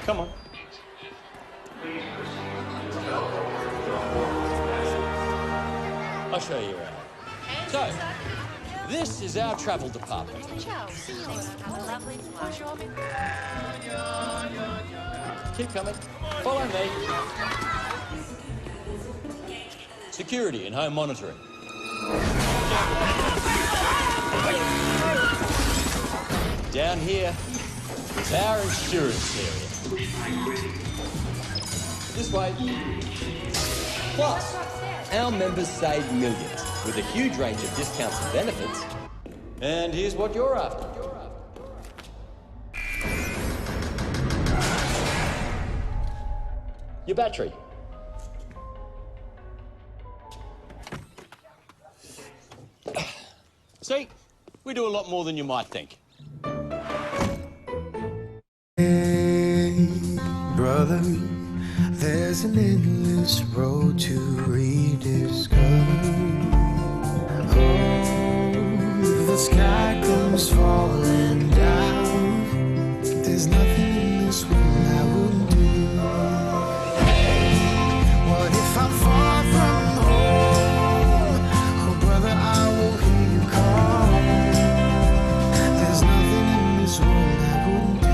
Come on. I'll show you around. So, this is our travel department. Keep coming. Follow me. Security and home monitoring. Down here is our insurance area. This way. Plus, our members save millions with a huge range of discounts and benefits. And here's what you're after. Your battery. See, we do a lot more than you might think. Hey, brother, there's an endless road to rediscover. Oh, the sky comes falling down. There's nothing in this world I wouldn't do. What if I'm far from home? Oh, brother, I will hear you call. There's nothing in this world I wouldn't do.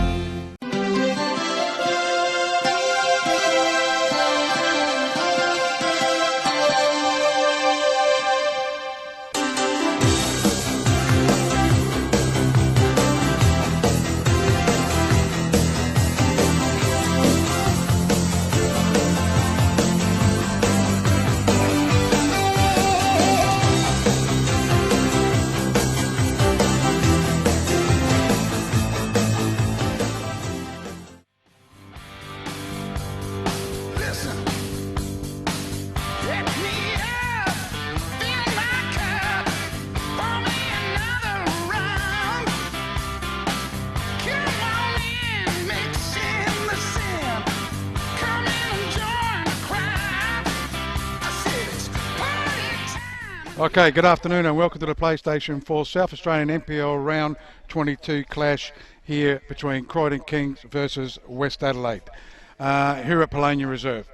Okay, good afternoon and welcome to the PlayStation 4 South Australian NPL Round 22 clash here between Croydon Kings versus West Adelaide here at Polonia Reserve.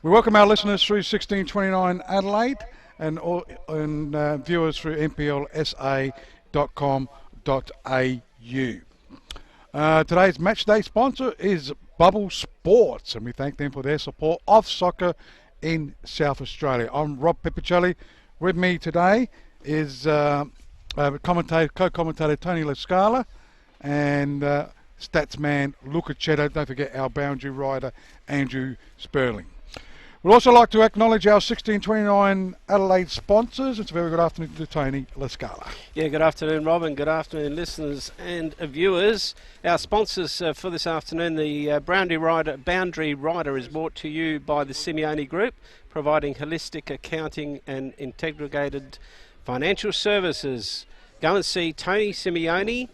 We welcome our listeners through 1629 Adelaide and viewers through nplsa.com.au. Today's match day sponsor is Bubble Sports, and we thank them for their support of soccer in South Australia. I'm Rob Pippicelli. With me today is co-commentator Tony Lascala and stats man Luca Chetto. Don't forget our boundary rider Andrew Sperling. We'd also like to acknowledge our 1629 Adelaide sponsors. It's a very good afternoon to Tony Lascala. Yeah, good afternoon, Rob, and good afternoon, listeners and viewers. Our sponsors for this afternoon, the Boundary Rider is brought to you by the Simeone Group, providing holistic accounting and integrated financial services. Go and see Tony Simeone,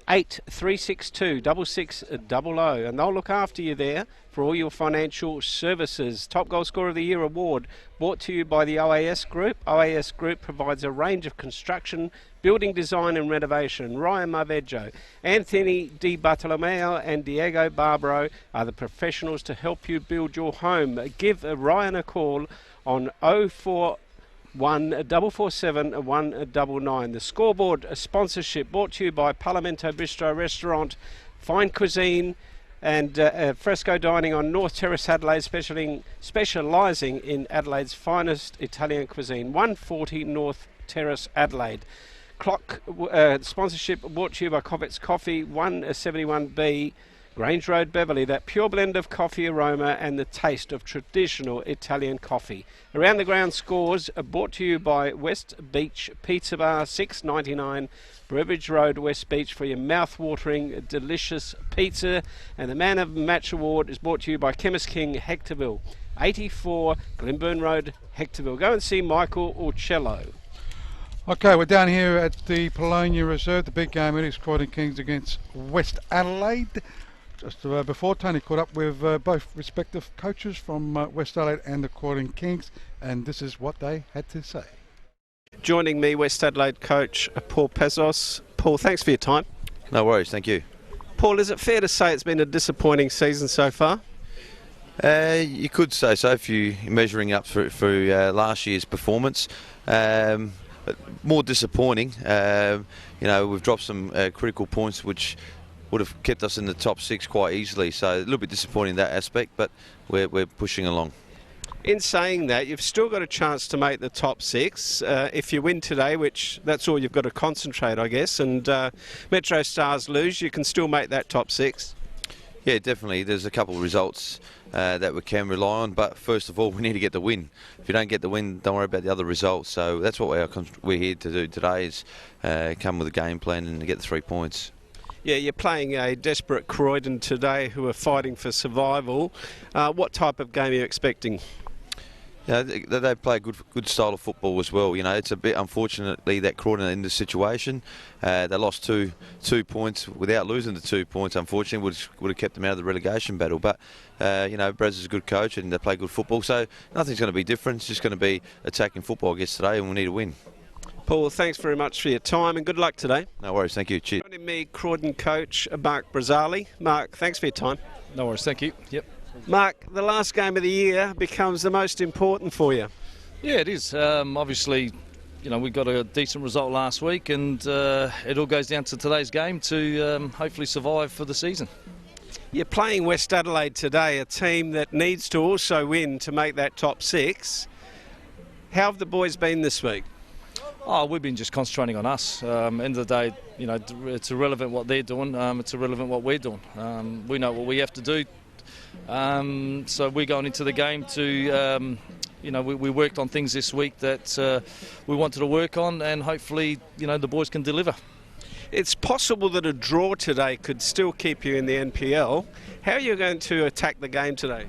8362 6600, and they'll look after you there for all your financial services. Top Goal Scorer of the Year award brought to you by the OAS Group. OAS Group provides a range of construction, building design and renovation. Ryan Marveggio, Anthony Di Bartolomeo and Diego Barbaro are the professionals to help you build your home. Give Ryan a call on 041 447 199. The Scoreboard sponsorship brought to you by Parlamento Bistro Restaurant, Fine Cuisine and Fresco Dining on North Terrace Adelaide, specialising in Adelaide's finest Italian cuisine, 140 North Terrace Adelaide. Clock sponsorship brought to you by Covets Coffee, 171B Grange Road, Beverley. That pure blend of coffee aroma and the taste of traditional Italian coffee. Around the Ground scores are brought to you by West Beach Pizza Bar, 699 Burbage Road, West Beach, for your mouth-watering, delicious pizza. And the Man of the Match Award is brought to you by Chemist King, Hectorville, 84 Glenburn Road, Hectorville. Go and see Michael Orcello. Okay, we're down here at the Polonia Reserve. The big game, it is Croydon Kings against West Adelaide. Just before, Tony caught up with both respective coaches from West Adelaide and the Croydon Kings, and this is what they had to say. Joining me, West Adelaide coach Paul Pezos. Paul, thanks for your time. No worries, thank you. Paul, is it fair to say it's been a disappointing season so far? You could say so if you're measuring up for last year's performance. But more disappointing. We've dropped some critical points which would have kept us in the top 6 quite easily. So a little bit disappointing in that aspect, but we're pushing along. In saying that, you've still got a chance to make the top 6 if you win today, which that's all you've got to concentrate, I guess, and Metro Stars lose, you can still make that top 6. Yeah, definitely. There's a couple of results that we can rely on, but first of all, we need to get the win. If you don't get the win, don't worry about the other results. So that's what we're here to do today, is come with a game plan and get the 3 points. Yeah, you're playing a desperate Croydon today who are fighting for survival. What type of game are you expecting? Yeah, they play a good style of football as well. It's a bit unfortunately that Croydon are in this situation. They lost two points without losing the 2 points. Unfortunately, would have kept them out of the relegation battle. But Braz is a good coach and they play good football, so nothing's going to be different. It's just going to be attacking football, I guess, today, and we need to win. Paul, thanks very much for your time and good luck today. No worries, thank you. Cheers. Joining me, Croydon coach Mark Brazzali. Mark, thanks for your time. No worries, thank you. Yep. Mark, the last game of the year becomes the most important for you. Yeah, it is. Obviously, we got a decent result last week, and it all goes down to today's game to hopefully survive for the season. You're playing West Adelaide today, a team that needs to also win to make that top 6. How have the boys been this week? Oh, we've been just concentrating on us. End of the day, it's irrelevant what they're doing. It's irrelevant what we're doing. We know what we have to do. So we're going into the game to, we worked on things this week that we wanted to work on, and hopefully, the boys can deliver. It's possible that a draw today could still keep you in the NPL. How are you going to attack the game today?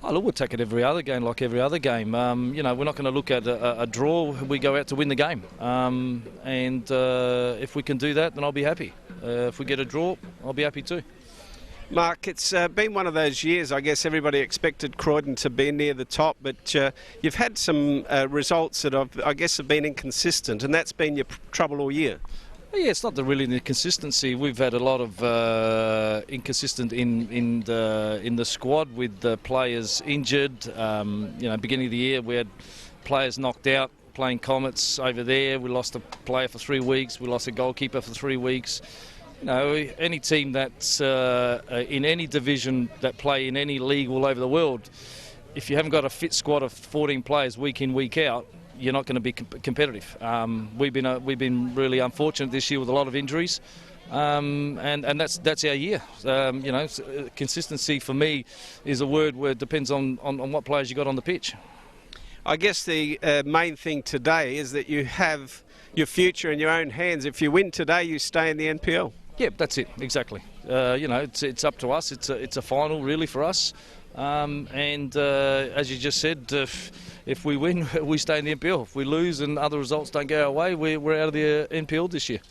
Oh, look, we'll take it every other game like every other game. We're not going to look at a draw. We go out to win the game. If we can do that, then I'll be happy. If we get a draw, I'll be happy too. Mark, it's been one of those years, I guess everybody expected Croydon to be near the top, but you've had some results that have been inconsistent, and that's been your trouble all year. Yeah, it's not really the consistency. We've had a lot of inconsistent in the squad with the players injured. Beginning of the year we had players knocked out playing Comets over there. We lost a player for 3 weeks. We lost a goalkeeper for 3 weeks. Any team that's in any division that play in any league all over the world, if you haven't got a fit squad of 14 players week in, week out, you're not going to be competitive. We've been really unfortunate this year with a lot of injuries, and that's our year. Consistency for me is a word where it depends on what players you got on the pitch. I guess the main thing today is that you have your future in your own hands. If you win today, you stay in the NPL. Yeah, that's it, exactly. It's up to us. It's a final really for us. As you just said, if we win, we stay in the NPL. If we lose and other results don't go our way, we're out of the NPL this year.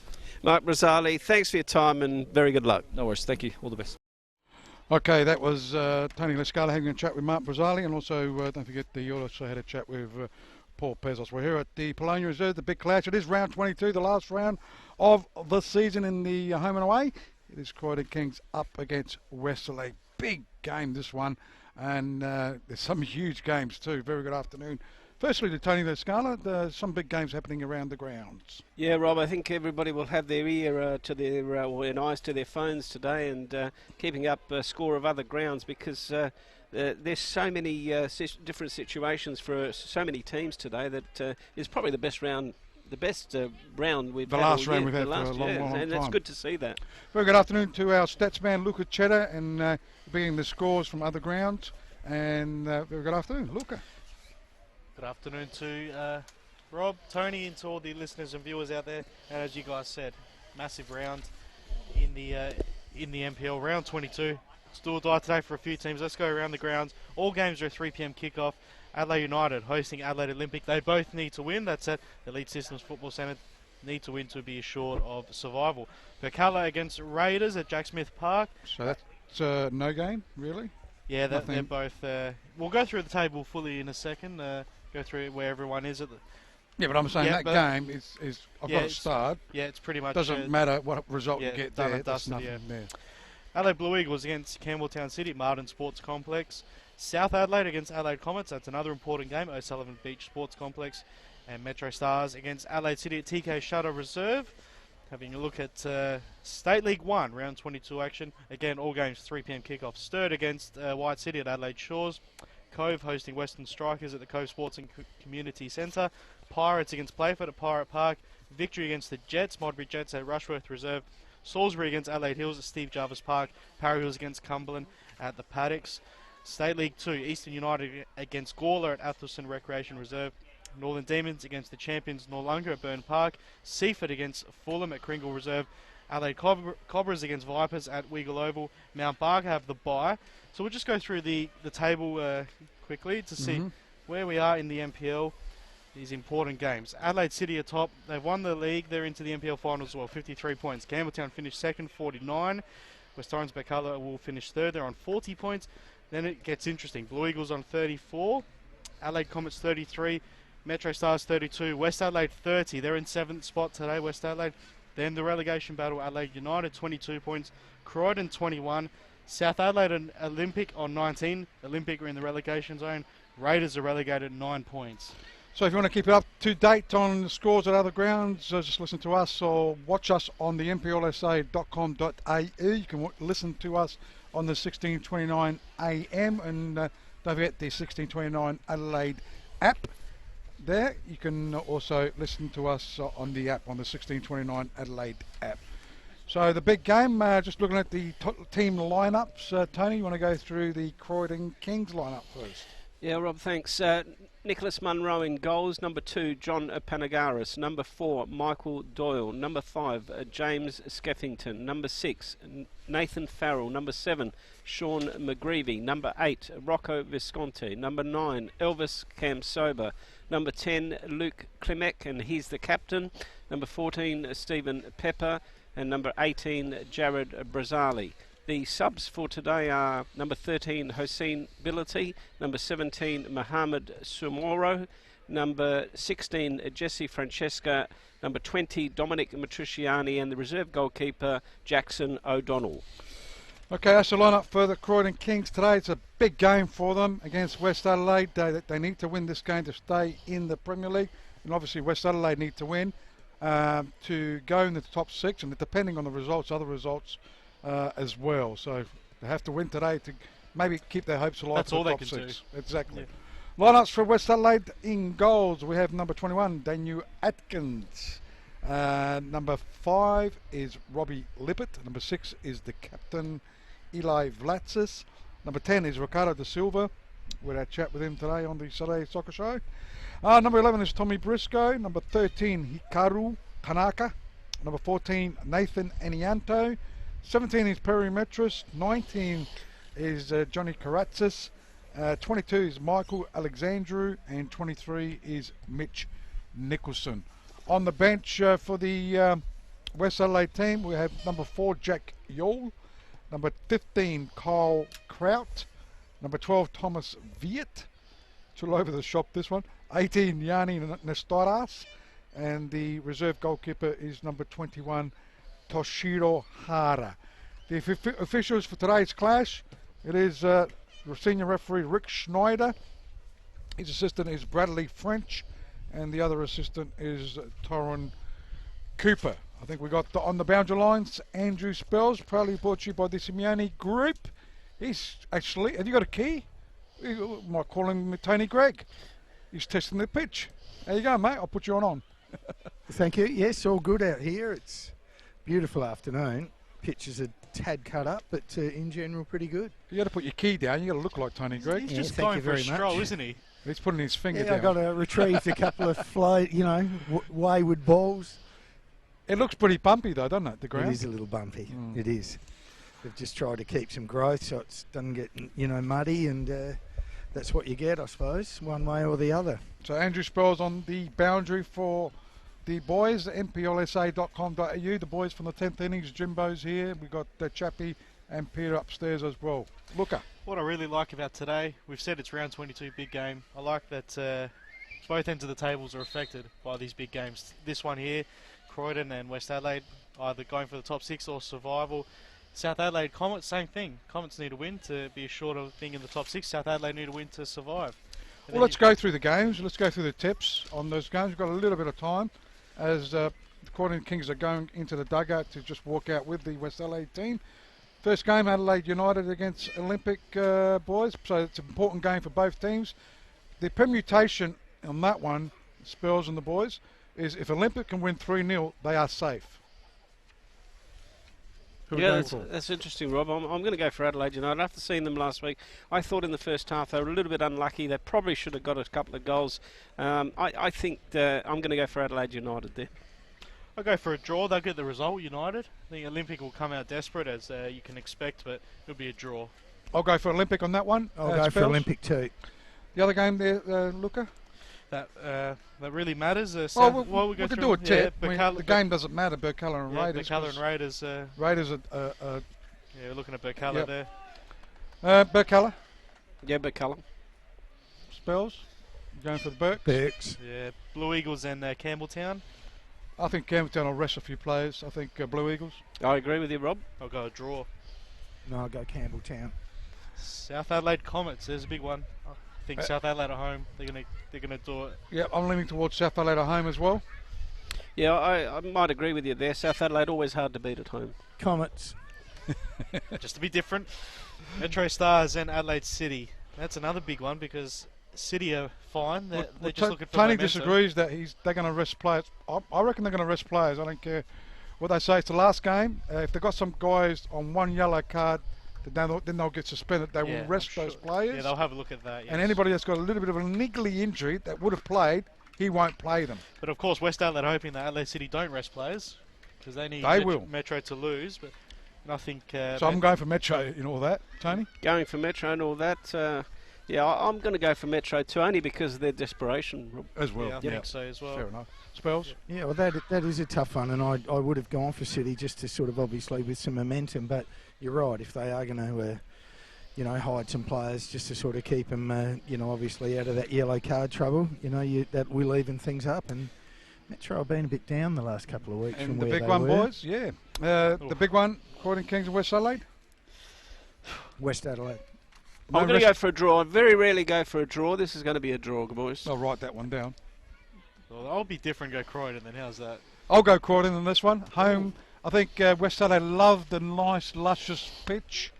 Mark Brazzali, thanks for your time and very good luck. No worries, thank you. All the best. Okay, that was Tony Lescala having a chat with Mark Brazzali, and also don't forget you also had a chat with Paul Pezos. We're here at the Polonia Reserve, the big clash. It is round 22, the last round of the season in the home and away. It is Croydon Kings up against West Adelaide. Big game, this one, and there's some huge games too. Very good afternoon. Firstly to Tony Lescala, some big games happening around the grounds. Yeah, Rob, I think everybody will have their ear to their or their eyes to their phones today, and keeping up a score of other grounds, because there's so many different situations for so many teams today that is probably the best round. The best round we've had. The last round we've had for a long time. And it's good to see that. Very good afternoon to our stats man, Luca Cheddar, and being the scores from other grounds. And very good afternoon, Luca. Good afternoon to Rob, Tony, and to all the listeners and viewers out there. And as you guys said, massive round in the NPL, round 22. Still die today for a few teams. Let's go around the grounds. All games are a 3 p.m. kickoff. Adelaide United hosting Adelaide Olympic. They both need to win. That's at the Elite Systems Football Centre. Need to win to be assured of survival. Berkala against Raiders at Jack Smith Park. So that's no game, really? Yeah, they're both. We'll go through the table fully in a second. Go through where everyone is at Yeah, but I'm saying Yeah, that but- game is I've Yeah, got to it's- start. Yeah, it's pretty much... Doesn't matter what result yeah, you get done there. and There's dusted, nothing yeah. there. Adelaide Blue Eagles against Campbelltown City, Martin Sports Complex. South Adelaide against Adelaide Comets, that's another important game, O'Sullivan Beach Sports Complex. And Metro Stars against Adelaide City at TK Shutter Reserve. Having a look at State League 1, round 22 action. Again, all games 3 p.m. kickoff. Sturt against White City at Adelaide Shores. Cove hosting Western Strikers at the Cove Sports and Community Centre. Pirates against Playford at Pirate Park. Victory against the Jets, Modbury Jets at Rushworth Reserve. Salisbury against Adelaide Hills at Steve Jarvis Park. Parry Hills against Cumberland at the Paddocks. State League 2, Eastern United against Gawler at Athelson Recreation Reserve. Northern Demons against the champions Noarlunga at Burn Park. Seaford against Fulham at Kringle Reserve. Adelaide Cobras against Vipers at Weagle Oval. Mount Barker have the bye. So we'll just go through the table quickly to see where we are in the NPL. These important games. Adelaide City are top. They've won the league. They're into the NPL finals as well, 53 points. Campbelltown finished second, 49. West Torrens Bacala will finish third. They're on 40 points. Then it gets interesting. Blue Eagles on 34. Adelaide Comets 33. Metro Stars 32. West Adelaide 30. They're in 7th spot today, West Adelaide. Then the relegation battle, Adelaide United 22 points. Croydon 21. South Adelaide and Olympic on 19. Olympic are in the relegation zone. Raiders are relegated 9 points. So if you want to keep it up to date on the scores at other grounds, just listen to us or watch us on the nplsa.com.au. You can listen to us on the 1629 AM, and don't forget the 1629 Adelaide app. There you can also listen to us on the app, on the 1629 Adelaide app. So the big game, just looking at the team lineups. Tony, you want to go through the Croydon Kings lineup first? Yeah, Rob, thanks. Nicholas Munro in goals. Number 2, John Panagaris. Number 4, Michael Doyle. Number 5, James Skeffington. Number 6, Nathan Farrell. Number 7, Sean McGreevy. Number 8, Rocco Visconti. Number 9, Elvis Camsoba. Number 10, Luke Klimek, and he's the captain. Number 14, Stephen Pepper. And number 18, Jared Brazali. The subs for today are number 13, Hossein Bilati, number 17, Mohamed Sumoro, number 16, Jesse Francesca, number 20, Dominic Matriciani, and the reserve goalkeeper, Jackson O'Donnell. Okay, that's the lineup for the Croydon Kings today. It's a big game for them against West Adelaide. They need to win this game to stay in the Premier League, and obviously West Adelaide need to win to go in the top 6, and depending on the results, other results as well. So they have to win today to maybe keep their hopes alive. That's for all the they top can 6. do. Exactly. Yeah. Lineups for West Adelaide in goals. We have number 21, Daniel Atkins. Number 5 is Robbie Lippert. Number 6 is the captain, Eli Vlatsis. Number 10 is Ricardo da Silva. We had a chat with him today on the Saturday Soccer Show. Number 11 is Tommy Briscoe. Number 13, Hikaru Tanaka. Number 14, Nathan Anianto. 17 is Perry Metris. 19 is Johnny Karatzis. 22 is Michael Alexandru. And 23 is Mitch Nicholson. On the bench for the West Adelaide team, we have number 4, Jack Yole. Number 15, Kyle Kraut. Number 12, Thomas Viet. It's all over the shop, this one. 18, Yanni Nestoras. And the reserve goalkeeper is number 21, Toshiro Hara. The officials for today's clash, it is senior referee Rick Schneider. His assistant is Bradley French, and the other assistant is Torrin Cooper. I think we got on the boundary lines, Andrew Spells, proudly brought to you by the Simeone Group. He's actually, have you got a key? You might call him Tony Gregg. He's testing the pitch. There you go, mate. I'll put you on. Thank you. Yes, all good out here. It's a beautiful afternoon. Pitch is a tad cut up, but in general pretty good. You got to put your key down. You got to look like Tony Gregg. He's Yeah, just thank going you for a very stroll, much. isn't he? He's putting his finger Yeah, I down. got to retrieve a couple of wayward balls. It looks pretty bumpy though, doesn't it? The ground. It is a little bumpy. It is. They've just tried to keep some growth so it doesn't get muddy, and that's what you get, I suppose, one way or the other. So Andrew Spells on the boundary for the boys, nplsa.com.au. The boys from the 10th innings, Jimbo's here. We've got Chappie and Peter upstairs as well. Looker. What I really like about today, we've said it's round 22, big game. I like that both ends of the tables are affected by these big games. This one here, Croydon and West Adelaide, either going for the top 6 or survival. South Adelaide Comets, same thing. Comets need a win to be assured of being in the top 6. South Adelaide need a win to survive. And Well, let's go through the games. Let's go through the tips on those games. We've got a little bit of time as the Croydon Kings are going into the dugout to just walk out with the West Adelaide team. First game, Adelaide United against Olympic boys, so it's an important game for both teams. The permutation on that one, Spurs and the boys, is if Olympic can win 3-0, they are safe. Who are we going for? That's interesting, Rob. I'm going to go for Adelaide United. After seeing them last week, I thought in the first half they were a little bit unlucky. They probably should have got a couple of goals. I think I'm going to go for Adelaide United there. I'll go for a draw. They'll get the result, United. I think Olympic will come out desperate, as you can expect, but it'll be a draw. I'll go for Olympic on that one. I'll go for Spells. Olympic too. The other game there, Luca? That really matters. Well, we go can through do a tip. Yeah, I mean, the game doesn't matter, Burkalla and Raiders. Burkalla and Raiders. Raiders yeah, we're looking at Burkalla there. Burkalla. Yeah, Burkalla. Spells. Going for the Burks. Burks. Yeah, Blue Eagles and Campbelltown. I think Campbelltown will rest a few players. I think Blue Eagles. I agree with you, Rob. I'll go a draw. No, I'll go Campbelltown. South Adelaide Comets. There's a big one. I think South Adelaide at home. They're gonna do it. Yeah, I'm leaning towards South Adelaide at home as well. Yeah, I might agree with you there. South Adelaide always hard to beat at home. Comets. Just to be different. Metro Stars and Adelaide City. That's another big one because City are fine. They're just looking for Tony momentum. disagrees that they're going to rest players. I reckon they're going to rest players. I don't care what they say. It's the last game. If they've got some guys on one yellow card, then they'll get suspended. They will rest those players. Yeah, they'll have a look at that. Yes. And anybody that's got a little bit of a niggly injury that would have played, he won't play them. But of course, West Adelaide are hoping that Adelaide City don't rest players because they need Metro to lose. But I think. So I'm going for Metro in all that, Tony. Going for Metro and all that. Yeah, I'm going to go for Metro too, only because of their desperation, Rob. As well. Yeah, I think so as well. Fair enough. Spells? Yeah, well, that is a tough one, and I would have gone for City just to sort of obviously with some momentum. But you're right, if they are going to, hide some players just to sort of keep them, obviously out of that yellow card trouble, that will even things up. And Metro have been a bit down the last couple of weeks. And from the where big they one, were. boys, yeah. The big one, Croydon Kings and West Adelaide? West Adelaide. I'm going to go for a draw. I very rarely go for a draw. This is going to be a draw, boys. I'll write that one down. Well, I'll be different. Go Croydon. Then how's that? I'll go Croydon in this one. Home. I think West Adelaide love the nice, luscious pitch.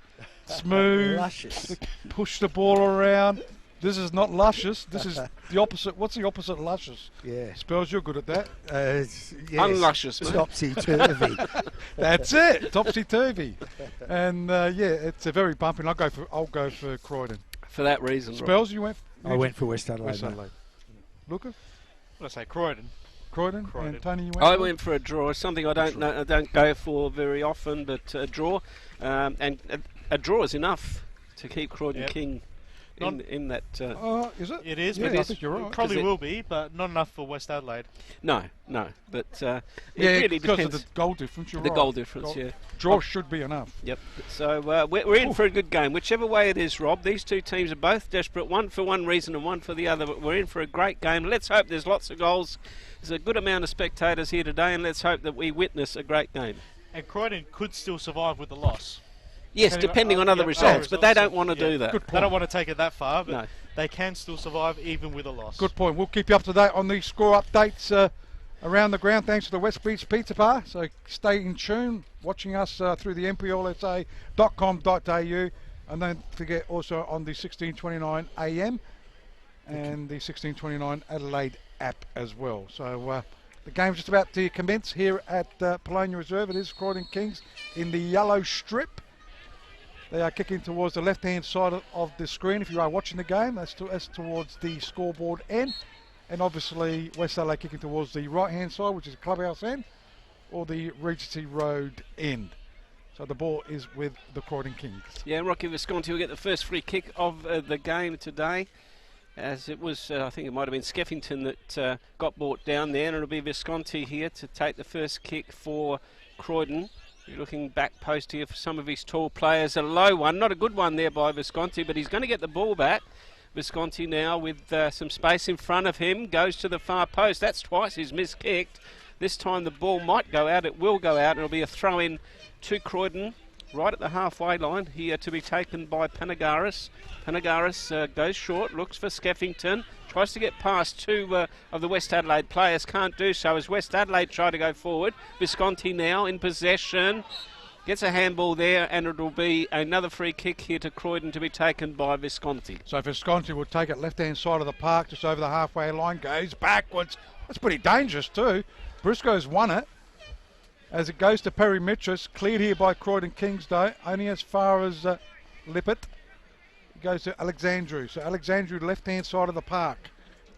Smooth. Luscious. Push the ball around. This is not luscious. This is the opposite. What's the opposite of luscious? Yeah. Spells, you're good at that. Yes. Unluscious, mate. Topsy-turvy. That's it. Topsy-turvy. And it's a very bumping. I'll go for Croydon. For that reason, Rob. Spells, you went? I went for West Adelaide. West Adelaide. Luca? I say Croydon. Croydon. And Tony, you went? I went for a draw. Something I don't go for very often, but a draw. And a draw is enough to keep Croydon King in that. Is it? It is. Yeah, but I think you're right. It probably will be, but not enough for West Adelaide. No. But it really because depends. of the goal difference. You're The right. goal difference, yeah. Draw should be enough. Yep. So we're in for a good game. Whichever way it is, Rob, these two teams are both desperate, one for one reason and one for the other. But we're in for a great game. Let's hope there's lots of goals. There's a good amount of spectators here today, and let's hope that we witness a great game. And Croydon could still survive with the loss. Yes, depending on other results, but they don't want to do that. Good They don't want to take it that far, but No. they can still survive even with a loss. Good point. We'll keep you up to date on the score updates around the ground thanks to the West Beach Pizza Bar. So stay in tune, watching us through the nplsa.com.au, and don't forget also on the 1629 AM and the 1629 Adelaide app as well. So the game's just about to commence here at Polonia Reserve. It is Croydon Kings in the yellow strip. They are kicking towards the left-hand side of the screen. If you are watching the game, that's towards the scoreboard end. And obviously, West Adelaide kicking towards the right-hand side, which is clubhouse end, or the Regency Road end. So the ball is with the Croydon Kings. Yeah, Rocky Visconti will get the first free kick of the game today. As it was, I think it might have been Skeffington that got brought down there, and it'll be Visconti here to take the first kick for Croydon. You're looking back post here for some of his tall players. A low one, not a good one there by Visconti, but he's going to get the ball back. Visconti now with some space in front of him, goes to the far post. That's twice he's miskicked. This time the ball might go out. It will go out. It'll be a throw in to Croydon right at the halfway line here to be taken by Panagaris. Panagaris goes short, looks for Skeffington, tries to get past two of the West Adelaide players, can't do so as West Adelaide try to go forward. Visconti now in possession, gets a handball there, and it'll be another free kick here to Croydon to be taken by Visconti. So Visconti will take it left-hand side of the park, just over the halfway line, goes backwards. That's pretty dangerous too. Briscoe's won it. As it goes to Perry Mitras, cleared here by Croydon Kings though, only as far as Lippert. It goes to Alexandru. So Alexandru left-hand side of the park,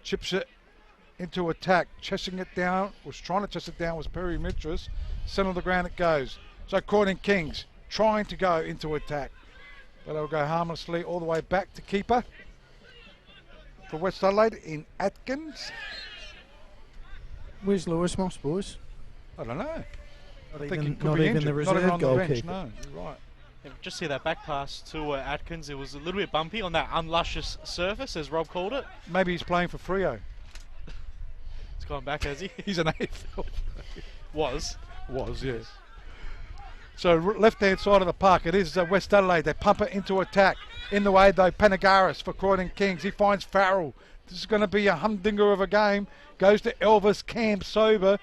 chips it into attack, chesting it down, was trying to chest it down was Perry Mitras. Centre of the ground it goes. So Croydon Kings trying to go into attack, but they'll go harmlessly all the way back to keeper for West Adelaide in Atkins. Where's Lewis Moss, boys? I don't know. Not I think he even, could not be even injured. the Not reserve even on the bench, goalkeeper. no, you're right. Yeah, just see that back pass to Atkins. It was a little bit bumpy on that unluscious surface, as Rob called it. Maybe he's playing for Freo. It's gone back, has he? He's an AFL. Was, yes. So left-hand side of the park, it is West Adelaide. They pump it into attack. In the way though, Panagaris for Croydon Kings. He finds Farrell. This is going to be a humdinger of a game. Goes to Elvis Camp Sober.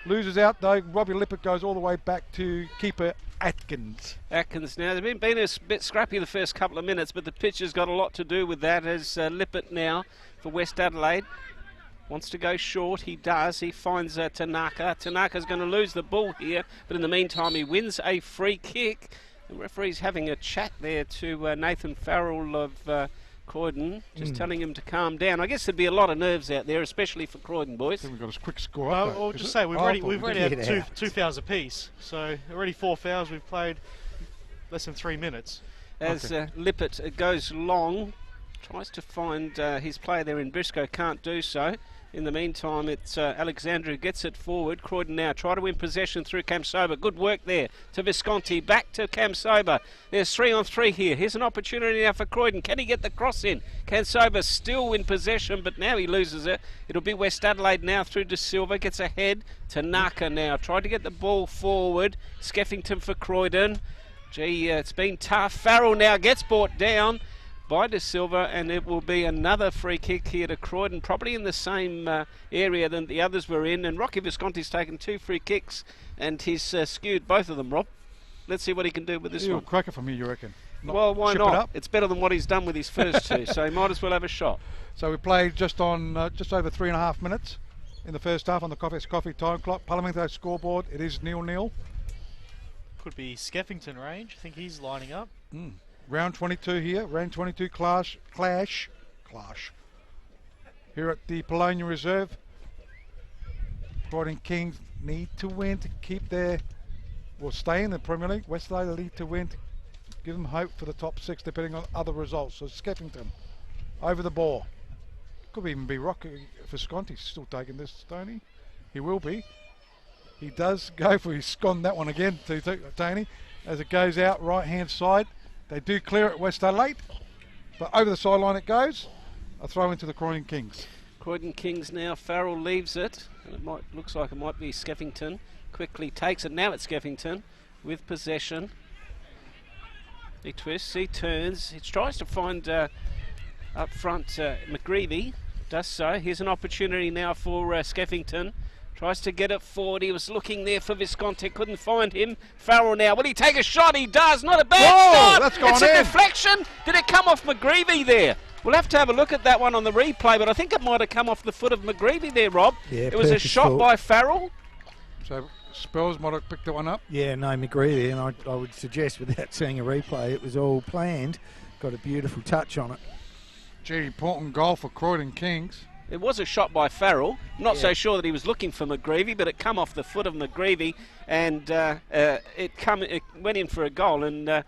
Loses out though. Robbie Lippert goes all the way back to keeper Atkins. Atkins now, they've been a bit scrappy the first couple of minutes, but the pitch has got a lot to do with that as Lippert now for West Adelaide wants to go short. He does. He finds Tanaka. Tanaka's going to lose the ball here, but in the meantime he wins a free kick. The referee's having a chat there to Nathan Farrell of Croydon, just telling him to calm down. I guess there'd be a lot of nerves out there, especially for Croydon boys. I think we've got a quick score well, up, though, I'll is just it? say we've Oh, I already thought we had did. two fouls apiece. So already 4 fouls. We've played less than 3 minutes. As Lippert goes long, tries to find his player there in Briscoe, can't do so. In the meantime, it's Alexandru gets it forward. Croydon now try to win possession through Camsoba. Good work there to Visconti. Back to Camsoba. There's 3-on-3 here. Here's an opportunity now for Croydon. Can he get the cross in? Camsoba still in possession, but now he loses it. It'll be West Adelaide now through De Silva. Gets ahead to Naka now. Tried to get the ball forward. Skeffington for Croydon. Gee, it's been tough. Farrell now gets brought down by De Silva, and it will be another free kick here to Croydon, probably in the same area than the others were in. And Rocky Visconti's taken 2 free kicks, and he's skewed both of them, Rob. Let's see what he can do with this He'll one. crack it from here, you reckon? Well, why Chip it not? up? It's better than what he's done with his first 2, so he might as well have a shot. So we played just on just over 3.5 minutes in the first half on the Coffee time clock. Parliamento scoreboard, it is 0-0. Could be Skeffington range. I think he's lining up. Round 22 here, round 22 clash here at the Polonia Reserve. Croydon Kings need to win to keep will stay in the Premier League. West Adelaide need to win to give them hope for the top 6 depending on other results. So Skeffington over the ball. Could even be Rocky Visconti still taking this, Tony. He will be. He does go for his scon that one again to Tony as it goes out right hand side. They do clear it, West Adelaide, but over the sideline it goes. A throw into the Croydon Kings. Croydon Kings now. Farrell leaves it, and it looks like it might be Skeffington. Quickly takes it. Now it's Skeffington with possession. He twists, he turns, he tries to find up front McGreevy. Does so. Here's an opportunity now for Skeffington. Tries to get it forward. He was looking there for Visconti. Couldn't find him. Farrell now. Will he take a shot? He does. Not a bad shot. That's gone it's in. a deflection. Did it come off McGreevy there? We'll have to have a look at that one on the replay, but I think it might have come off the foot of McGreevy there, Rob. Yeah, it was a shot purposeful. by Farrell. So Spells might have picked that one up. Yeah, no, McGreevy, and I would suggest without seeing a replay, it was all planned. Got a beautiful touch on it. Gee, important goal for Croydon Kings. It was a shot by Farrell. Not so sure that he was looking for McGreevy, but it come off the foot of McGreevy, and it went in for a goal. And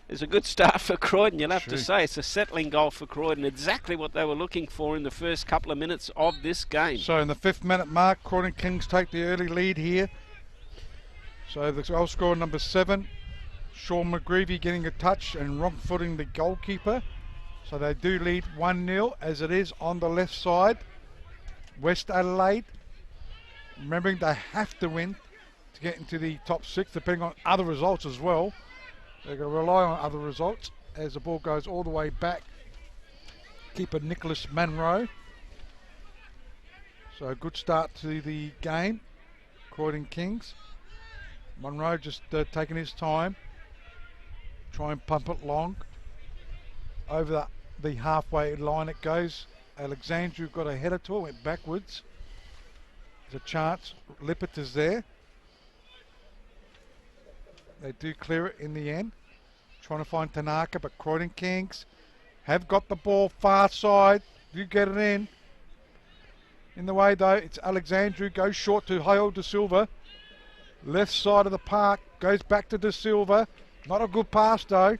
it's a good start for Croydon, you'll have to say. It's a settling goal for Croydon, exactly what they were looking for in the first couple of minutes of this game. So in the 5th minute mark, Croydon Kings take the early lead here. So the goal scorer number 7, Sean McGreevy getting a touch and wrong-footing the goalkeeper. So they do lead 1-0 as it is on the left side. West Adelaide, remembering they have to win to get into the top 6, depending on other results as well. They're going to rely on other results as the ball goes all the way back. Keeper Nicholas Munro. So a good start to the game. Croydon Kings. Munro just taking his time. Try and pump it long. Over the halfway line it goes. Alexandru got a header to it, went backwards. There's a chance. Lippert is there. They do clear it in the end. Trying to find Tanaka, but Croydon Kings have got the ball far side. You get it in. In the way though, it's Alexandru, goes short to Hoyle De Silva. Left side of the park, goes back to De Silva. Not a good pass though.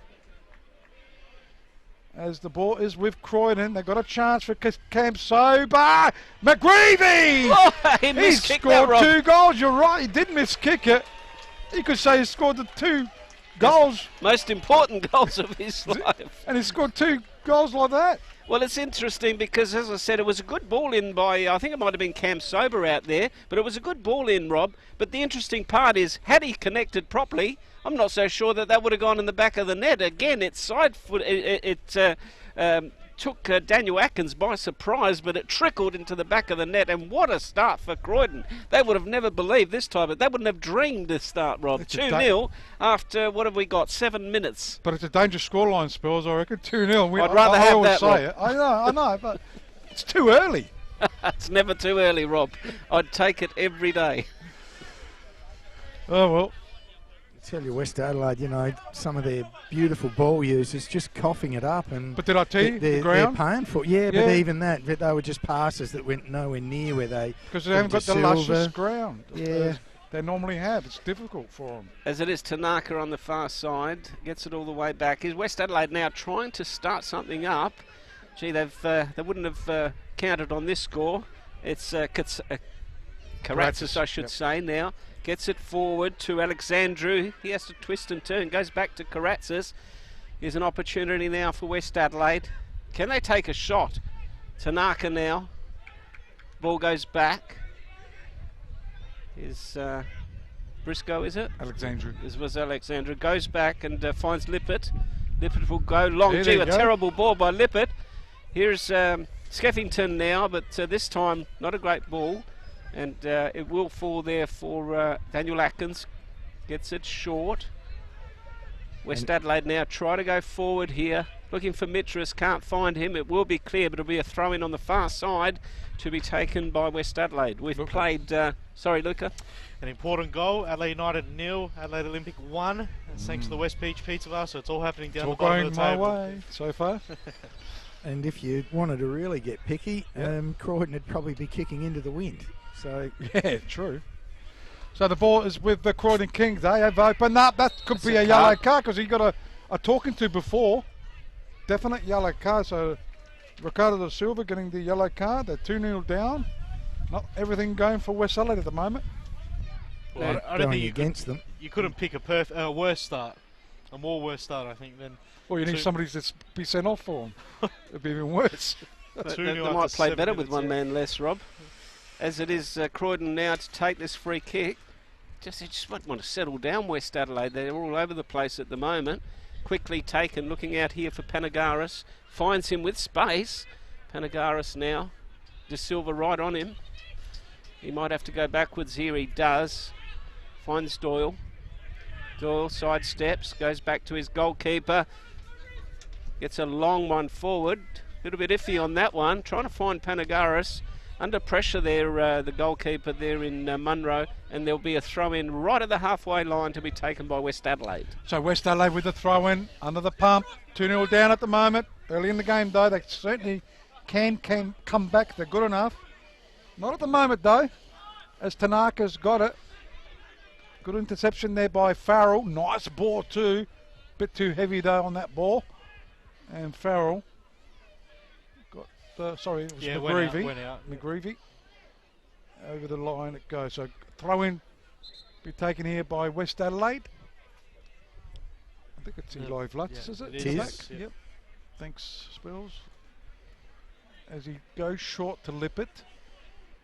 As the ball is with Croydon, they've got a chance for Cam Sober. McGreevy! Oh, he scored 2 goals, you're right, he did miss kick it. You could say he scored the 2 goals. Most important goals of his life. And he scored 2 goals like that. Well, it's interesting because, as I said, it was a good ball in by, I think it might have been Cam Sober out there, but it was a good ball in, Rob. But the interesting part is, had he connected properly, I'm not so sure that would have gone in the back of the net. Again, it's side foot. It took Daniel Atkins by surprise, but it trickled into the back of the net. And what a start for Croydon. They would have never believed this time, but they wouldn't have dreamed this start, Rob. 2-0 after, what have we got, 7 minutes. But it's a dangerous scoreline, Spells, I reckon. 2-0. I'd rather have that, say it. I know, but it's too early. It's never too early, Rob. I'd take it every day. Oh, well. Tell you, West Adelaide, you know, some of their beautiful ball users just coughing it up, and but did I tell you they're paying for it. Yeah, yeah, but even that, they were just passes that went nowhere near where they, because they haven't got the luscious ground. Yeah, they normally have. It's difficult for them. As it is, Tanaka on the far side gets it all the way back. Is West Adelaide now trying to start something up? Gee, they wouldn't have counted on this score. It's Karatzis, I should say now. Gets it forward to Alexandru. He has to twist and turn. Goes back to Karatzis. Here's an opportunity now for West Adelaide. Can they take a shot? Tanaka now. Ball goes back. Is Briscoe, is it? Alexandru. This was Alexandru. Goes back and finds Lippert. Lippert will go long. There Gee, a go. terrible ball by Lippert. Here's Skeffington now, but this time not a great ball. And it will fall there for Daniel Atkins. Gets it short. West Adelaide now try to go forward here. Looking for Mitras, can't find him. It will be clear, but it'll be a throw in on the far side to be taken by West Adelaide. We've played, sorry, Luca. An important goal. Adelaide United 0, Adelaide Olympic 1. And thanks to the West Beach Pizza Bar, so it's all happening down the bottom of the table. All going my way so far. And if you wanted to really get picky, Croydon would probably be kicking into the wind. So yeah, true. So the ball is with the Croydon Kings. They have opened up. That could be a yellow card because he got a talking to before. Definite yellow card. So Ricardo da Silva getting the yellow card. They're 2-0 down. Not everything going for West Adelaide at the moment. Well, I don't think you couldn't pick a worse start. A more worse start, I think, than. Well, you need somebody to be sent off for them. It'd be even worse. They might play better with one man less, Rob. As it is Croydon now to take this free kick. They just might want to settle down, West Adelaide. They're all over the place at the moment. Quickly taken, looking out here for Panagaris. Finds him with space. Panagaris now. De Silva right on him. He might have to go backwards here. He does. Finds Doyle. Doyle sidesteps, goes back to his goalkeeper. Gets a long one forward. A little bit iffy on that one. Trying to find Panagaris. Under pressure there, the goalkeeper there in Munro, and there'll be a throw-in right at the halfway line to be taken by West Adelaide. So West Adelaide with the throw-in, under the pump, 2-0 down at the moment. Early in the game though, they certainly can come back, they're good enough. Not at the moment though, as Tanaka's got it. Good interception there by Farrell, nice ball too. Bit too heavy though on that ball. And Farrell. Sorry, it was McGreevy. Went out. McGreevy. Over the line it goes. So throw in be taken here by West Adelaide. I think it's Eli Lutz, is it? It is. Yep. thinks Spills. As he goes short to Lippert.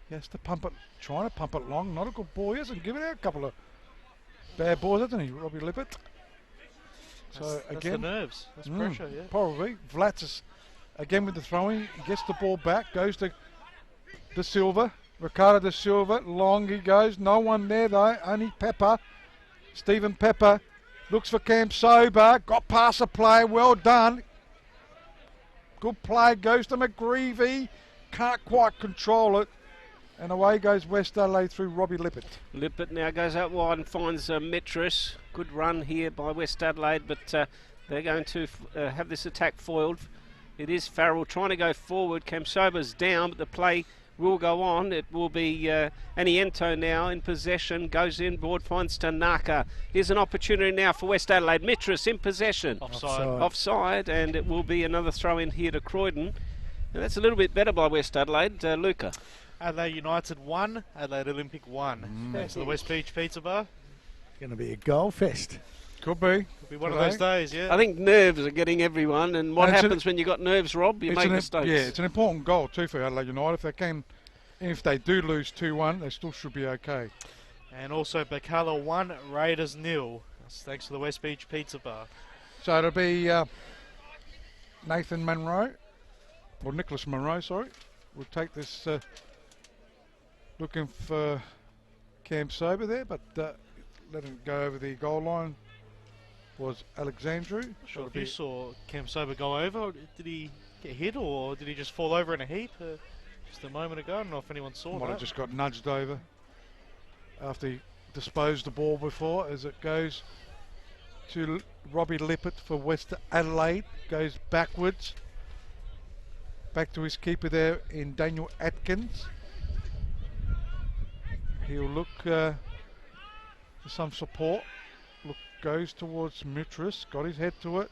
He has to pump it, trying to pump it long. Not a good ball, he hasn't given out a couple of bad balls, hasn't he, Robbie Lippert? So That's again, the nerves. That's pressure, yeah. Probably. Vlatis again with the throwing. He gets the ball back, goes to De Silva. Ricardo De Silva, long he goes. No one there though, only Pepper. Stephen Pepper looks for Cam Sober. Got past the play, well done. Good play, goes to McGreevy. Can't quite control it. And away goes West Adelaide through Robbie Lippert. Lippert now goes out wide and finds Metris. Good run here by West Adelaide, but they're going to have this attack foiled. It is Farrell trying to go forward. Kamsoba's down, but the play will go on. It will be Aniento now in possession. Goes inboard, finds Tanaka. Here's an opportunity now for West Adelaide. Metris in possession. Offside, and it will be another throw in here to Croydon. Now that's a little bit better by West Adelaide. Luca. Adelaide United 1, Adelaide Olympic 1. Thanks to the West Beach Pizza Bar. Going to be a goal fest. Could be. Could be one of those days, yeah. I think nerves are getting everyone, and what happens when you got nerves, Rob? You make mistakes. Yeah, it's an important goal too for Adelaide United. If they do lose 2-1, they still should be okay. And also Bacala 1, Raiders 0. That's thanks to the West Beach Pizza Bar. So it'll be Nathan Monroe, or Nicholas Monroe, sorry. We'll take this. Looking for Cam Sober there, but let him go over the goal line was Alexandru. Not sure if you saw Cam Sober go over. Did he get hit or did he just fall over in a heap just a moment ago? I don't know if anyone saw that. Might have just got nudged over after he disposed the ball before, as it goes to Robbie Lippert for West Adelaide. Goes backwards. Back to his keeper there in Daniel Atkins. He'll look for some support. Goes towards Mitris. Got his head to it.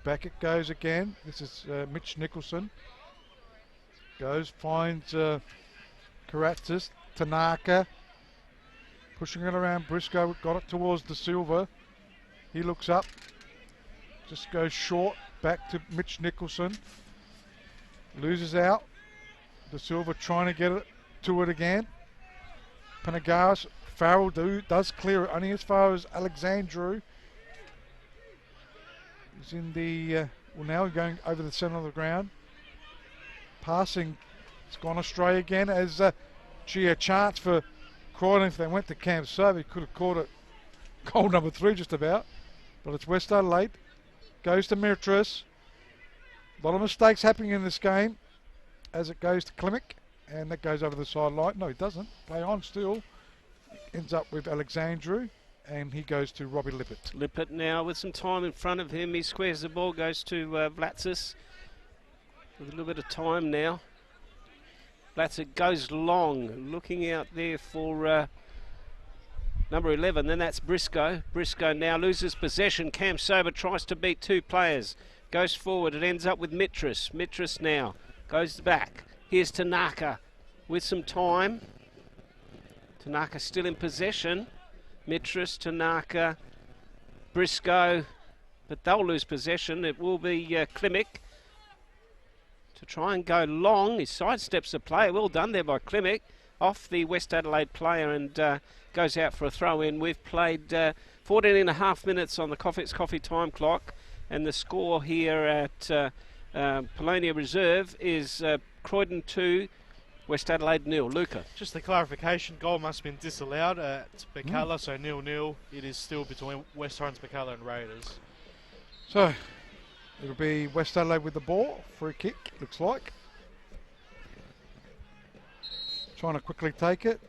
Back it goes again. This is Mitch Nicholson. Goes, finds Karatzis. Tanaka. Pushing it around. Briscoe got it towards De Silva. He looks up. Just goes short. Back to Mitch Nicholson. Loses out. De Silva trying to get it to it again. Panagaris, Farrell does clear it only as far as Alexandru. He's in the, well now going over the centre of the ground. Passing, it's gone astray again as a chance for Croydon. If they went to Cam Sober, he could have caught it goal number 3 just about. But it's West Adelaide. Goes to Mitris. A lot of mistakes happening in this game as it goes to Klimek. And that goes over the sideline. No, he doesn't. Play on still. Ends up with Alexandru. And he goes to Robbie Lippert. Lippert now with some time in front of him. He squares the ball, goes to Vlatsis. With a little bit of time now. Vlatsis goes long. Looking out there for number 11. Then that's Briscoe. Briscoe now loses possession. Cam Sober tries to beat 2 players. Goes forward. It ends up with Mitris. Mitris now goes back. Here's Tanaka with some time. Tanaka still in possession. Mitris, Tanaka, Briscoe, but they'll lose possession. It will be Klimek to try and go long. He sidesteps the player. Well done there by Klimek. Off the West Adelaide player and goes out for a throw-in. We've played 14 and a half minutes on the Coffee time clock, and the score here at Polonia Reserve is Croydon 2, West Adelaide 0. Luca. Just a clarification, goal must have been disallowed at Bacala, so 0-0. It is still between West Torrens, Bacala and Raiders. So, it'll be West Adelaide with the ball. Free kick, looks like. Trying to quickly take it.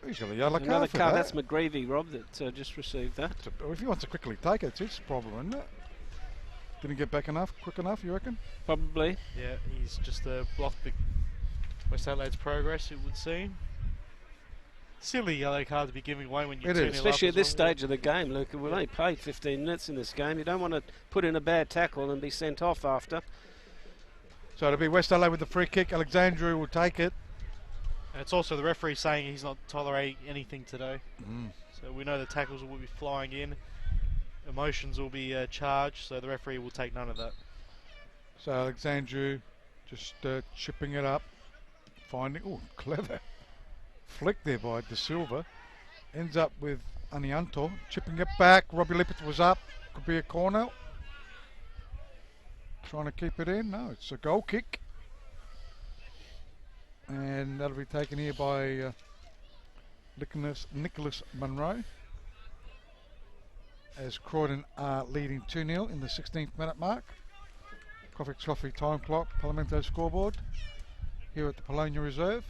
He's got a yellow Another card for card, that. that's McGreevy, Rob, that just received that. If he wants to quickly take it, it's his problem, isn't it? Didn't get back quick enough, you reckon? Probably. Yeah, he's just blocked the West Adelaide's progress, it would seem. Silly yellow card to be giving away when you turn especially at this stage of the game, Luca. We've only played 15 minutes in this game. You don't want to put in a bad tackle and be sent off after. So it'll be West Adelaide with the free kick. Alexandru will take it. And it's also the referee saying he's not tolerating anything today. So we know the tackles will be flying in. emotions will be charged, so the referee will take none of that. So Alexandru just chipping it up, finding, oh, clever flick there by De Silva. Ends up with Anianto, chipping it back. Robbie Lippert was up, could be a corner. Trying to keep it in, no, it's a goal kick. And that'll be taken here by Nicholas Munro, as Croydon are leading 2-0 in the 16th minute mark. Coffee time clock, Parlamento scoreboard here at the Polonia Reserve.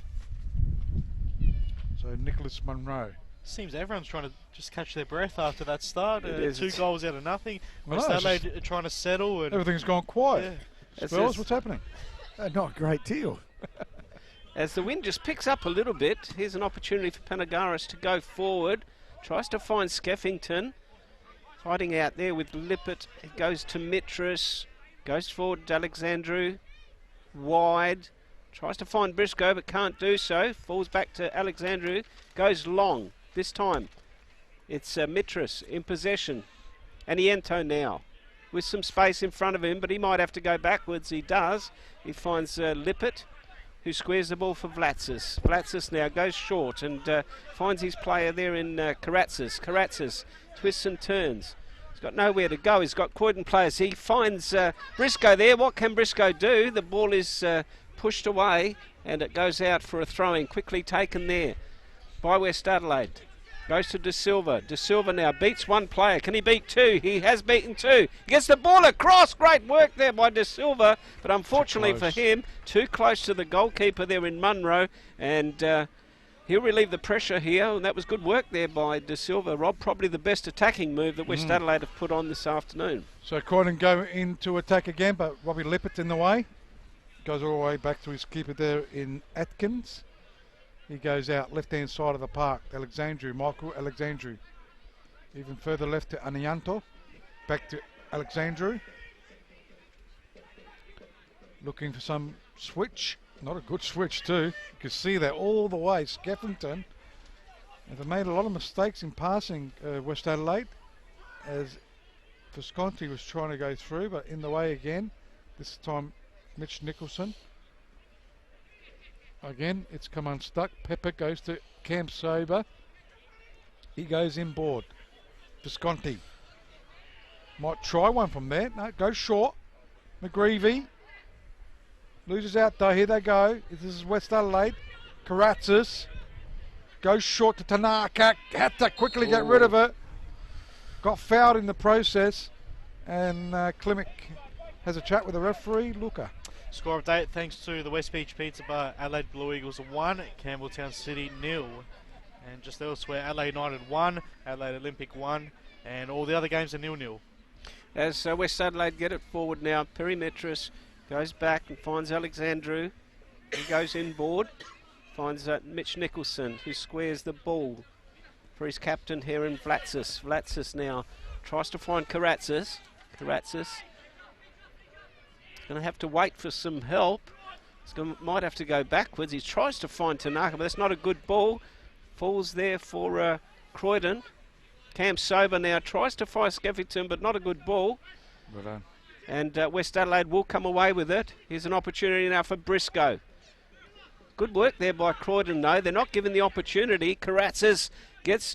So Nicholas Munro. Seems everyone's trying to just catch their breath after that start. 2 goals out of nothing. Well, West Adelaide are trying to settle. And everything's gone quiet. Yeah. Spurs, what's happening? Not a great deal. As the wind just picks up a little bit, here's an opportunity for Panagaris to go forward. Tries to find Skeffington. Fighting out there with Lippert. It goes to Mitras. Goes forward to Alexandru. Wide. Tries to find Briscoe but can't do so. Falls back to Alexandru. Goes long. This time it's Mitras in possession. Anianto now with some space in front of him, but he might have to go backwards. He does. He finds Lippert, who squares the ball for Vlatsis. Vlatsis now goes short and finds his player there in Karatzis. Karatzis twists and turns. He's got nowhere to go. He's got Croydon players. He finds Briscoe there. What can Briscoe do? The ball is pushed away and it goes out for a throw-in. Quickly taken there by West Adelaide. Goes to De Silva. De Silva now beats one player. Can he beat two? He has beaten two. He gets the ball across. Great work there by De Silva. But unfortunately for him, too close to the goalkeeper there in Munro. And he'll relieve the pressure here. And that was good work there by De Silva. Rob, probably the best attacking move that West Adelaide have put on this afternoon. So Croydon go into attack again, but Robbie Lippert in the way. Goes all the way back to his keeper there in Atkins. He goes out left-hand side of the park. Michael Alexandru. Even further left to Anianto. Back to Alexandru. Looking for some switch. Not a good switch too. You can see that all the way. Skeffington. And they made a lot of mistakes in passing West Adelaide. As Visconti was trying to go through, but in the way again. This time Mitch Nicholson. Again, it's come unstuck. Pepper goes to Cam Sober. He goes inboard. Visconti might try one from there. No, goes short. McGreevy loses out though. Here they go. This is West Adelaide. Karatzis goes short to Tanaka. Had to quickly get rid of it. Got fouled in the process. And Klimek has a chat with the referee, Luca. Score update thanks to the West Beach Pizza Bar. Adelaide Blue Eagles 1, Campbelltown City 0. And just elsewhere, Adelaide United 1, Adelaide Olympic 1, and all the other games are 0-0. As West Adelaide get it forward now, Perimetris goes back and finds Alexandru. He goes inboard, finds Mitch Nicholson, who squares the ball for his captain here in Vlatsis. Vlatsis now tries to find Karatzis. Karatzis going to have to wait for some help. Might have to go backwards. He tries to find Tanaka, but that's not a good ball. Falls there for Croydon. Cam Sober now tries to find Skeffington, but not a good ball. Well done. And West Adelaide will come away with it. Here's an opportunity now for Briscoe. Good work there by Croydon, though. They're not given the opportunity. Karatzis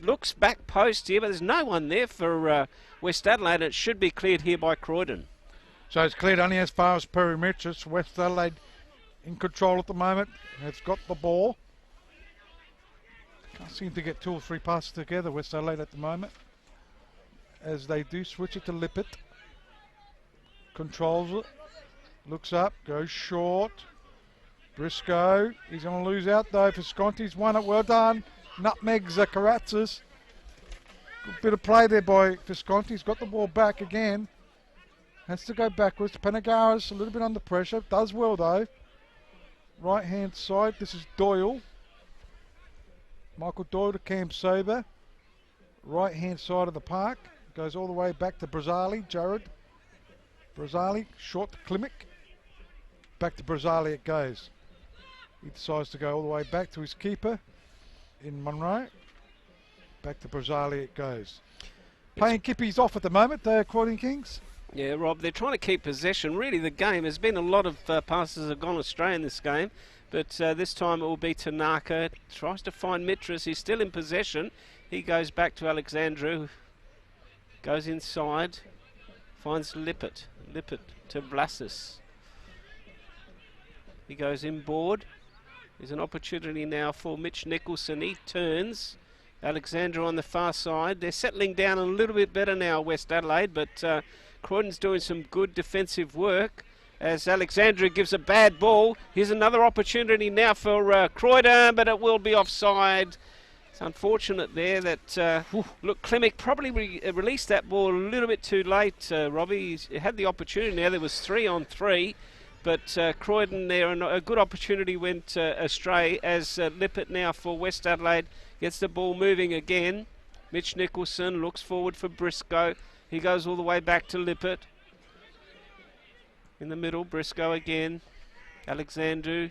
looks back post here, but there's no one there for West Adelaide. It should be cleared here by Croydon. So it's cleared only as far as Perimetris. West Adelaide in control at the moment. Has got the ball. Can't seem to get 2 or 3 passes together, West Adelaide at the moment. As they do switch it to Lippert. Controls it. Looks up. Goes short. Briscoe. He's going to lose out though. Visconti's won it. Well done. Nutmegs Karatzis. Good bit of play there by Visconti. He's got the ball back again. Has to go backwards. Panagaris a little bit under pressure. Does well though. Right hand side. This is Doyle. Michael Doyle to Cam Sober. Right hand side of the park. Goes all the way back to Brazzali. Jared. Brazzali. Short to Klimek. Back to Brazzali it goes. He decides to go all the way back to his keeper in Munro. Back to Brazzali it goes. Playing kippies off at the moment, Croydon Kings. Yeah, Rob, they're trying to keep possession. Really, the game, there's been a lot of passes have gone astray in this game, but this time it will be Tanaka. Tries to find Mitras. He's still in possession. He goes back to Alexandru. Goes inside. Finds Lippert. Lippert to Vlasis. He goes inboard. There's an opportunity now for Mitch Nicholson. He turns. Alexandra on the far side. They're settling down a little bit better now, West Adelaide, but Croydon's doing some good defensive work as Alexandra gives a bad ball. Here's another opportunity now for Croydon, but it will be offside. It's unfortunate there that, look, Klimek probably released that ball a little bit too late, Robbie. He had the opportunity now. There was 3-on-3, but Croydon there, a good opportunity went astray as Lippert now for West Adelaide gets the ball moving again. Mitch Nicholson looks forward for Briscoe. He goes all the way back to Lippert. In the middle, Briscoe again. Alexandru.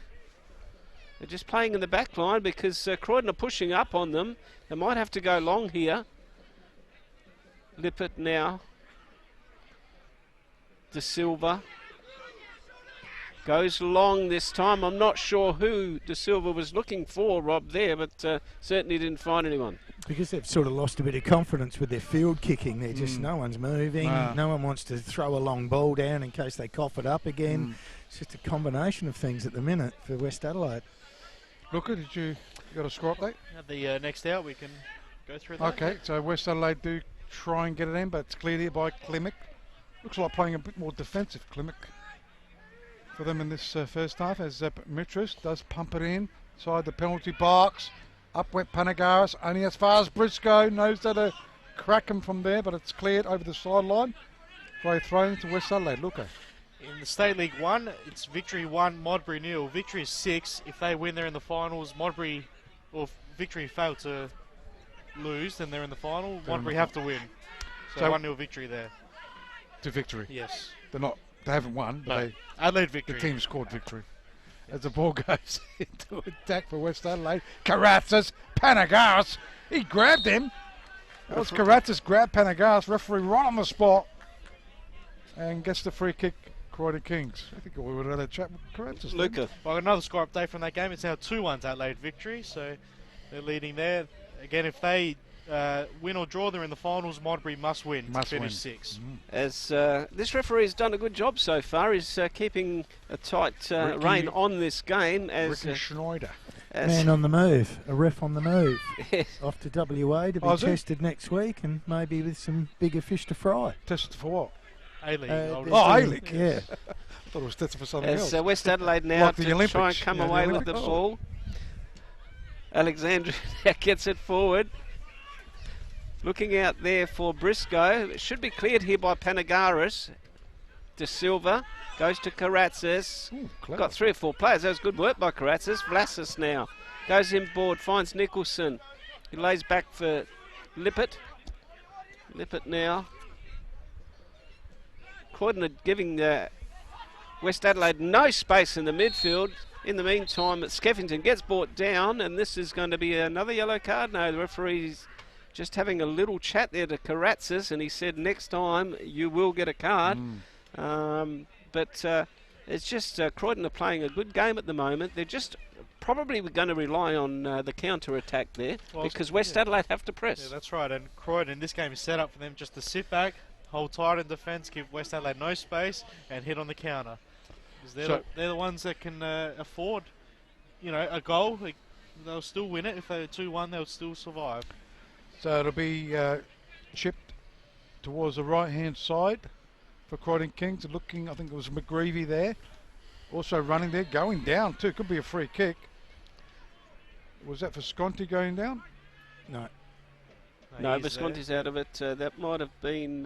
They're just playing in the back line because Croydon are pushing up on them. They might have to go long here. Lippert now. De Silva. Goes long this time. I'm not sure who De Silva was looking for, Rob, there, but certainly didn't find anyone. Because they've sort of lost a bit of confidence with their field kicking. They're just, no one's moving. No one wants to throw a long ball down in case they cough it up again. It's just a combination of things at the minute for West Adelaide. Looker, you got a score update? The next out, we can go through that. Okay, so West Adelaide do try and get it in, but it's cleared here by Klimek. Looks like playing a bit more defensive, Klimek, for them in this first half, as Mitras does pump it in inside the penalty box. Up went Panagaris, only as far as Briscoe. Knows that to crack him from there, but it's cleared over the sideline. Play thrown to West Adelaide. Looker. In the State League 1, it's Victory 1, Modbury 0. Victory is 6. If they win, they're in the finals. Modbury, or if Victory fail to lose, then they're in the final. Modbury have to win. So 1-0 victory there. To Victory. Yes. They haven't won, but Adelaide Victory. The team scored Victory. As the ball goes into attack for West Adelaide. Karatzis, Panagaris, he grabbed him. That was Karatzis grabbed Panagaris, referee right on the spot, and gets the free kick, Croydon Kings. I think we would have had a chat with Karatzis. Luca. Well, another score update from that game. It's now 2-1 Adelaide Victory, so they're leading there. Again, if they win or draw, they're in the finals. Modbury must win to finish 6. As this referee has done a good job so far. He's keeping a tight rein on this game. As Ricky Schneider. Man on the move, a ref on the move. Yes. Off to WA to be tested next week, and maybe with some bigger fish to fry. Tested for what? A-League. A-League, yeah. I thought it was tested for something else. As West Adelaide now Like the to Olympics. try and come away with the ball. Alexandra gets it forward. Looking out there for Briscoe. It should be cleared here by Panagaris. De Silva goes to Karatzis. Got 3 or 4 players. That was good work by Karatzis. Vlasis now goes inboard, finds Nicholson. He lays back for Lippert. Lippert now. Croydon are giving West Adelaide no space in the midfield. In the meantime, Skeffington gets brought down, and this is going to be another yellow card. No, the referee's just having a little chat there to Karatzis, and he said next time you will get a card. But it's just Croydon are playing a good game at the moment. They're just probably going to rely on the counter-attack there, because West Adelaide have to press. Yeah, that's right. And Croydon, this game is set up for them just to sit back, hold tight in defence, give West Adelaide no space, and hit on the counter. Because they're the ones that can afford, a goal. They'll still win it. If they're 2-1, they'll still survive. So it'll be chipped towards the right-hand side for Croydon Kings. Looking, I think it was McGreevy there. Also running there, going down too. Could be a free kick. Was that for Sconti going down? No. No, Visconti's out of it. That might have been...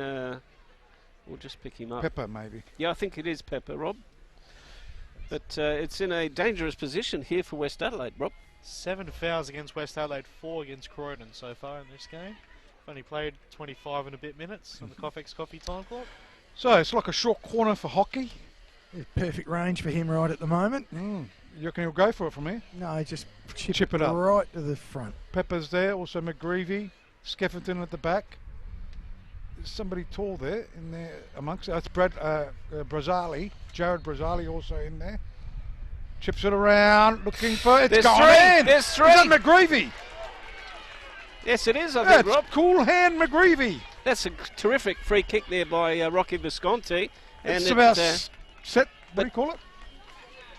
we'll just pick him up. Pepper, maybe. Yeah, I think it is Pepper, Rob. But it's in a dangerous position here for West Adelaide, Rob. 7 fouls against West Adelaide, 4 against Croydon so far in this game. Only played 25 and a bit minutes on the Coffex Coffee time clock. So it's like a short corner for hockey. There's perfect range for him right at the moment. You reckon he'll go for it from here? No, just chip it up right to the front. Pepper's there, also McGreevy, Skeffington at the back. there's somebody tall there in there amongst it. That's Brazali, Jared Brazali also in there. Chips it around, looking for it's There's gone three. in. There's three. Is that McGreevy? Yes, it is, I That's think, Rob. cool hand McGreevy. That's a terrific free kick there by Rocky Visconti. And It's about set, what do you call it?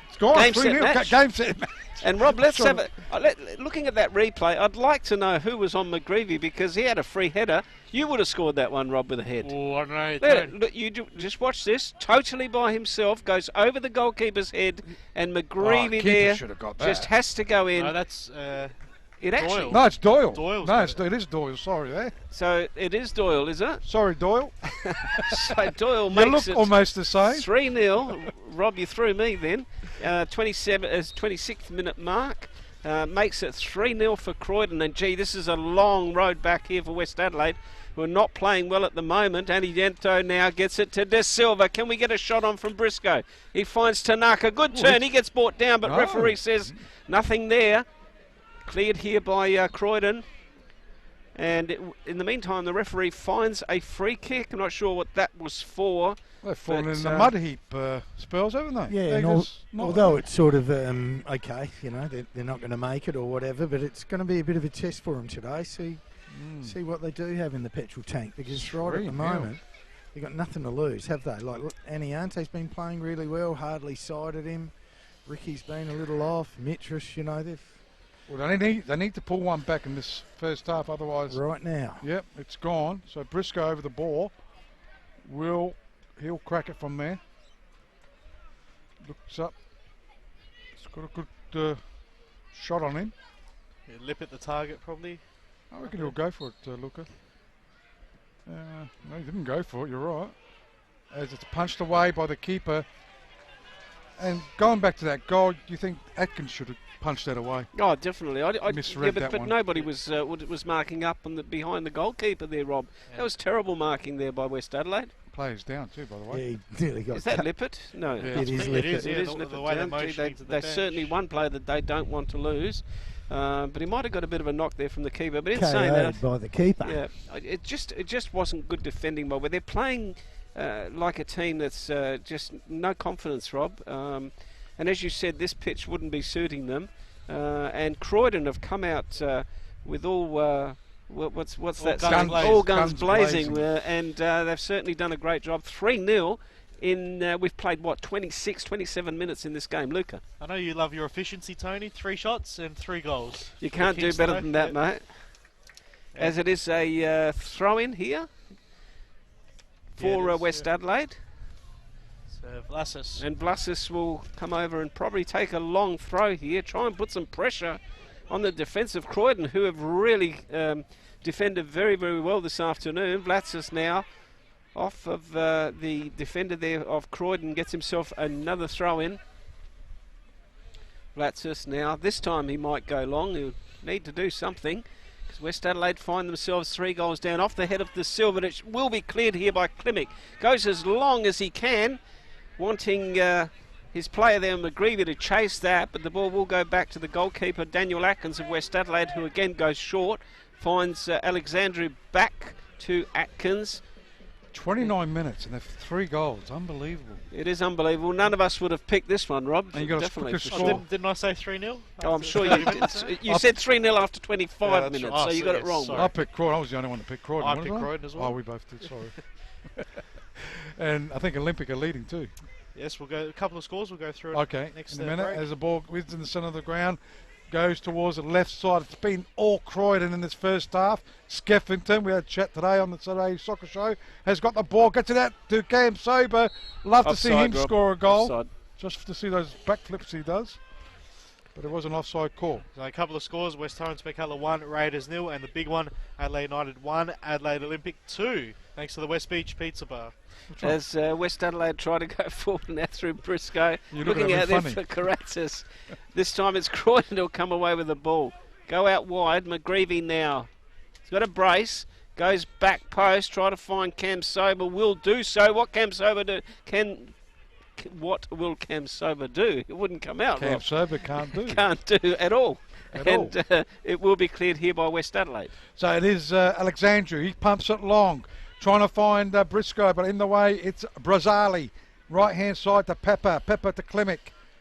It's gone, Game, set, 3-0. match. Game, set, match. And Rob, let's Sure. have a looking at that replay. I'd like to know who was on McGreevy because he had a free header. You would have scored that one, Rob, with a head. Oh, I don't know. Look, just watch this. Totally by himself, goes over the goalkeeper's head, and McGreevy keeper there should have got that. just has to go in. No, that's It actually. Doyle. No, it's Doyle. Doyle's no, got it is Doyle. Sorry there. So it is Doyle, is it? Sorry, Doyle. So Doyle You makes look it almost the same. 3-0. Rob, you threw me then. 26th minute mark. Makes it 3-0 for Croydon. And gee, this is a long road back here for West Adelaide, who are not playing well at the moment. Andy Dento now gets it to De Silva. Can we get a shot on from Briscoe? He finds Tanaka. Good turn. He gets brought down, but No. referee says nothing there. Cleared here by Croydon. And in the meantime, the referee finds a free kick. I'm not sure what that was for. They've fallen But, in the mud heap spells, haven't they? Yeah, and Beggars, not although really. it's sort of okay, you know, they're not going to make it or whatever, but it's going to be a bit of a test for them today. See what they do have in the petrol tank, because right at the 3-0. moment they've got nothing to lose, have they? Like, look, Aniante's been playing really well, hardly sided him. Ricky's been a little off. Mitrus, you know, they've Well, they need to pull one back in this first half, otherwise. right now. Yep, it's gone. So Briscoe over the ball. He'll crack it from there. Looks up. It's got a good shot on him. Yeah, lip at the target probably. I reckon he'll go for it, Luca. No, he didn't go for it. You're right. As it's punched away by the keeper. And going back to that goal, do you think Atkins should have punched that away? Oh, definitely. Misread that but one. nobody was marking up on behind the goalkeeper there, Rob. Yeah. That was terrible marking there by West Adelaide. Players down too, by the way. Yeah, he nearly got Is that cut. Lippert? No. Yeah. It is It Lippert. is, yeah, It is the Lippert way they're down. Gee, motioning to the There's bench. certainly one player that they don't want to lose. But he might have got a bit of a knock there from the keeper. But in saying that, KO'd by the keeper. yeah, it just wasn't good defending. But they're playing like a team that's just no confidence, Rob. And as you said, this pitch wouldn't be suiting them. And Croydon have come out with all what's All that? guns blazing. All guns Guns blazing, blazing. and they've certainly done a great job. 3-0 in we've played 27 minutes in this game, Luca. I know you love your efficiency, Tony. 3 shots and 3 goals. You can't do Kings better today. than that, Yeah. mate. As it is a throw-in here for it is, West yeah. Adelaide. So Vlassis. And Vlassis will come over and probably take a long throw here, try and put some pressure on the defence of Croydon, who have really defended very, very well this afternoon. Vlassis now off of the defender there of Croydon, gets himself another throw in. Vlassis now, this time he might go long. He'll need to do something, because West Adelaide find themselves 3 goals down off the head of the Silver. It will be cleared here by Klimek. Goes as long as he can, wanting his player there, McGreevy, to chase that, but the ball will go back to the goalkeeper, Daniel Atkins of West Adelaide, who again goes short, finds Alexandru back to Atkins. 29 minutes and they've 3 goals. Unbelievable. It is unbelievable. None of us would have picked this one, Rob. And you got a Definitely. quicker for score. sure. Didn't I say 3-0? Oh, I'm sure you did. You said 3-0 after 25 Yeah, that's minutes, right. so you got it Yes, wrong. sorry. I picked Croydon. I was the only one to pick Croydon. I wasn't picked Croydon as well. Oh, we both did. Sorry. And I think Olympic are leading too. Yes, we'll go. A couple of scores. We'll go through it Okay, next in a minute, break. as the ball is in the centre of the ground, goes towards the left side. It's been all Croydon in this first half. Skeffington, we had a chat today on the Saturday Soccer Show, has got the ball, gets it out to Cam Sober. Love to see Offside, him Rob. score a goal, Offside. just to see those backflips he does. But it was an offside call. So a couple of scores: West Torrens Spectacular 1, Raiders 0, and the big one: Adelaide United 1, Adelaide Olympic 2. Thanks to the West Beach Pizza Bar. As West Adelaide try to go forward now through Briscoe. You look Looking at out him there funny. for Karatzis. This time it's Croydon who'll come away with the ball. Go out wide. McGreevy now. He's got a brace. Goes back post. Try to find Cam Sober. Will do so. What Cam Sober do? What will Cam Sober do? It wouldn't come out. Cam Rob. Sober can't do. Can't do at all. At and it will be cleared here by West Adelaide. So it is Alexandru. He pumps it long. trying to find Briscoe, but in the way it's Brazzali. Right hand side to Pepper. Pepper to Klimek.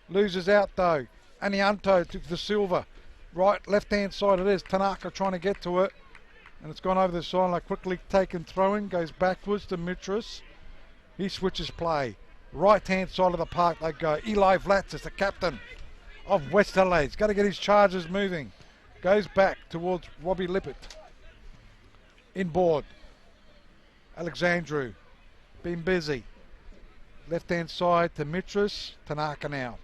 Loses out though. Anianto to the Silver. Right, left hand side it is. Tanaka trying to get to it. And it's gone over the sideline. Quickly taken throwing. Goes backwards to Mitras. He switches play. Right hand side of the park they go. Eli Vlats is the captain of West Adelaide. He's got to get his charges moving. Goes back towards Robbie Lippert. Inboard. Alexandru. Been busy. Left hand side to Mitras. Tanaka now.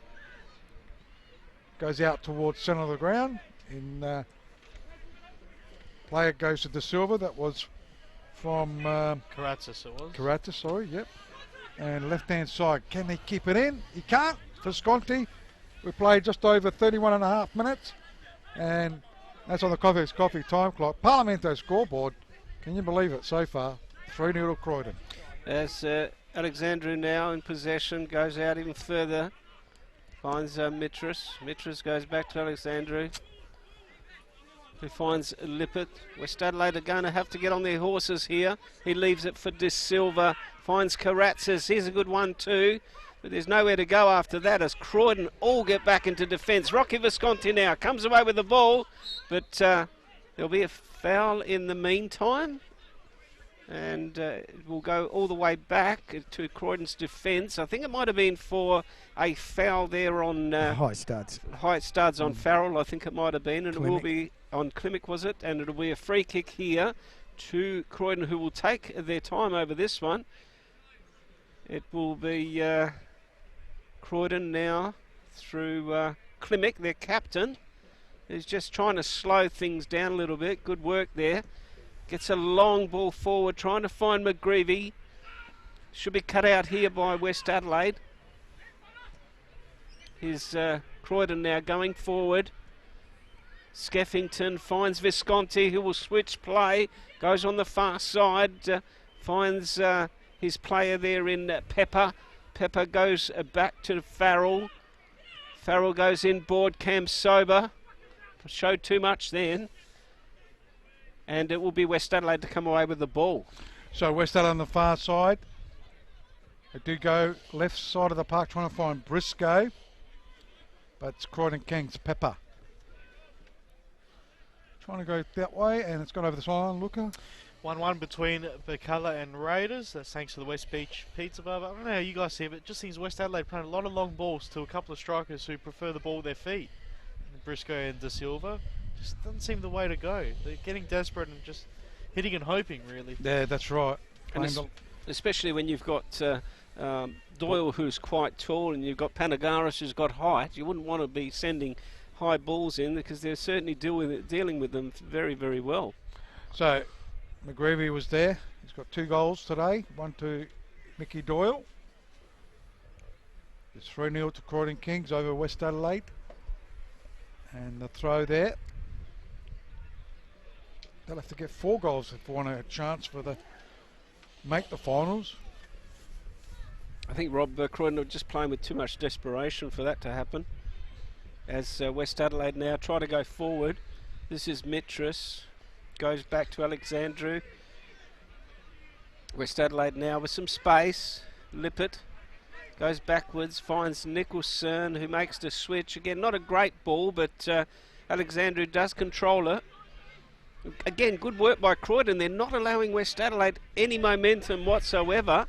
Goes out towards centre of the ground. Player goes to De Silva. That was from Karatzis it was. Karatzis, sorry, yep. And left hand side. Can he keep it in? He can't. Visconti. We played just over 31 and a half minutes. And that's on the coffee time clock. Parlamento scoreboard. Can you believe it so far? 3-0 to Croydon. As Alexandru now in possession, goes out even further. Finds Mitras. Mitras goes back to Alexandru, who finds Lippert. West Adelaide are going to have to get on their horses here. He leaves it for De Silva. Finds Karatzis. Here's a good one too. But there's nowhere to go after that as Croydon all get back into defence. Rocky Visconti now comes away with the ball, but there'll be a foul in the meantime. And it will go all the way back to Croydon's defence. I think it might have been for a foul there on... high studs. High studs on Farrell, I think it might have been. And Klimek. it will be on Klimek, was it? And it'll be a free kick here to Croydon, who will take their time over this one. It will be Croydon now through Klimek, their captain. He's just trying to slow things down a little bit. Good work there. Gets a long ball forward, trying to find McGreevy. Should be cut out here by West Adelaide. Here's Croydon now going forward. Skeffington finds Visconti, who will switch play. Goes on the far side. Finds his player there in Pepper. Pepper goes back to Farrell. Farrell goes inboard. Cam Sober. Showed too much then. And it will be West Adelaide to come away with the ball. So West Adelaide on the far side. They do go left side of the park trying to find Briscoe. But it's Croydon Kings, Pepper. Trying to go that way, and it's gone over the sideline. Looker. 1-1 between Bacala and Raiders. That's thanks to the West Beach Pizza Bar. I don't know how you guys see it, but it just seems West Adelaide playing a lot of long balls to a couple of strikers who prefer the ball with their feet. Briscoe and De Silva. Just doesn't seem the way to go. They're getting desperate and just hitting and hoping, really. Yeah, that's right. And especially when you've got Doyle, who's quite tall, and you've got Panagaris, who's got height. You wouldn't want to be sending high balls in because they're certainly dealing with them very, very well. So McGreevy was there. He's got 2 goals today. One to Mickey Doyle. It's 3-0 to Croydon Kings over West Adelaide. And the throw there. They'll have to get 4 goals if they want a chance for make the finals. I think Rob Croydon are just playing with too much desperation for that to happen. As West Adelaide now try to go forward. This is Mitras. Goes back to Alexandru. West Adelaide now with some space. Lippert goes backwards, finds Nicholson, who makes the switch. Again, not a great ball, but Alexandru does control it. Again, good work by Croydon. They're not allowing West Adelaide any momentum whatsoever.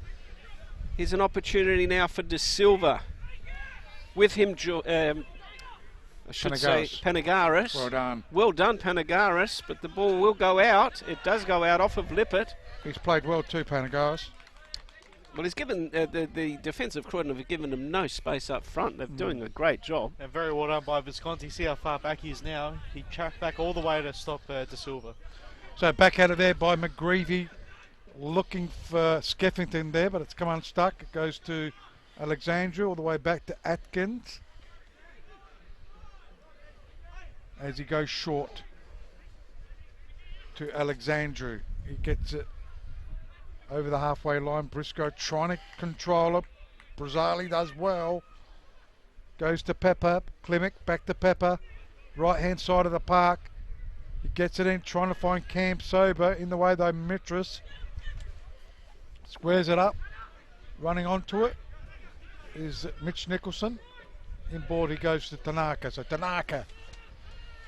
Here's an opportunity now for De Silva. With him, I should say Panagaris. Well done. Well done, Panagaris, but the ball will go out. It does go out off of Lippert. He's played well too, Panagaris. Well, he's given the defence of Croydon have given him no space up front. They're doing a great job. And very well done by Visconti. See how far back he is now. He tracked back all the way to stop De Silva. So back out of there by McGreevy, looking for Skeffington there, but it's come unstuck. It goes to Alexandru all the way back to Atkins. As he goes short to Alexandru. He gets it over the halfway line. Briscoe trying to control it. Brazzali does well. Goes to Pepper. Klimek back to Pepper. Right hand side of the park. He gets it in, trying to find Cam Sober. In the way though, Mitras. Squares it up. Running onto it is Mitch Nicholson. Inboard he goes to Tanaka. So Tanaka,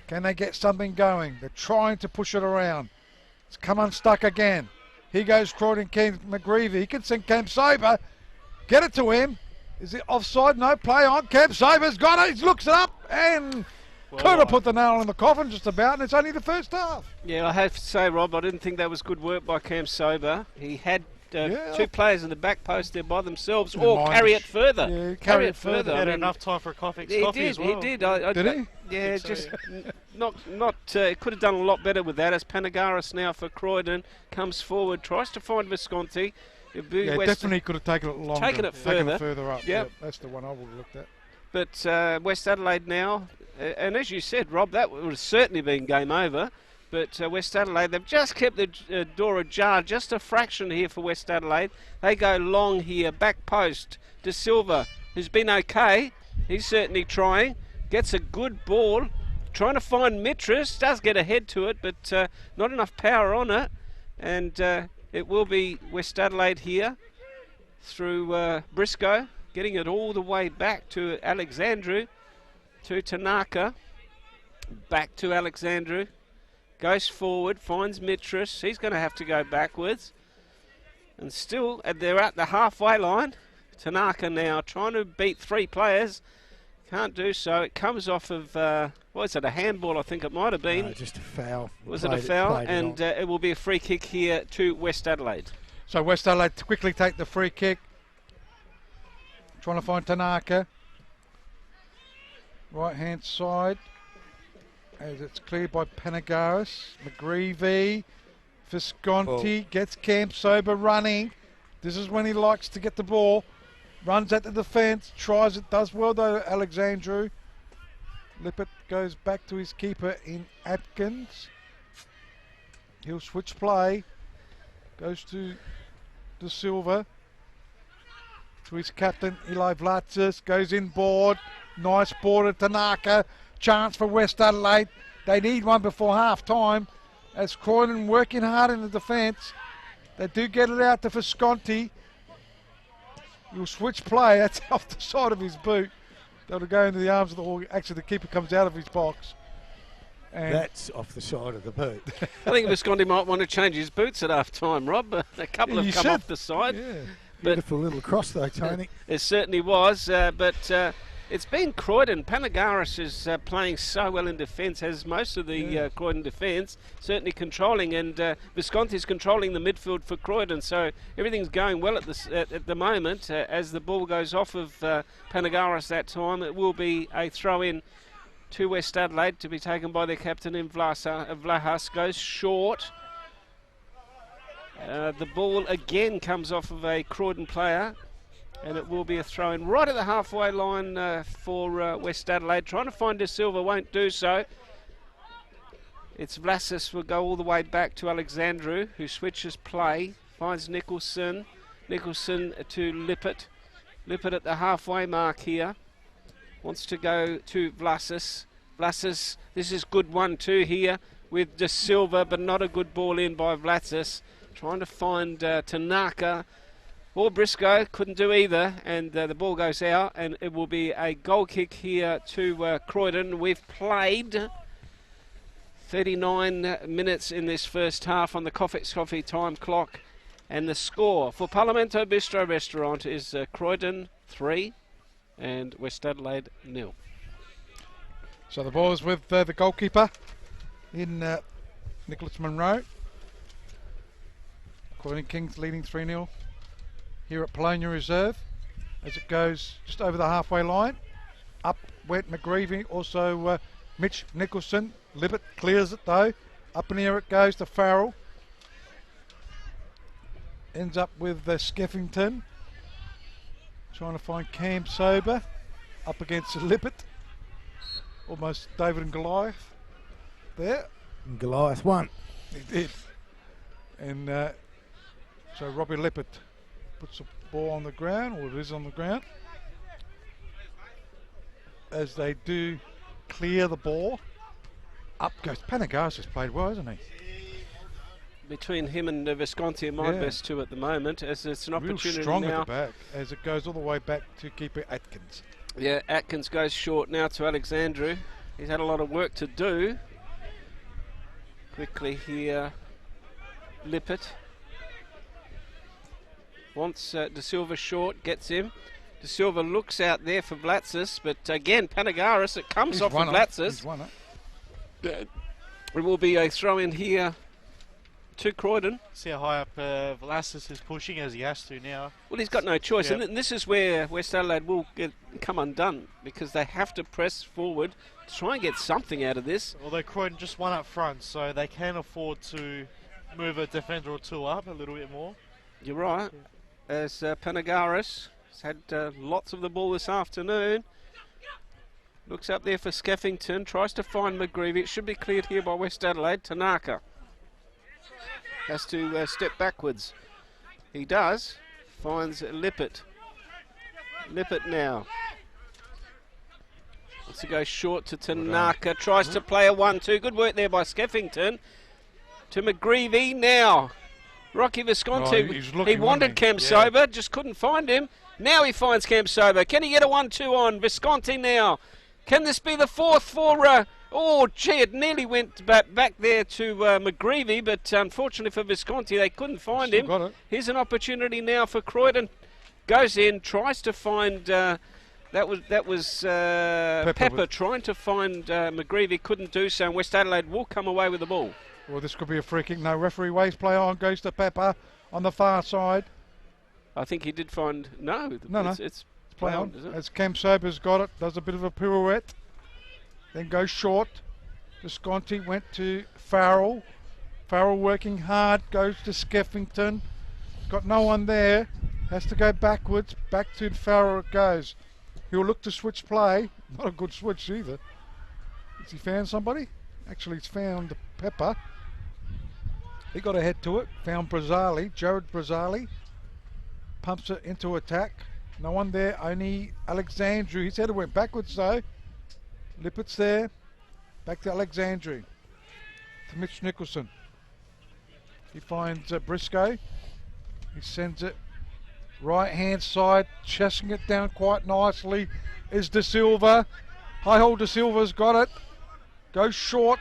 can they get something going? They're trying to push it around. It's come unstuck again. Here goes Croydon King McGreevy. He can send Cam Saber. Get it to him. Is it offside? No, play on. Cam Saber's got it. He looks it up and could have put the nail in the coffin just about, and it's only the first half. Yeah, I have to say, Rob, I didn't think that was good work by Cam Sober. He had two players in the back post there by themselves, or carry it further. Yeah, carry it further. He had enough time for a coffee as well. He did. Did he? Yeah, just not. He could have done a lot better with that. As Panagaris now for Croydon comes forward, tries to find Visconti. Yeah, definitely could have taken it longer. Taken it further up. Yep. That's the one I would have looked at. But West Adelaide now, and as you said, Rob, that would have certainly been game over. But West Adelaide, they've just kept the door ajar, just a fraction here for West Adelaide. They go long here, back post. De Silva, who's been okay, he's certainly trying. Gets a good ball, trying to find Mitras, does get ahead to it, but not enough power on it. And it will be West Adelaide here through Briscoe, getting it all the way back to Alexandru, to Tanaka, back to Alexandru. Goes forward, finds Mitras. He's going to have to go backwards. And still, they're at the halfway line. Tanaka now trying to beat three players. Can't do so. It comes off of, what is it, a handball I think it might have been. No, just a foul. Was it a foul? And it will be a free kick here to West Adelaide. So West Adelaide to quickly take the free kick. Trying to find Tanaka. Right hand side. As it's cleared by Panagaris. McGreevy. Visconti gets Camp Sober running. This is when he likes to get the ball. Runs at the defence. Tries it. Does well though, Alexandru. Lippert goes back to his keeper in Atkins. He'll switch play. Goes to De Silva. To his captain, Eli Vlatsis. Goes inboard. Nice ball to Tanaka. Chance for West Adelaide. They need one before half time. As Croydon working hard in the defence. They do get it out to Visconti. He'll switch play. That's off the side of his boot. That'll go into the arms of actually the keeper comes out of his box. And that's off the side of the boot. I think Visconti might want to change his boots at half time, Rob. A couple have come off the side. Yeah. Beautiful little cross though, Tony. It certainly was, but it's been Croydon. Panagaris is playing so well in defence, as most of the Croydon defence, certainly controlling, and Visconti's controlling the midfield for Croydon, so everything's going well at the moment. As the ball goes off of Panagaris that time, it will be a throw-in to West Adelaide to be taken by their captain in Vlahas. Goes short. The ball again comes off of a Croydon player, and it will be a throw-in right at the halfway line for West Adelaide. Trying to find De Silva, won't do so. It's Vlasis will go all the way back to Alexandru, who switches play, finds Nicholson. Nicholson to Lippert. Lippert at the halfway mark here. Wants to go to Vlasis. Vlasis, this is good 1-2 here with De Silva, but not a good ball in by Vlasis. Trying to find Tanaka or Briscoe, couldn't do either, and the ball goes out, and it will be a goal kick here to Croydon. We've played 39 minutes in this first half on the Coffee time clock, and the score for Parlamento Bistro Restaurant is Croydon 3 and West Adelaide 0. So the ball is with the goalkeeper in Nicholas Monroe. Croydon Kings leading 3-0 here at Polonia Reserve as it goes just over the halfway line. Up went McGreevy, also Mitch Nicholson. Libbet clears it though. Up in the air it goes to Farrell. Ends up with Skeffington. Trying to find Cam Sober. Up against Lippert. Almost David and Goliath there. And Goliath won. He did. And so Robbie Lippert puts the ball on the ground, or it is on the ground. As they do clear the ball. Up goes Panagaris, has played well, hasn't he? between him and Visconti and my Yeah. best two at the moment, as it's an Real opportunity strong now. at the back as it goes all the way back to keeper Atkins. Yeah, Atkins goes short now to Alexandru. He's had a lot of work to do. Quickly here, Lippert. Wants De Silva short, gets him. De Silva looks out there for Vlatsis, but again, Panagaris, it comes off of Vlatsis. He's won it. It will be a throw in here to Croydon. See how high up Velasquez is pushing as he has to now. Well, he's got no choice, Yep. and this is where West Adelaide will come undone, because they have to press forward to try and get something out of this. Although Croydon just won up front, so they can afford to move a defender or two up a little bit more. You're right. As Panagaris has had lots of the ball this afternoon. Looks up there for Skeffington, tries to find McGreevy. It should be cleared here by West Adelaide. Tanaka has to step backwards. He does. Finds Lippert. Lippert now. Wants to go short to Tanaka. Tries to play a 1-2. Good work there by Skeffington. To McGreevy now. Rocky Visconti. Oh, he's he looking, wanted wasn't he? Cam Sober, just couldn't find him. Now he finds Cam Sober. Can he get a 1-2 on? Visconti now. Can this be the fourth for... oh, gee, it nearly went back there to McGreevy, but unfortunately for Visconti, they couldn't find Still him. got it. Here's an opportunity now for Croydon. Goes in, tries to find... that was Pepper trying to find McGreevy, couldn't do so, and West Adelaide will come away with the ball. Well, this could be a free kick. No referee waves play on. Goes to Pepper on the far side. I think he did find... No. It's Play on. is it? As Cam Sober's got it. Does a bit of a pirouette. Then goes short. Visconti went to Farrell. Farrell working hard. Goes to Skeffington. Got no one there. Has to go backwards. Back to Farrell it goes. He'll look to switch play. Not a good switch either. Has he found somebody? Actually, he's found Pepper. He got ahead to it. Found Brazzali. Jared Brazzali. Pumps it into attack. No one there. Only Alexandru. His header went backwards though. Lippett's there. Back to Alexandru. To Mitch Nicholson. He finds Briscoe. He sends it right hand side. Chasing it down quite nicely is De Silva. High hold De Silva's got it. Goes short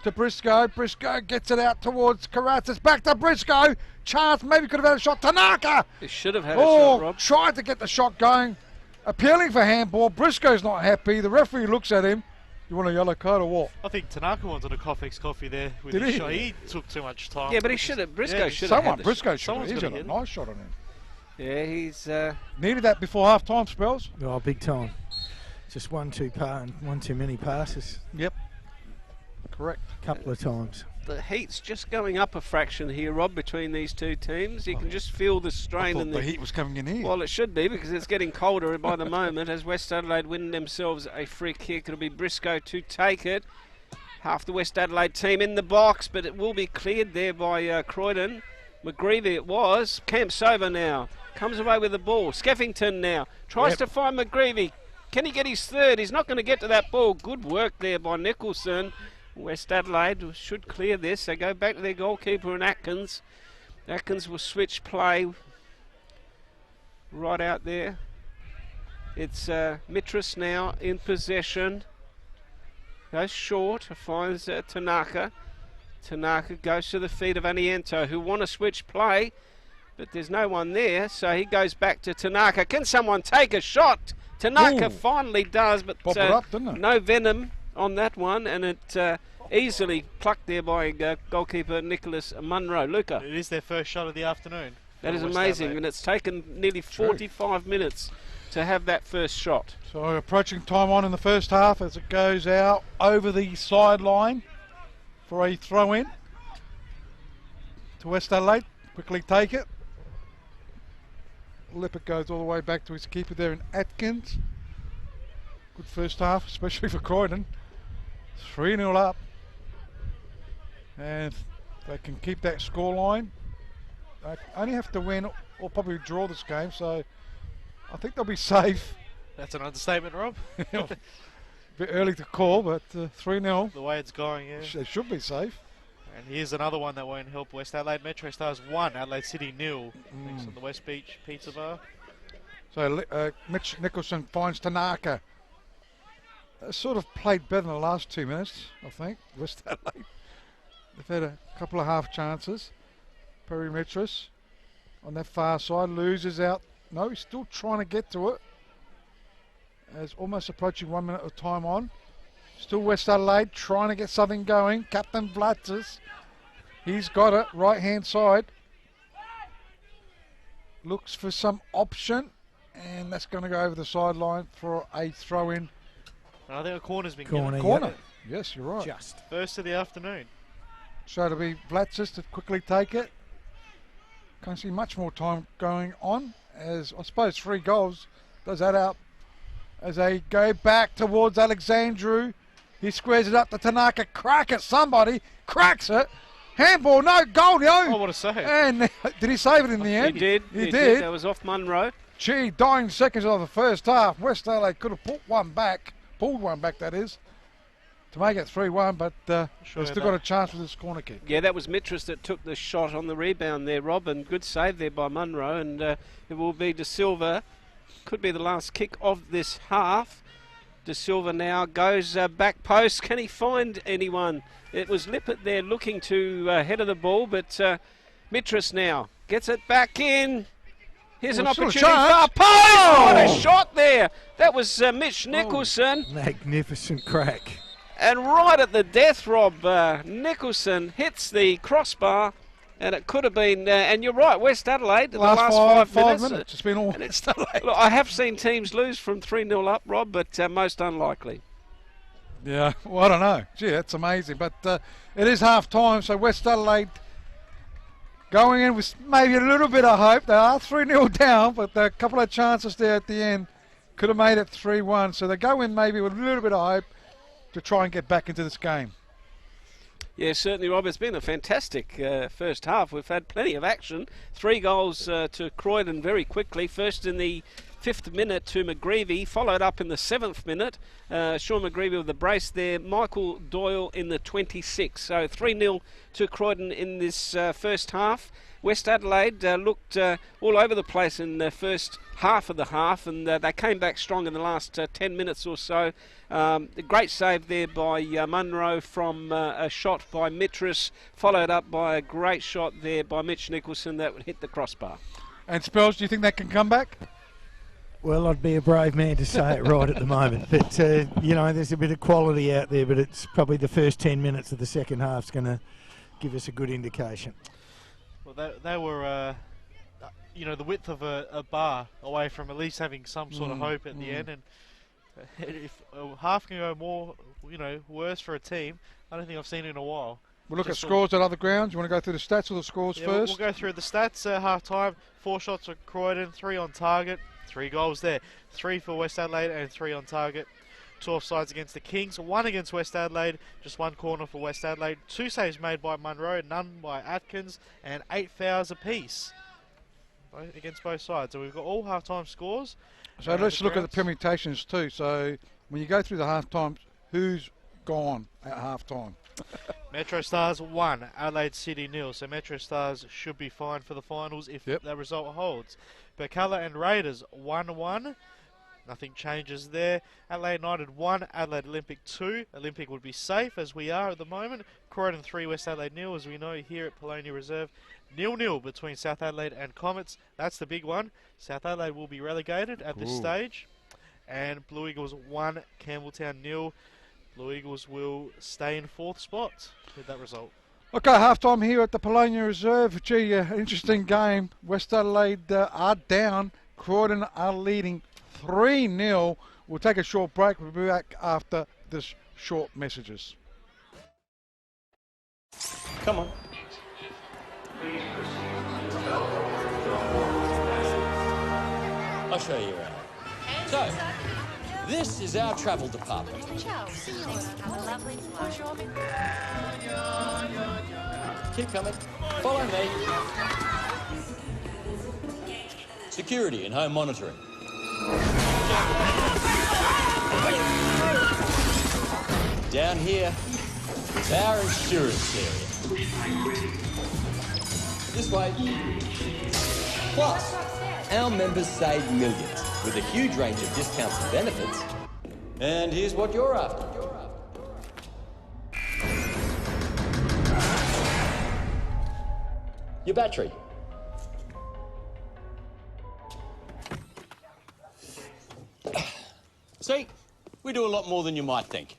to Briscoe. Briscoe gets it out towards Karatas. Back to Briscoe. Chance maybe could have had a shot. Tanaka. He should have had a shot, Rob. Tried to get the shot going. Appealing for handball. Briscoe's not happy. The referee looks at him. You want a yellow card or what? I think Tanaka wanted a coffee there with Did his he? shot. He took too much time. Yeah, but he should have. Briscoe should have Someone, had the Briscoe should Someone's have. He's gotta got a get it. nice shot on him. Yeah, he's... Needed that before half time, Spells. Oh, big time. Just one too many passes. Yep. Correct. Couple of times. The heat's just going up a fraction here, Rob, between these two teams. You can just feel the I strain thought in the heat was coming in here. Well, it should be, because it's getting colder by the moment as West Adelaide win themselves a free kick. It'll be Briscoe to take it. Half the West Adelaide team in the box, but it will be cleared there by Croydon. McGreevy it was. Cam Sober now. Comes away with the ball. Skeffington now. Tries to find McGreevy. Can he get his third? He's not going to get to that ball. Good work there by Nicholson. West Adelaide should clear this. They go back to their goalkeeper and Atkins. Atkins will switch play right out there. It's Mitras now in possession. Goes short, finds Tanaka. Tanaka goes to the feet of Aniento, who want to switch play, but there's no one there, so he goes back to Tanaka. Can someone take a shot? Tanaka Ooh. finally does, but Pop it up, didn't it? no venom on that one, and it easily plucked there by goalkeeper Nicholas Munro. Luca. It is their first shot of the afternoon. That is for West amazing, Adelaide. and it's taken nearly 45 minutes to have that first shot. So approaching time on in the first half as it goes out over the sideline for a throw in to West Adelaide. Quickly take it. Lippert goes all the way back to his keeper there in Atkins. Good first half, especially for Croydon. 3-0 up. And they can keep that scoreline. They only have to win or probably draw this game, so I think they'll be safe. That's an understatement, Rob. A bit early to call, but 3-0. The way it's going, yeah. They should be safe. And here's another one that won't help West Adelaide. Metro Stars 1, Adelaide City 0. Thanks on the West Beach Pizza Bar. So Mitch Nicholson finds Tanaka. Sort of played better in the last 2 minutes, I think. West Adelaide. They've had a couple of half chances. Perimetris on that far side, loses out. No, he's still trying to get to it. As almost approaching 1 minute of time on. Still West Adelaide trying to get something going. Captain Vlatzis, he's got it, right hand side. Looks for some option, and that's going to go over the sideline for a throw in. I think a corner's been Corner, given. Corner. Yes, you're right. Just. First of the afternoon. So it'll be Vlatzis to quickly take it. Can't see much more time going on, as I suppose 3 goals does add up. As they go back towards Alexandru, he squares it up to Tanaka. Crack it, somebody cracks it. Handball, no goal, yo. Oh, what a save. And did he save it in the end? He did. He did. That was off Munro. Gee, dying seconds of the first half. West Adelaide could have pulled one back, that is, to make it 3-1, but they've still got a chance with this corner kick. Yeah, that was Mitras that took the shot on the rebound there, Rob, and good save there by Munro, and it will be De Silva. Could be the last kick of this half. De Silva now goes back post. Can he find anyone? It was Lippert there looking to head of the ball, but Mitras now gets it back in. Here's an opportunity. Far post! What a shot there! That was Mitch Nicholson. Magnificent crack. And right at the death, Rob, Nicholson hits the crossbar. And it could have been, and you're right, West Adelaide, the last five minutes. It's been all West Adelaide. Look, I have seen teams lose from 3-0 up, Rob, but most unlikely. Yeah, well, I don't know. Gee, that's amazing. But it is half time, so West Adelaide going in with maybe a little bit of hope. They are 3-0 down, but there are a couple of chances there at the end. Could have made it 3-1. So they go in maybe with a little bit of hope to try and get back into this game. Yeah, certainly, Rob. It's been a fantastic first half. We've had plenty of action. 3 goals to Croydon very quickly. First in the 5th minute to McGreevy, followed up in the 7th minute. Sean McGreevy with the brace there. Michael Doyle in the 26th. So 3-0 to Croydon in this first half. West Adelaide looked all over the place in the first half of the half, and they came back strong in the last 10 minutes or so. A great save there by Munro from a shot by Mitras, followed up by a great shot there by Mitch Nicholson that would hit the crossbar. And Spells, do you think that can come back? Well, I'd be a brave man to say it right at the moment. But, you know, there's a bit of quality out there, but it's probably the first 10 minutes of the second half's going to give us a good indication. Well, they were, you know, the width of a bar away from at least having some sort of hope at the end. And if half can go more, you know, worse for a team, I don't think I've seen it in a while. We'll look at scores at other grounds. You want to go through the stats or the scores first? We'll go through the stats at half time. 4 shots for Croydon, 3 on target, 3 goals there. 3 for West Adelaide and 3 on target. 2 offsides against the Kings, 1 against West Adelaide, just 1 corner for West Adelaide. 2 saves made by Munro, none by Atkins, and 8 fouls apiece against both sides. So we've got all half-time scores. So let's look at the permutations too. So when you go through the half-times, who's gone at half-time? Metro Stars 1, Adelaide City 0. So Metro Stars should be fine for the finals if that result holds. Berkala and Raiders 1-1. Nothing changes there. Adelaide United 1, Adelaide Olympic 2. Olympic would be safe as we are at the moment. Croydon 3, West Adelaide 0, as we know here at Polonia Reserve. 0-0 between South Adelaide and Comets. That's the big one. South Adelaide will be relegated at this stage. And Blue Eagles 1, Campbelltown 0. Blue Eagles will stay in 4th spot with that result. Okay, half-time here at the Polonia Reserve. Gee, interesting game. West Adelaide are down. Croydon are leading 3-0. We'll take a short break. We'll be back after this short messages. Come on. I'll show you around. So, this is our travel department. Keep coming. Follow me. Security and home monitoring. Down here, it's our insurance area. This way. Plus, our members save millions with a huge range of discounts and benefits. And here's what you're after. Your battery. See, we do a lot more than you might think.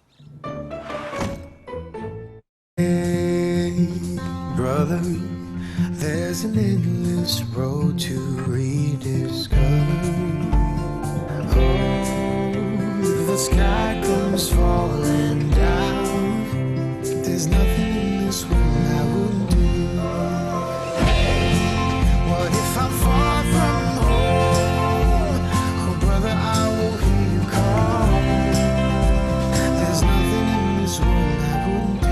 Hey, brother, there's an endless road to rediscover. Oh, the sky comes falling down. There's nothing in this world I wouldn't do. What if I'm far from home? Oh, brother, I will hear you call. There's nothing in this world I wouldn't do.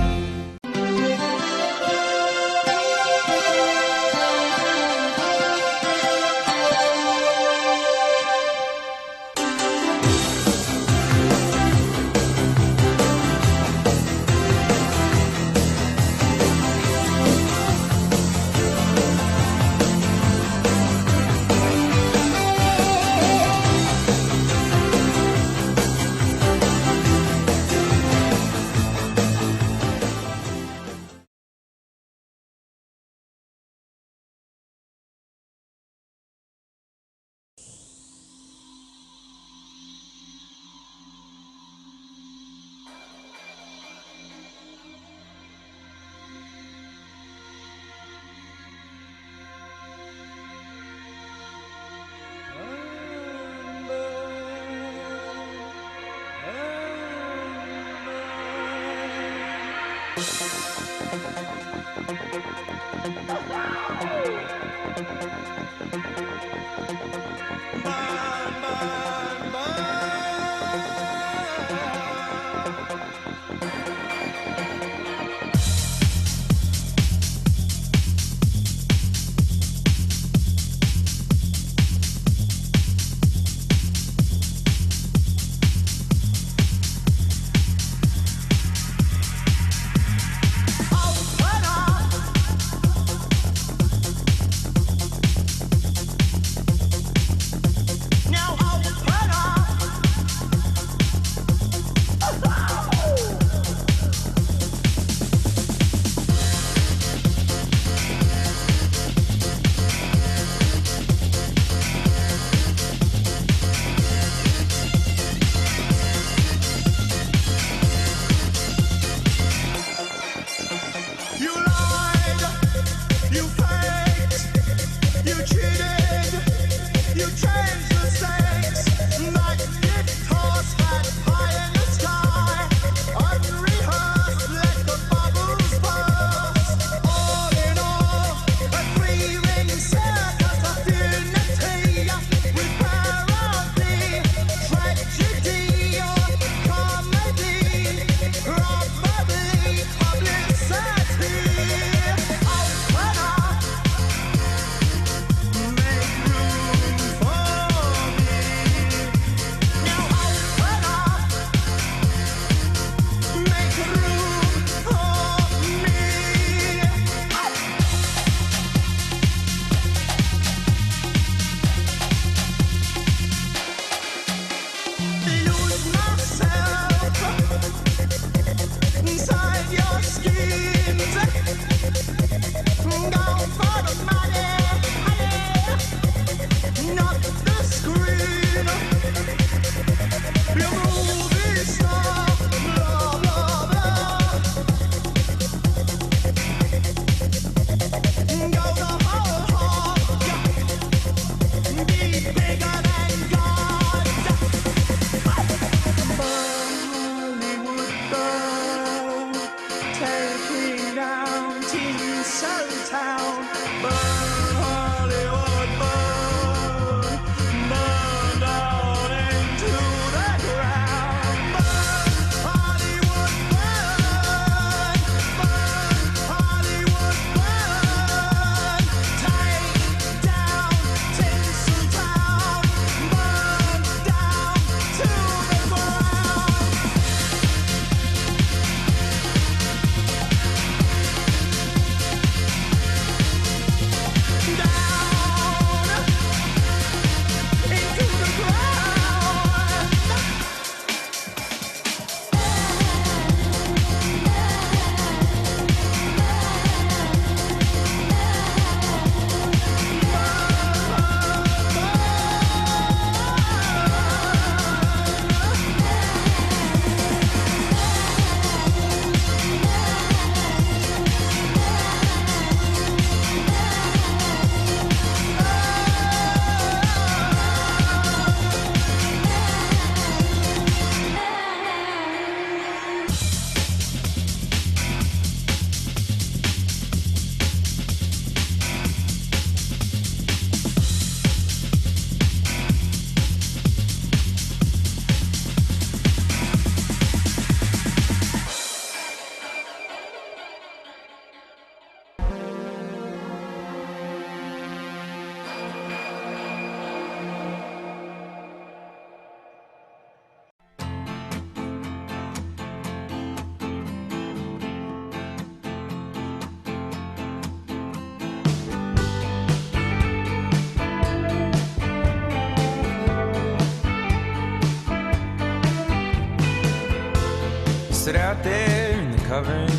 sit out there in the covering,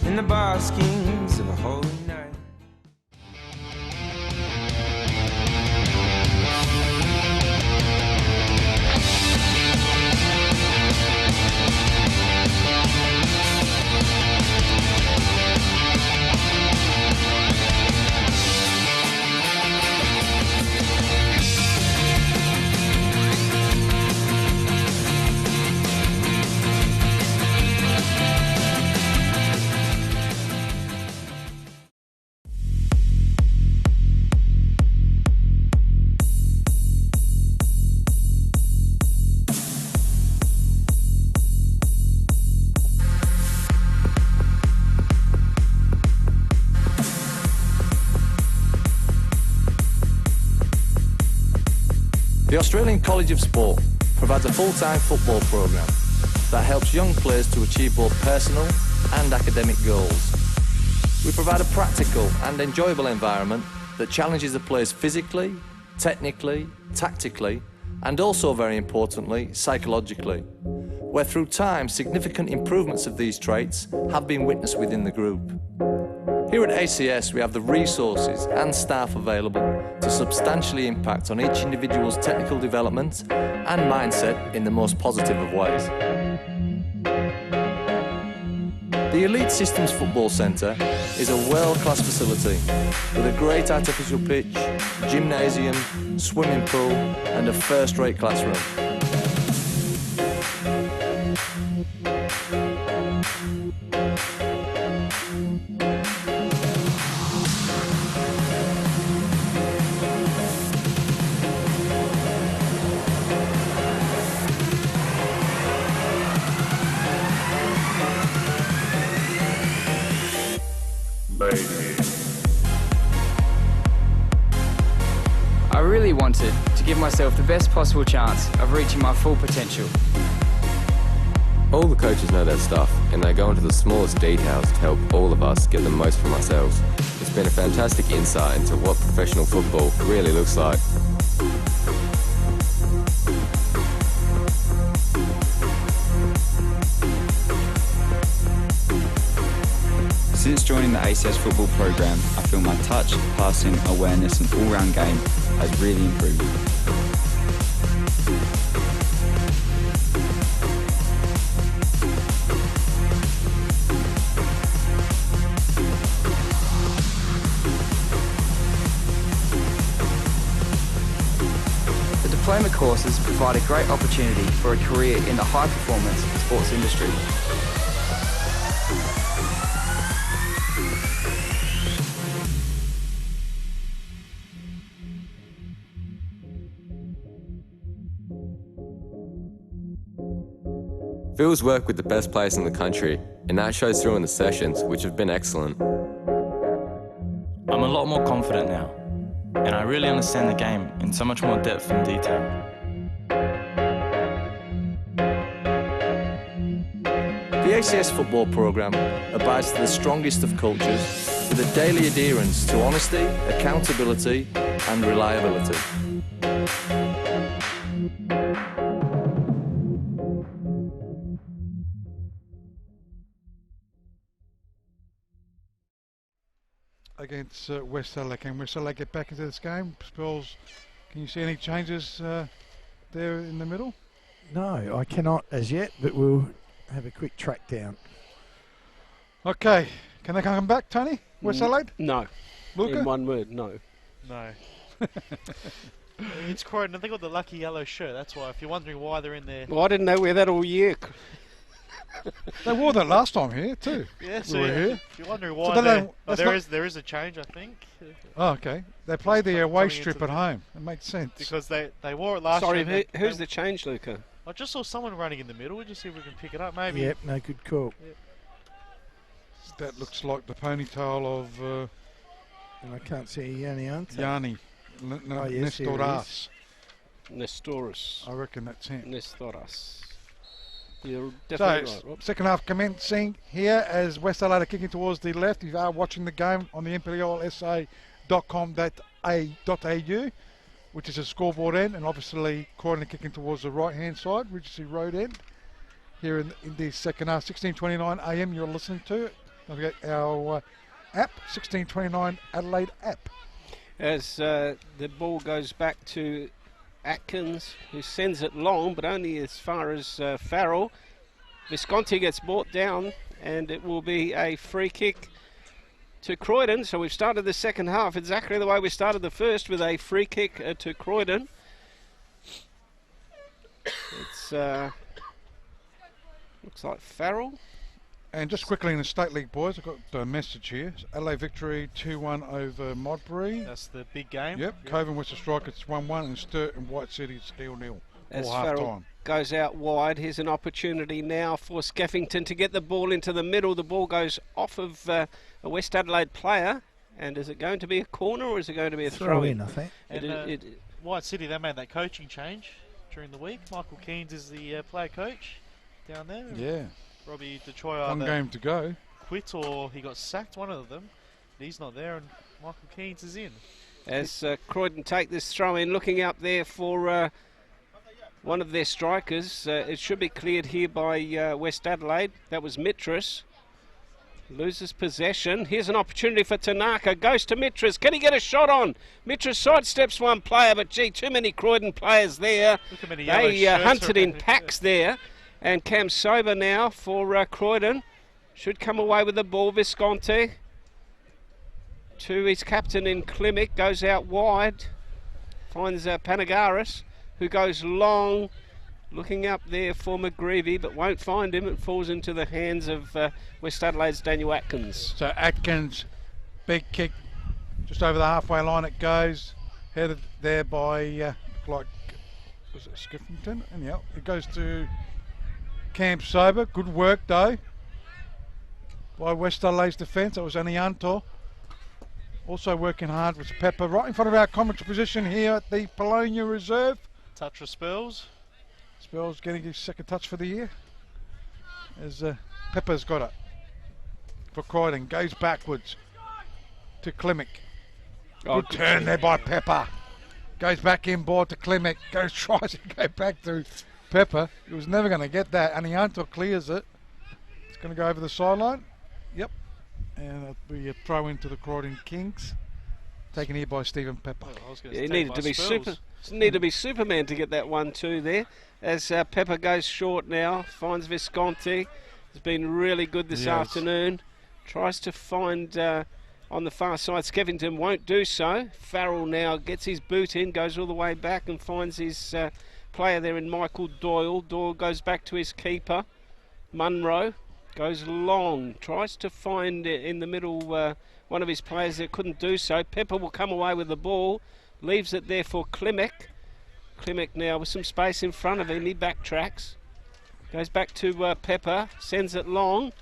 in the baskings of a holy night. The Australian College of Sport provides a full-time football programme that helps young players to achieve both personal and academic goals. We provide a practical and enjoyable environment that challenges the players physically, technically, tactically, and also, very importantly, psychologically, where through time significant improvements of these traits have been witnessed within the group. Here at ACS we have the resources and staff available to substantially impact on each individual's technical development and mindset in the most positive of ways. The Elite Systems Football Centre is a world-class facility with a great artificial pitch, gymnasium, swimming pool and a first-rate classroom. I really wanted to give myself the best possible chance of reaching my full potential. All the coaches know their stuff, and they go into the smallest details to help all of us get the most from ourselves. It's been a fantastic insight into what professional football really looks like. Since joining the ACS football program, I feel my touch, passing, awareness and all-round game has really improved. The diploma courses provide a great opportunity for a career in the high-performance sports industry. Phil's worked with the best players in the country, and that shows through in the sessions, which have been excellent. I'm a lot more confident now, and I really understand the game in so much more depth and detail. The ACS football programme abides to the strongest of cultures with a daily adherence to honesty, accountability and reliability. Against West Adelaide. Can West Adelaide get back into this game? Spells, can you see any changes there in the middle? No, I cannot as yet, but we'll have a quick track down. Okay, can they come back, Tony? West Adelaide? No. Luca? In one word, no. No. It's Croydon. They got the lucky yellow shirt. That's why. If you're wondering why they're in there. Well, I didn't know we had that all year. They wore that last time here too. Yeah, so we were here. If you're wondering why, so there is a change, I think. Oh, okay. They play the away strip at home. It makes sense. Because they wore it last year. Sorry, who's the change, Luca? I just saw someone running in the middle. We'll just see if we can pick it up, maybe. Yep, no, good call. Yep. That looks like the ponytail of... and I can't see Yanni, Yanni. Oh, yes, Nestoras. Nestoras. I reckon that's him. Nestoras. You're definitely so, right, Rob. Second half commencing here as West Adelaide are kicking towards the left. You are watching the game on the nplsa.com.au, which is a scoreboard end, and obviously Croydon kicking towards the right hand side, which is the road end. here in the second half. 16:29 a.m. you're listening to it. Don't forget our app, 16:29 Adelaide app. As the ball goes back to Atkins, who sends it long, but only as far as Farrell. Visconti gets brought down, and it will be a free kick to Croydon. So we've started the second half exactly the way we started the first, with a free kick to Croydon. It's looks like Farrell. And just quickly in the State League, boys, I've got a message here. Adelaide victory 2-1 over Modbury. That's the big game. Yep. Coven Western Strike, it's 1-1, and Sturt and White City's 0-0. As All half Farrell time. goes out wide, here's an opportunity now for Skeffington to get the ball into the middle. The ball goes off of a West Adelaide player, and is it going to be a corner or is it going to be a throw-in? I think. And White City, they made that coaching change during the week. Michael Keynes is the player coach down there. Yeah. Robbie Detroit One game to go. Quit or he got sacked, one of them. He's not there, and Michael Keynes is in. As Croydon take this throw-in, looking up there for one of their strikers. It should be cleared here by West Adelaide. That was Mitras. Loses possession. Here's an opportunity for Tanaka. Goes to Mitras. Can he get a shot on? Mitras sidesteps one player, but gee, too many Croydon players there. They hunted in packs there. And Cam Sober now for Croydon. Should come away with the ball. Visconti to his captain in Klimek. Goes out wide. Finds Panagaris, who goes long. Looking up there for McGreevy, but won't find him. It falls into the hands of West Adelaide's Daniel Atkins. So Atkins, big kick, just over the halfway line it goes. Headed there by, was it Skeffington? And yeah, it goes to Camp Sober. Good work though by West Adelaide's defence. That was Anianto. Also working hard was Pepper, right in front of our commentary position here at the Polonia Reserve. Touch for Spells. Spells getting his second touch for the year. As Pepper's got it for Croydon. Goes backwards to Klimek. Good turn there by Pepper. Goes back inboard to Klimek. Tries to go back to Pepper. He was never going to get that. Anianto clears it. It's going to go over the sideline. Yep. And it'll be a throw into the Croydon Kings. Taken here by Stephen Pepper. He needed to be Superman to get that 1-2 there. As Pepper goes short now, finds Visconti. Has been really good this afternoon. Tries to find on the far side. Skeffington won't do so. Farrell now gets his boot in, goes all the way back and finds his player there in Michael Doyle. Doyle goes back to his keeper. Munro goes long, tries to find in the middle one of his players that couldn't do so. Pepper will come away with the ball, leaves it there for Klimek. Klimek now with some space in front of him, he backtracks. Goes back to Pepper, sends it long.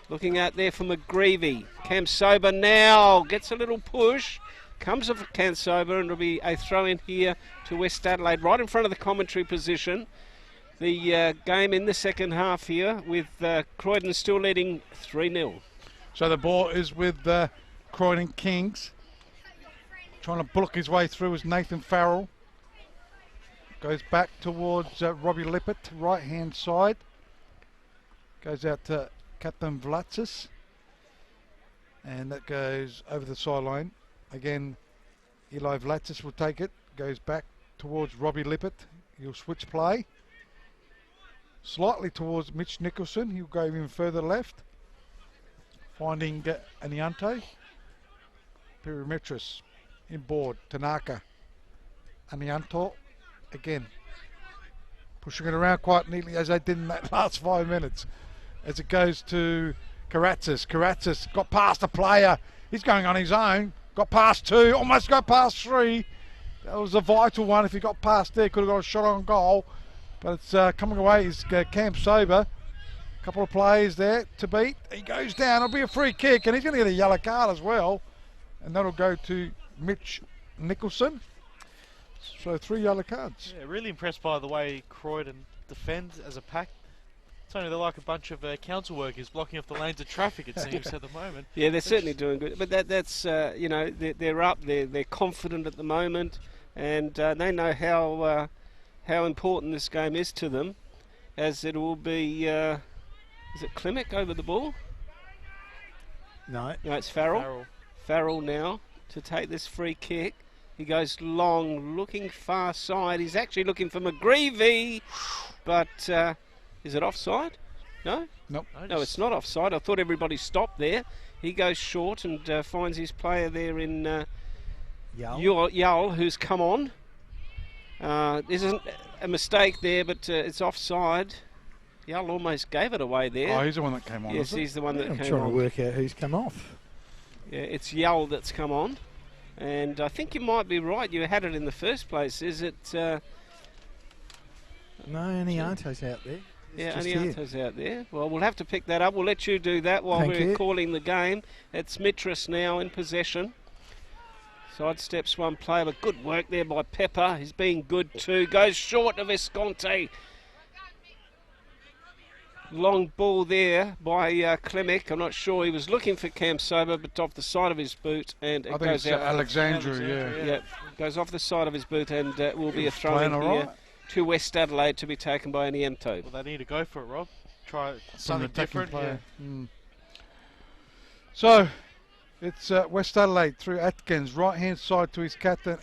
Looking out there for McGreevy. Cam Sober now gets a little push. Comes off Cam Sober, and it'll be a throw in here to West Adelaide, right in front of the commentary position. The game in the second half here with Croydon still leading 3-0. So the ball is with Croydon Kings. Trying to block his way through is Nathan Farrell. Goes back towards Robbie Lippert, right hand side. Goes out to Captain Vlatsis. And that goes over the sideline. Again, Eli Vlatsis will take it. Goes back towards Robbie Lippert. He'll switch play. Slightly towards Mitch Nicholson. He'll go even further left. Finding Aniante. Perimetris inboard. Tanaka. Anianto. Again, pushing it around quite neatly as they did in that last 5 minutes. As it goes to Karatzis. Karatzis got past a player. He's going on his own. Got past two. Almost got past three. That was a vital one. If he got past there, could have got a shot on goal. But it's coming away is Camp Sober. A couple of plays there to beat. He goes down. It'll be a free kick, and he's going to get a yellow card as well. And that'll go to Mitch Nicholson. So 3 yellow cards. Yeah, really impressed by the way Croydon defend as a pack. Tony, they're like a bunch of council workers blocking off the lanes of traffic, it seems, at the moment. Yeah, they're certainly doing good. But that's you know, they're up. They're confident at the moment, and they know how important this game is to them. as it will be, is it Klimek over the ball? No. No, it's Farrell. Farrell now to take this free kick. He goes long, looking far side. He's actually looking for McGreevy, but is it offside? No? Nope. No, it's not offside. I thought everybody stopped there. He goes short and finds his player there in Yull, who's come on. This isn't a mistake there, but it's offside. Yull almost gave it away there. Oh, he's the one that came on. Yes, he's the one that came on. I'm trying to work out who's come off. Yeah, it's Yull that's come on. And I think you might be right. You had it in the first place. Is it... No, Anianto's out there. Yeah, Anianto's out there. Well, we'll have to pick that up. We'll let you do that while we're calling the game. It's Mitras now in possession. Sidesteps one player, but good work there by Pepper. He's being good too. Goes short of Visconti. Long ball there by Klimek. I'm not sure. He was looking for Cam Sober, but off the side of his boot, and it goes out. Alexandria, yeah. Goes off the side of his boot, and will be a throw-in here to West Adelaide to be taken by Anianto. Well, they need to go for it, Rob. Try something different. Yeah. So, it's West Adelaide through Atkins, right-hand side to his captain,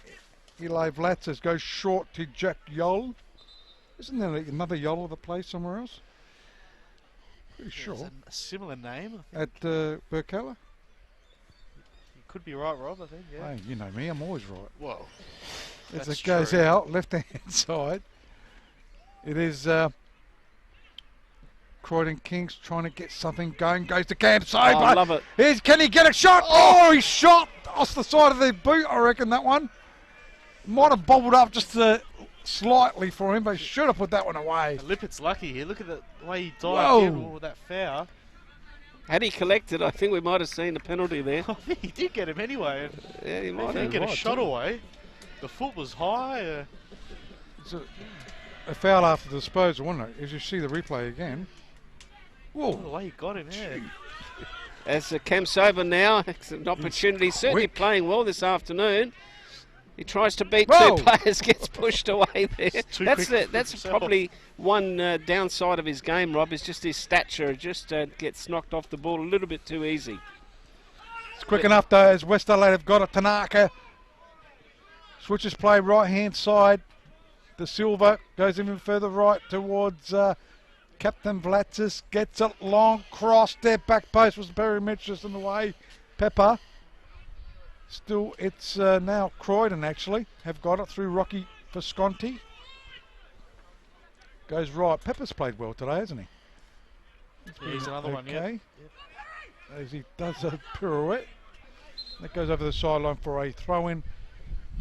Eli Vlatzes, goes short to Jack Yoll. Isn't there another Yoll of the place somewhere else? Pretty sure. A similar name. At Burkella? You could be right, Rob, I think, yeah. Hey, you know me, I'm always right. Whoa. As it goes out, left-hand side, it is Croydon Kings trying to get something going, goes to Cam Sober. I love it. Can he get a shot? Oh, he shot off the side of the boot, I reckon, that one. Might have bobbled up just slightly for him, but he should have put that one away. Lippett's lucky here. Look at the way he dived in with that foul. Had he collected, I think we might have seen a penalty there. I think he did get him anyway. Yeah, he might have. He didn't get a shot away. The foot was high. It's a foul after the disposal, wasn't it? As you see the replay again. Whoa. The way he got him, yeah. As Cam Sober now, it's an opportunity. Certainly playing well this afternoon. He tries to beat two players, gets pushed away there. That's probably one downside of his game, Rob, is just his stature. Just gets knocked off the ball a little bit too easy. It's quick enough, though, as West Adelaide have got it. Tanaka switches play right-hand side. The Silver goes even further right towards Captain Vlatzis. Gets it long, cross there. Back post was Barry Mitchell in the way. Pepper. Still, it's now Croydon, actually, have got it through Rocky Visconti. Goes right. Pepper's played well today, hasn't he? Yeah, he's another one, yeah. Yep. As he does a pirouette. That goes over the sideline for a throw-in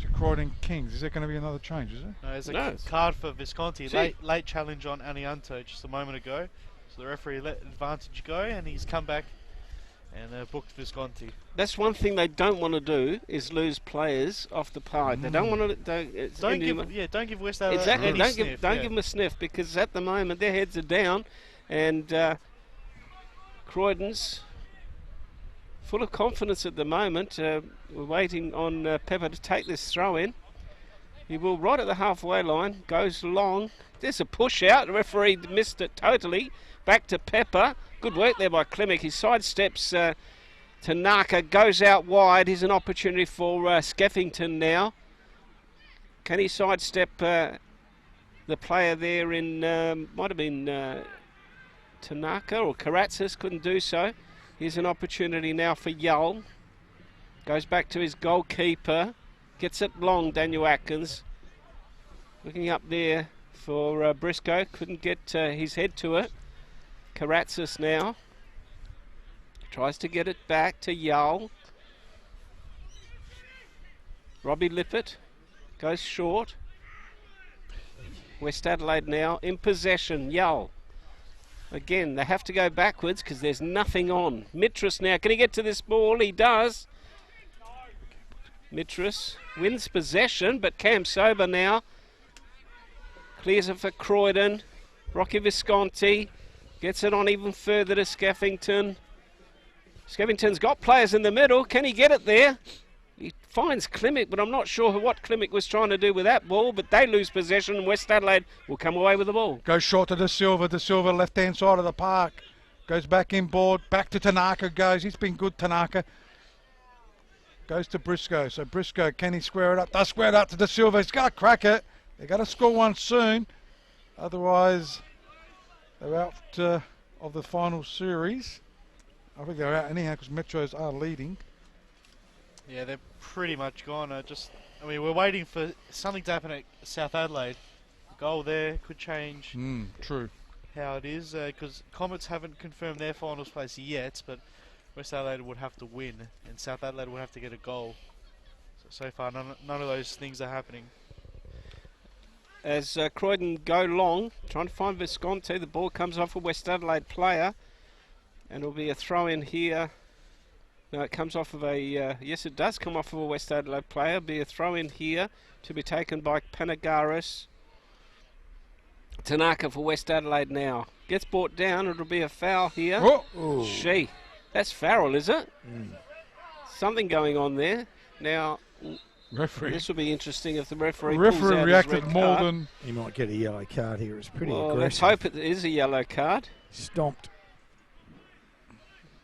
to Croydon Kings. Is there going to be another change, is there? No, there's a card for Visconti. Late challenge on Anianto just a moment ago. So the referee let advantage go, and he's come back and booked Visconti. That's one thing they don't want to do, is lose players off the park. They don't want to. Don't give West Adelaide exactly. Don't give them a sniff, because at the moment their heads are down, and Croydon's full of confidence at the moment. We're waiting on Pepper to take this throw in. He will right at the halfway line, goes long. There's a push out. The referee missed it totally. Back to Pepper. Good work there by Klimek. He sidesteps Tanaka, goes out wide. Here's an opportunity for Skeffington now. Can he sidestep the player there in, might have been Tanaka or Karatzis, couldn't do so. Here's an opportunity now for Yull. Goes back to his goalkeeper. Gets it long, Daniel Atkins. Looking up there for Briscoe. Couldn't get his head to it. Karatzis now. Tries to get it back to Yull. Robbie Lippett goes short. West Adelaide now in possession. Yull. Again, they have to go backwards because there's nothing on. Mitras now. Can he get to this ball? He does. Mitras wins possession, but Cam Sober now clears it for Croydon. Rocky Visconti gets it on even further to Skeffington. Skeffington's got players in the middle. Can he get it there? He finds Klimek, but I'm not sure what Klimek was trying to do with that ball, but they lose possession and West Adelaide will come away with the ball. Goes short to De Silva. De Silva, left-hand side of the park. Goes back inboard. Back to Tanaka goes. He's been good, Tanaka. Goes to Briscoe. So Briscoe, can he square it up? Does square it up to De Silva. He's got to crack it. They've got to score one soon. Otherwise, they're out of the final series. I think they're out anyhow because Metros are leading. Yeah, they're pretty much gone. We're waiting for something to happen at South Adelaide. A goal there could change True. how it is, because Comets haven't confirmed their finals place yet, but West Adelaide would have to win, and South Adelaide would have to get a goal. So far, none of those things are happening. As Croydon go long, trying to find Visconti, the ball comes off a West Adelaide player, and it'll be a throw-in here. No, it comes off of a, yes it does come off of a West Adelaide player. It'll be a throw-in here to be taken by Panagaris. Tanaka for West Adelaide now. Gets brought down, it'll be a foul here. Oh. Gee, that's Farrell, is it? Something going on there. Now, referee. This will be interesting if the referee The pulls referee out reacted his red more card. than... He might get a yellow card here. It's pretty Well, aggressive. let's hope it is a yellow card. Stomped.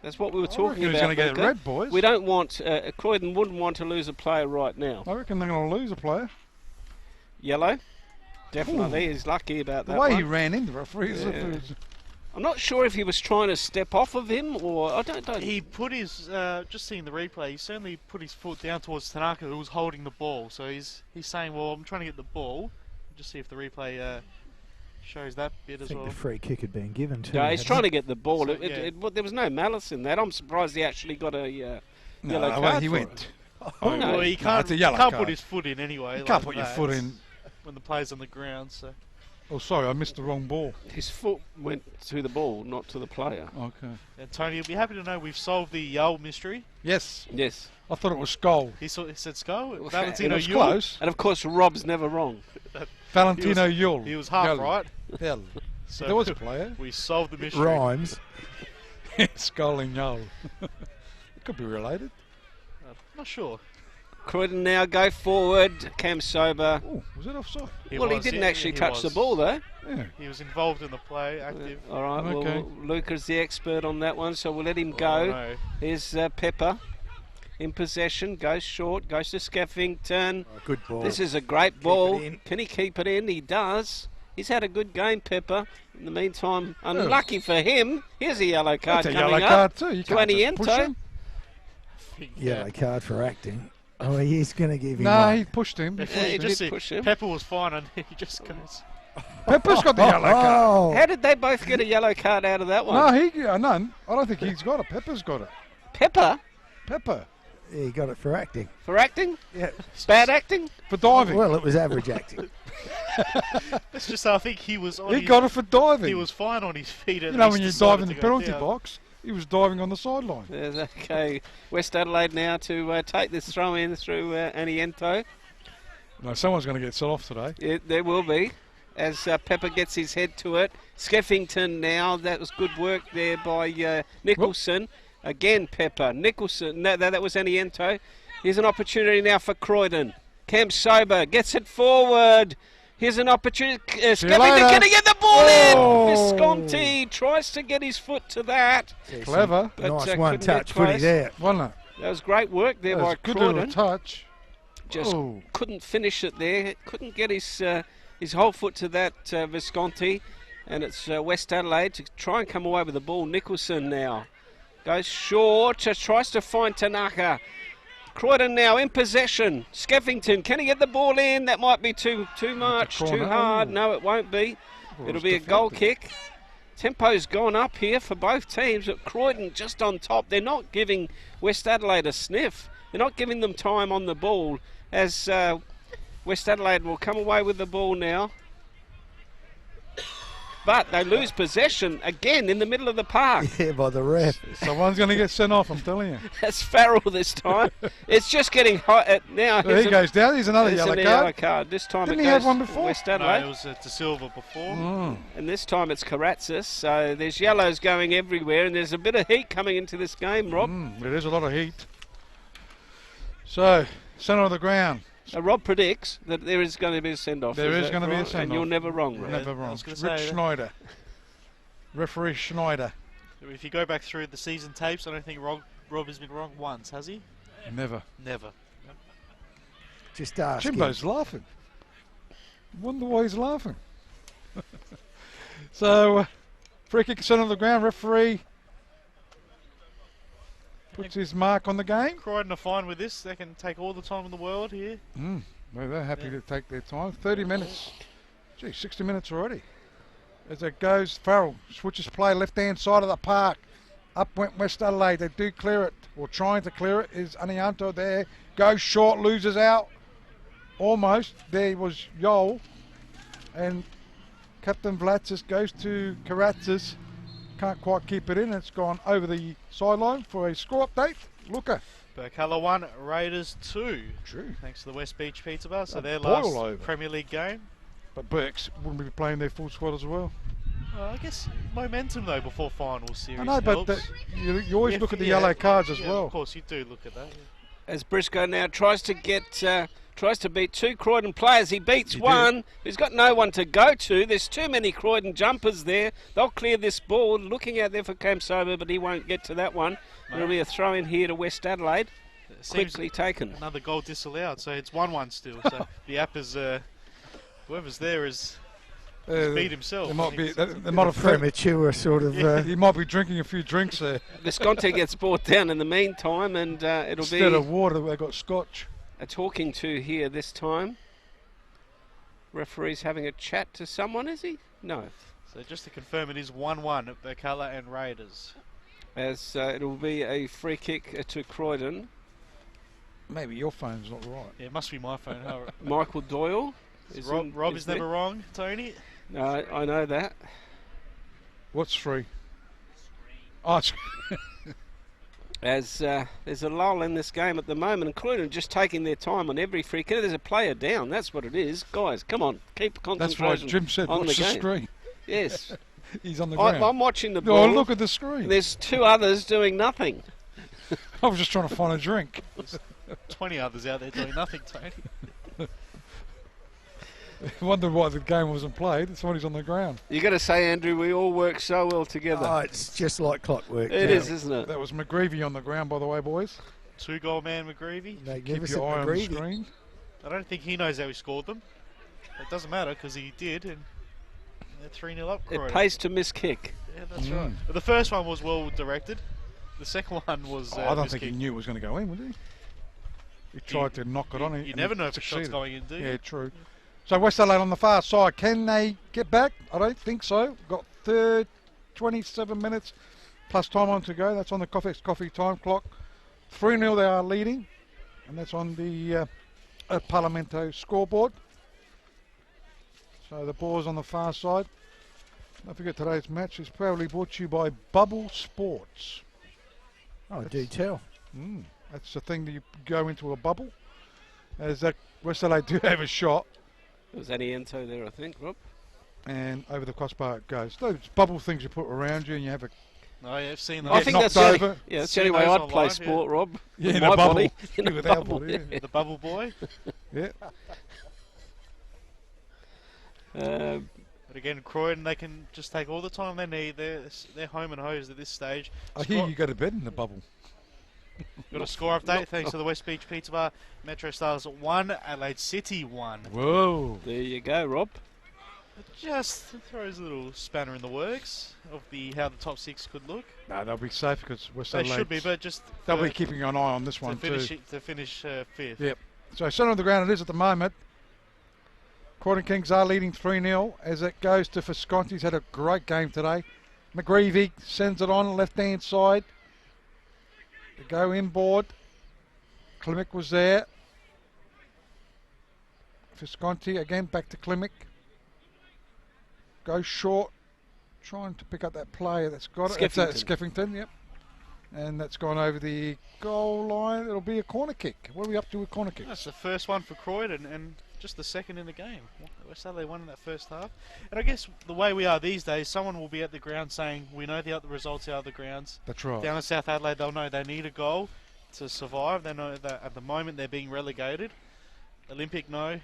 That's what we were I talking reckon he's about. going to get Luca. red, boys. We don't want, Croydon wouldn't want to lose a player right now. I reckon they're going to lose a player. Yellow? Definitely. He's lucky about The that way one. he ran into the referee. Yeah. I'm not sure if he was trying to step off of him or I don't. He put his, just seeing the replay, he certainly put his foot down towards Tanaka, who was holding the ball. So he's saying, well, I'm trying to get the ball. Just see if the replay shows that bit I as think well. the free kick had been given to Yeah, him. he's trying to get the ball. So, There was no malice in that. I'm surprised he actually got a yellow well, card he for went. it. Oh, no. well, he can't, it's a yellow can't card. put his foot in anyway. You can't like put your that foot in. when the player's on the ground. So Oh, sorry, I missed the wrong ball. His foot went to the ball, not to the player. Okay. and Tony, you'll be happy to know we've solved the Yule mystery. Yes. Yes. I thought it was Skull. He said Skull. It Valentino was Yule. close. And of course, Rob's never wrong. Valentino Yule. He was half right. Hell. So There was a player. We solved the mystery. Rhymes. Skull and Yule. It could be related. Not sure. Croydon now go forward. Cam Sober. Oh, was it offside? He was, didn't yeah, actually he touch the was. ball though. Yeah. He was involved in the play, active. All right, Okay. well, Luca's the expert on that one, so we'll let him go. Oh, no. Here's Pepper in possession, goes short, goes to Skeffington. Oh, good ball. This is a great ball. it in. Can he keep it in? He does. He's had a good game, Pepper. In the meantime, unlucky for him, here's a yellow card That's a coming yellow up. card too. You to can't just push Aniento. him. Yellow card for acting. Oh, he's going to give him No, one. he pushed him. Yeah, he you did just see push him. Pepper was fine, and he just goes. Pepper's got the yellow card. Oh, How did they both get a yellow card out of that one? No, none. I don't think he's got it. Pepper's got it. Pepper Pepper. he got it for acting. for acting? Yeah. Bad acting? For diving. Well, it was average acting. It's just I think he was on. He his, got it for diving. He was fine on his feet. You know when you dive in the penalty box, he was diving on the sideline. There's, okay, West Adelaide now to take this throw in through Aniento. No, someone's going to get set off today. There will be, as Pepper gets his head to it. Skeffington now, that was good work there by Nicholson. Again, Pepper. Nicholson, no, that was Aniento. Here's an opportunity now for Croydon. Cam Sober gets it forward. Here's an opportunity. Skeffington, can he get the ball Oh. in? Visconti tries to get his foot to that. Clever. But, Nice couldn't one get touch close. footy there. Wasn't it? That was great work there That by was a good little Croydon. touch. Just Oh. couldn't finish it there. Couldn't get his whole foot to that Visconti. And it's West Adelaide to try and come away with the ball. Nicholson now goes short, tries to find Tanaka. Croydon now in possession. Skeffington, can he get the ball in? That might be too much, too corner. hard. Ooh. No, it won't be. Well, It'll it's be a goal deflected. kick. Tempo's gone up here for both teams, but Croydon just on top. They're not giving West Adelaide a sniff. They're not giving them time on the ball, as West Adelaide will come away with the ball now. But they lose possession again in the middle of the park. Yeah, by the ref. Someone's going to get sent off, I'm telling you. That's Farrell this time. It's just getting hot now. There he goes down. Here's another There's yellow a card. yellow card. This time Didn't it he goes have one to before? West No, Adelaide. it was De Silva before. Mm. And this time it's Karatzis. So there's yellows going everywhere, and there's a bit of heat coming into this game, Rob. There's a lot of heat. So, Centre of the ground. Rob predicts that there is going to be a send-off. There is going to be a right? send-off. And you're never wrong, Rob. Never wrong. Rick Schneider. Referee Schneider. If you go back through the season tapes, I don't think Rob has been wrong once, has he? Never. Never. Just ask Jimbo's laughing. Wonder why he's laughing. So, free kick centre of the ground. Referee puts his mark on the game. Croydon are fine with this. They can take all the time in the world here. Well, they're happy to take their time. 30 minutes. Gee, 60 minutes already. As it goes, Farrell switches play left-hand side of the park. Up went West Adelaide. They do clear it, or trying to clear it. Is Anianto there? Goes short, loses out. Almost. There was Yol. And Captain Vlatsis goes to Karatzis. Can't quite keep it in. It's gone over the sideline for a score update. Looker. Burkalla 1, Raiders 2. True. Thanks to the West Beach Pizza Bar. So A their boil last over. Premier League game. But Burks wouldn't be playing their full squad as well. I guess momentum though before final series. I know, but helps. you always look at the yellow cards as well. Of course, you do look at that. As Briscoe now tries to beat two Croydon players. He beats one. He's got no one to go to. There's too many Croydon jumpers there. They'll clear this ball. Looking out there for Cam Sober, but he won't get to that one. It'll be a throw in here to West Adelaide. Quickly taken. Another goal disallowed, so it's 1-1 still. So the app is, whoever's there is beat himself. There might be there might have premature sort of. He might be drinking a few drinks there. Visconti gets brought down in the meantime, and it'll Instead be of water, they got scotch. a talking to here this time. Referee's having a chat to someone, is he? No. So just to confirm, it is 1-1 at Burkalla and Raiders. As it'll be a free kick to Croydon. Maybe your phone's not right. Yeah, it must be my phone. Huh? Michael Doyle. Rob is there. never wrong, Tony. No, I know that. What's free? Oh, it's As there's a lull in this game at the moment, and Croydon just taking their time on every free kick. There's a player down. That's what it is, guys. Come on, keep concentration. That's right. Jim said, on watch the game. screen. Yes. He's on the ground. I'm watching the ball. Oh, look at the screen. There's two others doing nothing. I was just trying to find a drink. There's 20 others out there doing nothing, Tony. I wonder why the game wasn't played. Somebody's on the ground. You got to say, Andrew, we all work so well together. Oh, it's just like clockwork. It is, isn't it? That was McGreevy on the ground, by the way, boys. 2-goal man McGreevy. Keep your eye on the screen. I don't think he knows how he scored them. It doesn't matter because he did, and they're 3-0 up. It Croydon. pays to miss kick. Yeah, that's right. But the first one was well directed. The second one was. I don't think he knew it was going to go in, would he? He tried to knock it on. You never know if a shot's going in, do you? Yeah, true. So West Adelaide on the far side. Can they get back? I don't think so. Got 27 minutes plus time on to go. That's on the coffee time clock. 3-0 they are leading. And that's on the Parlamento scoreboard. So the ball's on the far side. Don't forget today's match is proudly brought to you by Bubble Sports. Oh, do tell. That's the thing that you go into a bubble. As that West Adelaide do have a shot. It was Anianto there, I think, Rob. And over the crossbar it goes. Those bubble things you put around you and you have a... No, yeah, I've seen I those. think that's over. that's the only way I'd play sport, Rob. Yeah, With in a my bubble. body. In a With our bubble, body, yeah. The bubble boy. Yeah. But again, Croydon, they can just take all the time they need. They're home and hosed at this stage. I hear you go to bed in the bubble. Got a score update thanks to the West Beach Pizza Bar. Metro Stars 1, Adelaide City 1. Whoa. There you go, Rob. It just throws a little spanner in the works of how the top 6 could look. No, they'll be safe because West They Adelaide... should be, but just... They'll be keeping an eye on this one too. To finish 5th. Yep. So centre of the ground it is at the moment. Croydon Kings are leading 3-0 as it goes to Visconti. He's had a great game today. McGreevy sends it on left-hand side. To go inboard. Klimek was there. Visconti again back to Klimek. Goes short. Trying to pick up that player that's got it. It's Skeffington, yep. And that's gone over the goal line. It'll be a corner kick. What are we up to with corner kicks? That's the first one for Croydon and just the second in the game. West Adelaide won in that first half. And I guess the way we are these days, someone will be at the ground saying, we know the results out of the grounds. That's right. Down in South Adelaide, they'll know they need a goal. to survive. They know that at the moment they're being relegated. Olympic know.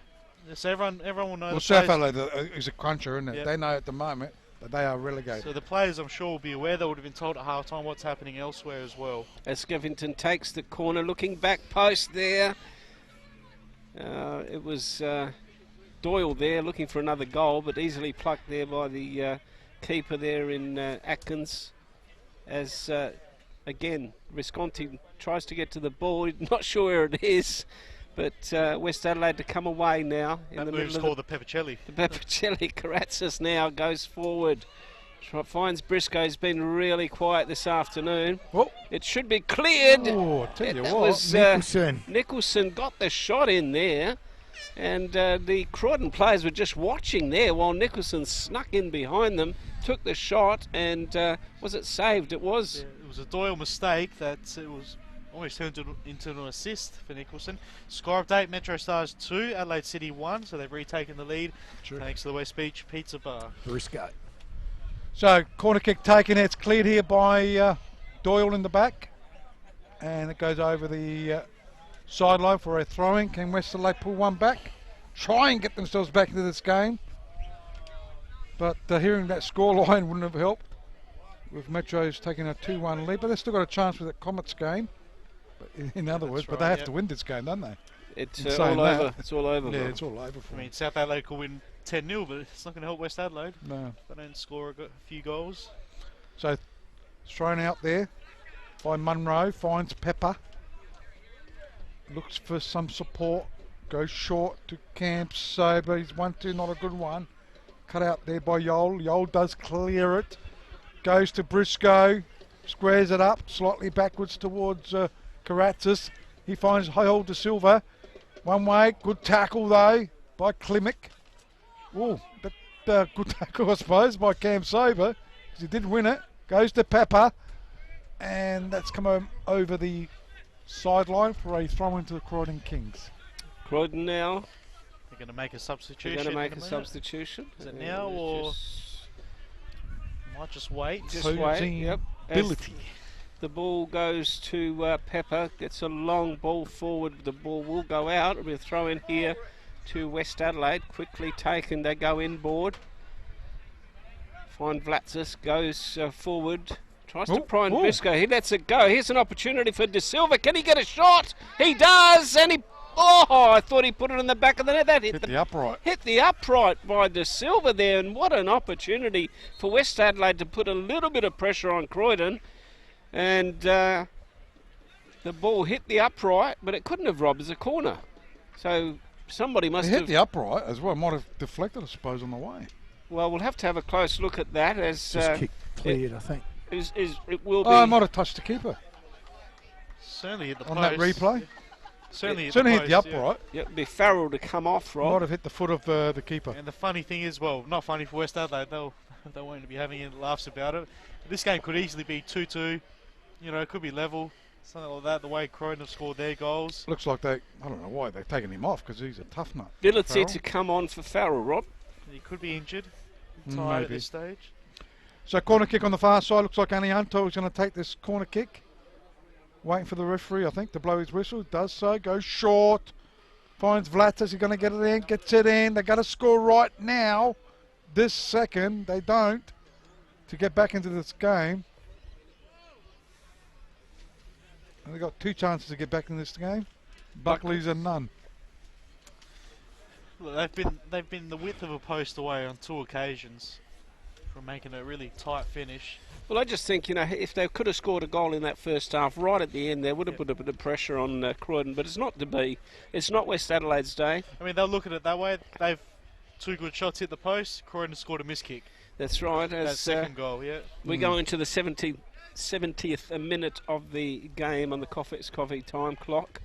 So everyone will know. Well, South Adelaide is a cruncher, isn't it? Yep. They know at the moment that they are relegated. So the players, I'm sure, will be aware. They would have been told at half-time what's happening elsewhere as well. As Skeffington takes the corner, looking back post there. It was Doyle there looking for another goal, but easily plucked there by the keeper there in Atkins. As again, Visconti tries to get to the ball. Not sure where it is, but West Adelaide to come away now. That move's called the Peppercelli. The Peppercelli. Karatzis now goes forward. Finds Briscoe's been really quiet this afternoon. Oh. It should be cleared. Oh, tell you That what. was, Nicholson got the shot in there. And the Croydon players were just watching there while Nicholson snuck in behind them, took the shot, and was it saved? It was. Yeah, it was a Doyle mistake that it was almost turned into an assist for Nicholson. Score update, Metro Stars 2, Adelaide City 1, so they've retaken the lead thanks to the West Beach Pizza Bar. Briscoe. So, corner kick taken, it's cleared here by Doyle in the back. And it goes over the sideline for a throw-in. Can West Adelaide pull one back? Try and get themselves back into this game. But hearing that scoreline wouldn't have helped, with Metro's taking a 2-1 lead. But they've still got a chance with the Comets game. But in other words, but they have to win this game, don't they? It's all over. It's all over. Yeah, it's all over for I mean, South Adelaide could win 10-0, but it's not going to help West Adelaide. No. They don't score a few goals. So, it's thrown out there by Munro, finds Pepper. Looks for some support. Goes short to Camp Sober. He's 1-2, not a good one. Cut out there by Yole. Yole does clear it. Goes to Briscoe. Squares it up slightly backwards towards Karatzis. He finds Hoyle de Silva. One way. Good tackle though by Klimek. Oh, but good tackle I suppose by Cam Sober, because he did win it. Goes to Pepper. And that's come over the sideline for a throw into the Croydon Kings. Croydon now. They're going to make a substitution. They're going to make a substitution. Is it now or might just wait? Just wait. Yep. Ability. The ball goes to Pepper. Gets a long ball forward. The ball will go out. It'll be a throw in here to West Adelaide. Quickly taken. They go inboard. Find Vlatsis. Goes forward. Tries to pry on Briscoe. He lets it go. Here's an opportunity for De Silva. Can he get a shot? He does. And he... Oh, I thought he put it in the back of the net. That hit the upright. Hit the upright by De Silva there. And what an opportunity for West Adelaide to put a little bit of pressure on Croydon. And the ball hit the upright, but it couldn't have robbed as a corner. So somebody must have... hit the upright as well. Might have deflected, I suppose, on the way. Well, we'll have to have a close look at that. As just kicked cleared, I think. It will be... Oh, I might have touched the keeper. Certainly hit the post. On that replay. Certainly hit the the upright. Yeah, it'd be Farrell to come off, Rob. Might have hit the foot of the keeper. And the funny thing is, well, not funny for West Adelaide, they won't be having any laughs about it. This game could easily be 2-2, you know, it could be level, something like that, the way Croydon have scored their goals. Looks like I don't know why they've taken him off, because he's a tough nut. Ability to come on for Farrell, Rob. He could be injured, tired at Maybe. this stage. So corner kick on the far side. Looks like Anianto is going to take this corner kick. Waiting for the referee, I think, to blow his whistle. Does so. Goes short. Finds Vlatas. He's going to get it in. Gets it in. They got to score right now. This second. They don't. To get back into this game. And they've got two chances to get back in this game. Buckley's and none. Look, they've been the width of a post away on 2 occasions from making a really tight finish. Well, I just think, you know, if they could have scored a goal in that first half, right at the end, there would have put a bit of pressure on Croydon, but it's not to be. It's not West Adelaide's day. I mean, they'll look at it that way. They've 2 good shots hit the post. Croydon scored a miss kick. That's right. That second goal, yeah. We go into the 70th minute of the game on the Coffee time clock.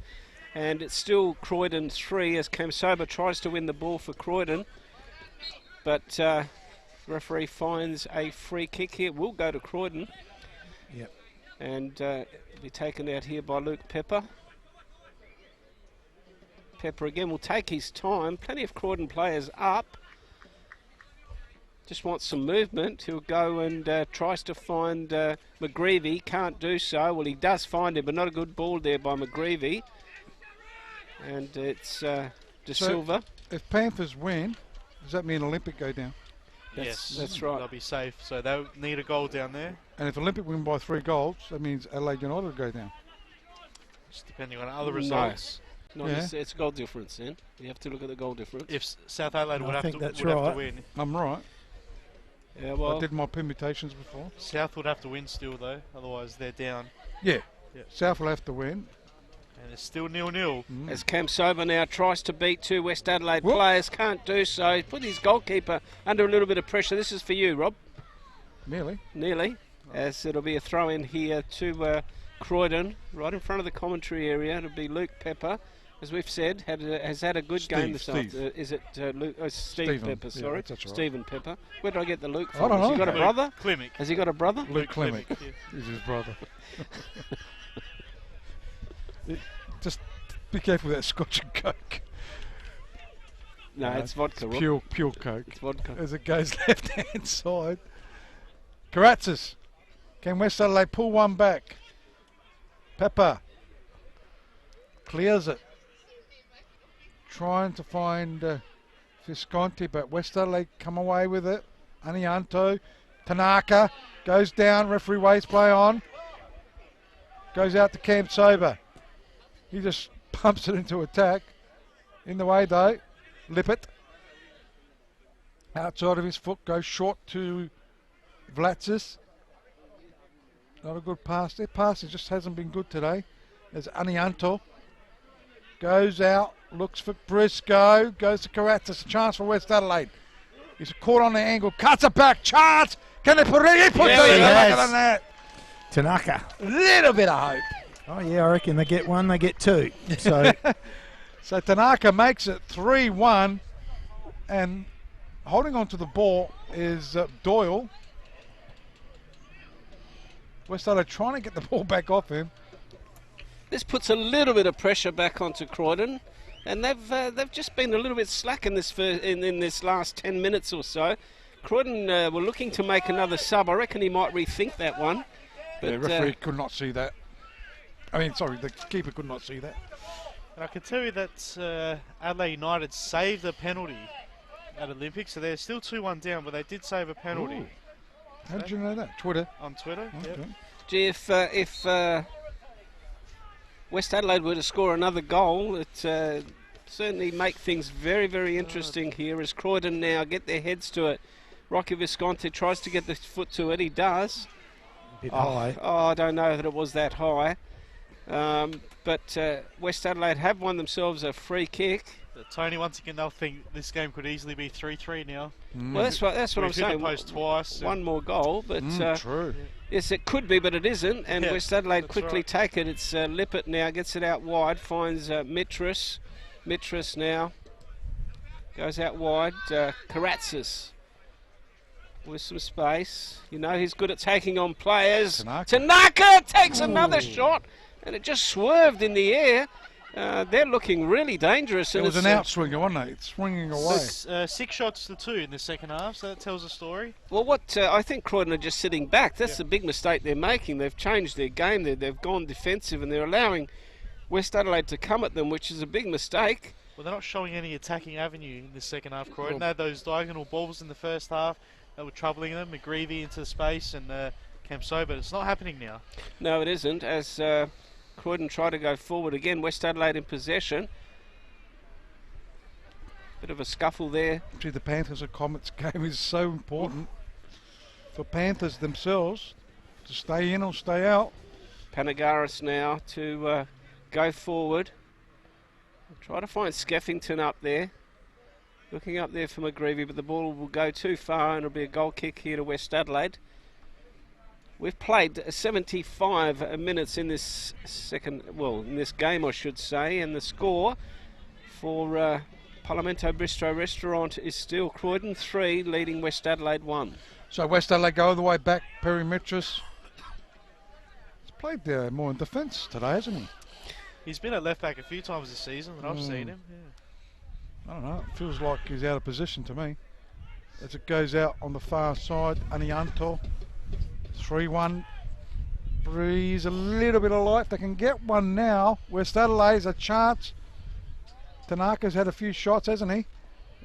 And it's still Croydon 3 as Kamsoba tries to win the ball for Croydon. But referee finds a free kick here. Will go to Croydon. Yep. And be taken out here by Luke Pepper. Pepper again will take his time. Plenty of Croydon players up. just wants some movement. He'll go and tries to find McGreevy. Can't do so. Well, he does find him, but not a good ball there by McGreevy. And it's De Silva. If Panthers win, does that mean Olympic go down? That's right. They'll be safe, so they'll need a goal down there. And if Olympic win by 3 goals, that means Adelaide United will go down. Just depending on other results. No, it's goal difference then. You have to look at the goal difference. If South Adelaide would have to win. I'm right. Yeah, well, I did my permutations before. South would have to win still though, otherwise they're down. Yeah. South will have to win. And it's still 0-0. As Cam Sober now tries to beat 2 West Adelaide players, can't do so. He's put his goalkeeper under a little bit of pressure. This is for you, Rob. Nearly. As it'll be a throw in here to Croydon, right in front of the commentary area. It'll be Luke Pepper, as we've said, has had a good game this afternoon. Is it Luke? Oh, Steve Pepper, sorry. That's right. Stephen Pepper. Where did I get the Luke I from? don't know. Has he got a brother? Klimek. Has he got a brother? Luke Klimek is his brother. Just be careful with that Scotch and Coke. No, it's vodka. Pure Coke. It's vodka. As it goes left-hand side. Karatzis. Can West Adelaide pull one back? Pepper. Clears it. Trying to find Visconti, but West Adelaide come away with it. Anianto. Tanaka goes down. Referee waits play on. Goes out to Camp Sober. He just pumps it into attack. In the way though. Lippert. Outside of his foot, goes short to Vlatsis. Not a good pass. Their passing just hasn't been good today. There's Anianto. Goes out, looks for Briscoe, goes to Karatzis. A chance for West Adelaide. He's caught on the angle, cuts it back, chance! Can they put it in? He puts it in the back of the net. Tanaka. Little bit of hope. Oh yeah, I reckon they get 1, they get 2. So, so Tanaka makes it 3-1, and holding on to the ball is Doyle. West Adelaide trying to get the ball back off him. This puts a little bit of pressure back onto Croydon, and they've just been a little bit slack in this in this last 10 minutes or so. Croydon were looking to make another sub. I reckon he might rethink that one. But the referee could not see that. I mean, sorry, the keeper could not see that. And I can tell you that Adelaide United saved a penalty at Olympics, so they're still 2-1 down, but they did save a penalty. Ooh. How did you know that? Twitter? On Twitter, okay. Gee, if West Adelaide were to score another goal, it certainly make things very, very interesting here as Croydon now get their heads to it. Rocky Visconti tries to get the foot to it. He does. A bit high. Oh, I don't know that it was that high. But West Adelaide have won themselves a free kick. But Tony, once again, they'll think this game could easily be 3-3 now. Well, that's what I'm saying. Hit the post twice. One more goal, but true. Yes, it could be, but it isn't. And West Adelaide quickly right. take it. It's Lippert now gets it out wide, finds Mitras. Mitras now goes out wide. Karatzis with some space. You know he's good at taking on players. Tanaka takes another shot, and it just swerved in the air. They're looking really dangerous. It and was an outswinger, wasn't it? It's swinging away. 6 shots to 2 in the second half, so that tells a story. Well, what I think Croydon are just sitting back. That's the big mistake they're making. They've changed their game. They've gone defensive, and they're allowing West Adelaide to come at them, which is a big mistake. Well, they're not showing any attacking avenue in the second half, Croydon. They had those diagonal balls in the first half that were troubling them. McGreevy into the space and Camso, but it's not happening now. No, it isn't, as Croydon try to go forward again. West Adelaide in possession. Bit of a scuffle there. See, the Panthers and Comets game is so important for Panthers themselves to stay in or stay out. Panagaris now to go forward. Try to find Skeffington up there. Looking up there for McGreevy, but the ball will go too far and it'll be a goal kick here to West Adelaide. We've played 75 minutes in this in this game, I should say, and the score for Parlamento Bistro Restaurant is still Croydon 3, leading West Adelaide 1. So West Adelaide go all the way back. Perry Mitras. He's played more in defence today, hasn't he? He's been at left back a few times this season that I've seen him. I don't know. It feels like he's out of position to me. as it goes out on the far side. Anianto, 3-1. Breeze, a little bit of life. They can get one now. West Adelaide's a chance. Tanaka's had a few shots, hasn't he?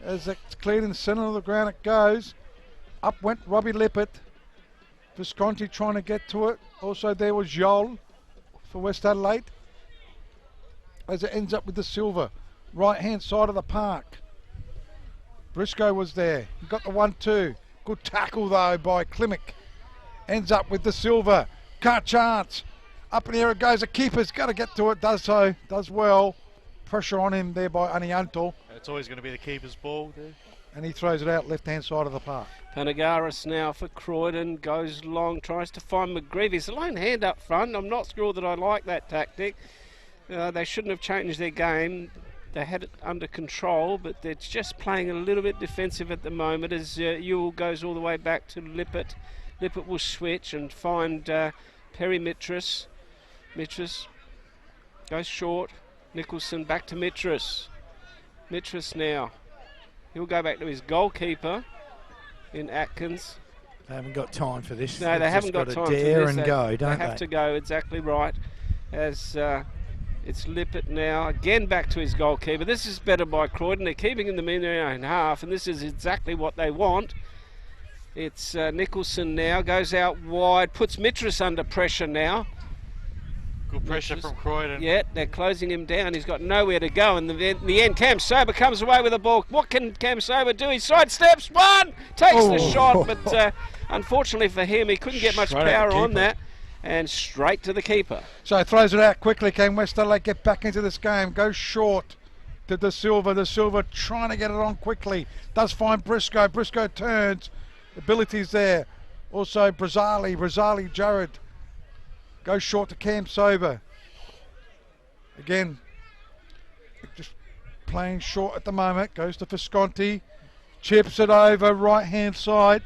As it's cleared in the centre of the ground, it goes. Up went Robbie Lippert. Visconti trying to get to it. Also there was Joel for West Adelaide. As it ends up with the silver. Right hand side of the park. Briscoe was there. He got the 1-2. Good tackle though by Klimek. Ends up with the silver. Can't chance. Up in the air it goes. The keeper's got to get to it. Does so. Does well. Pressure on him there by Anianto. It's always going to be the keeper's ball there. And he throws it out left hand side of the park. Panagaris now for Croydon. Goes long. Tries to find McGreevy. He's a lone hand up front. I'm not sure that I like that tactic. They shouldn't have changed their game. They had it under control, but they're just playing a little bit defensive at the moment as Ewell goes all the way back to Lippert. Lippert will switch and find Perry Mitras. Mitras goes short. Nicholson back to Mitras. Mitras now. He'll go back to his goalkeeper in Atkins. They haven't got time for this. No, they haven't got time for this. Dare and go, don't they? They have to go, exactly right. As it's Lippert now, again back to his goalkeeper. This is better by Croydon. They're keeping them in their own half, and this is exactly what they want. It's Nicholson now, goes out wide, puts Mitras under pressure now. Good pressure from Croydon. Yeah, they're closing him down. He's got nowhere to go. And in the end, Cam Sober comes away with the ball. What can Cam Sober do? He sidesteps one, takes the shot, but unfortunately for him, he couldn't get much power on that. And straight to the keeper. So throws it out quickly. Can West Adelaide get back into this game? Goes short to De Silva. De Silva trying to get it on quickly. Does find Briscoe. Briscoe turns. Abilities there. Also Brazali Jared. Goes short to Cam Sober. Again, just playing short at the moment. Goes to Visconti. Chips it over right hand side.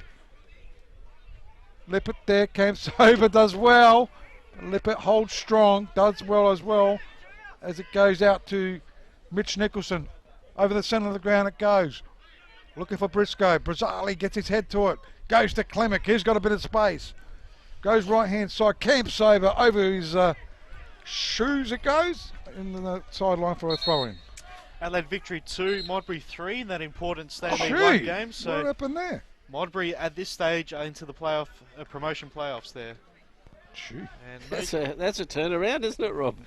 Lippert there. Cam Sober does well. Lippert holds strong. Does well as well. As it goes out to Mitch Nicholson. Over the centre of the ground it goes. Looking for Briscoe. Brazali gets his head to it. Goes to Klimek. He's got a bit of space. Goes right hand side. Cam Sober over his shoes it goes. In the sideline for a throw in. Adelaide victory 2, Modbury 3 in that important State League 1 game. So what happened there? Modbury at this stage are into the promotion playoffs there. Gee. And that's a turnaround, isn't it, Rob?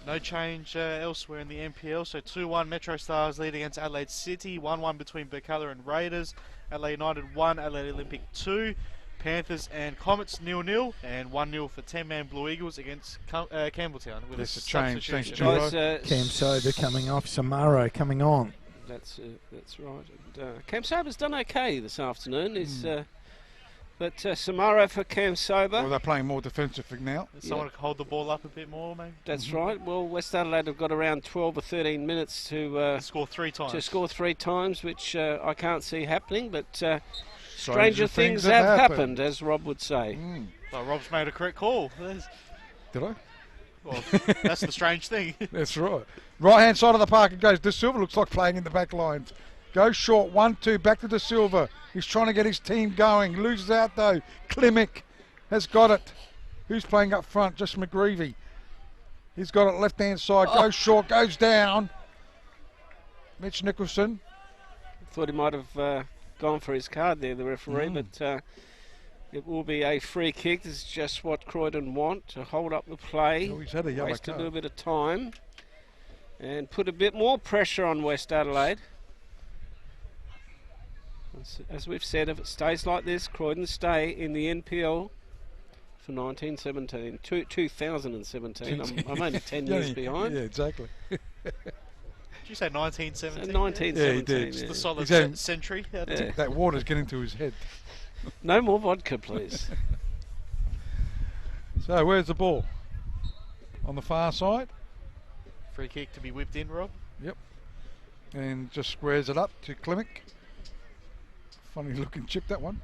No change elsewhere in the NPL. So 2-1 Metro Stars lead against Adelaide City. 1-1 between Bacala and Raiders. Adelaide United 1, Adelaide Olympic 2. Panthers and Comets 0-0, and 1-0 for 10-man Blue Eagles against Campbelltown with a substitution. Cam Sober coming off, Samaro coming on. That's right. And, Cam Sober's done okay this afternoon. But Samaro for Cam Sober. Well, they're playing more defensive now. Someone can hold the ball up a bit more, maybe. That's right. Well, West Adelaide have got around 12 or 13 minutes to score 3 times. To score 3 times, which I can't see happening, but stranger things have happened, as Rob would say. Well, Rob's made a correct call. Did I? Well, that's the strange thing. That's right. Right hand side of the park it goes. De Silva looks like playing in the back lines. Goes short, 1-2, back to De Silva. He's trying to get his team going. Loses out though. Klimek has got it. Who's playing up front? Just McGreevy. He's got it left hand side. Goes short, goes down. Mitch Nicholson. Thought he might have gone for his card there, the referee, but it will be a free kick. This is just what Croydon want, to hold up the play. Oh, he's had a yellow waste card. a little bit of time and put a bit more pressure on West Adelaide. As we've said, if it stays like this, Croydon stay in the NPL for 2017. I'm only 10 years behind. Yeah, exactly. Did you say 1917? 1917. Yeah, he did. Just the solid century. That water's getting to his head. No more vodka, please. So, where's the ball? On the far side. Free kick to be whipped in, Rob. Yep. And just squares it up to Klimek. Funny looking chip, that one.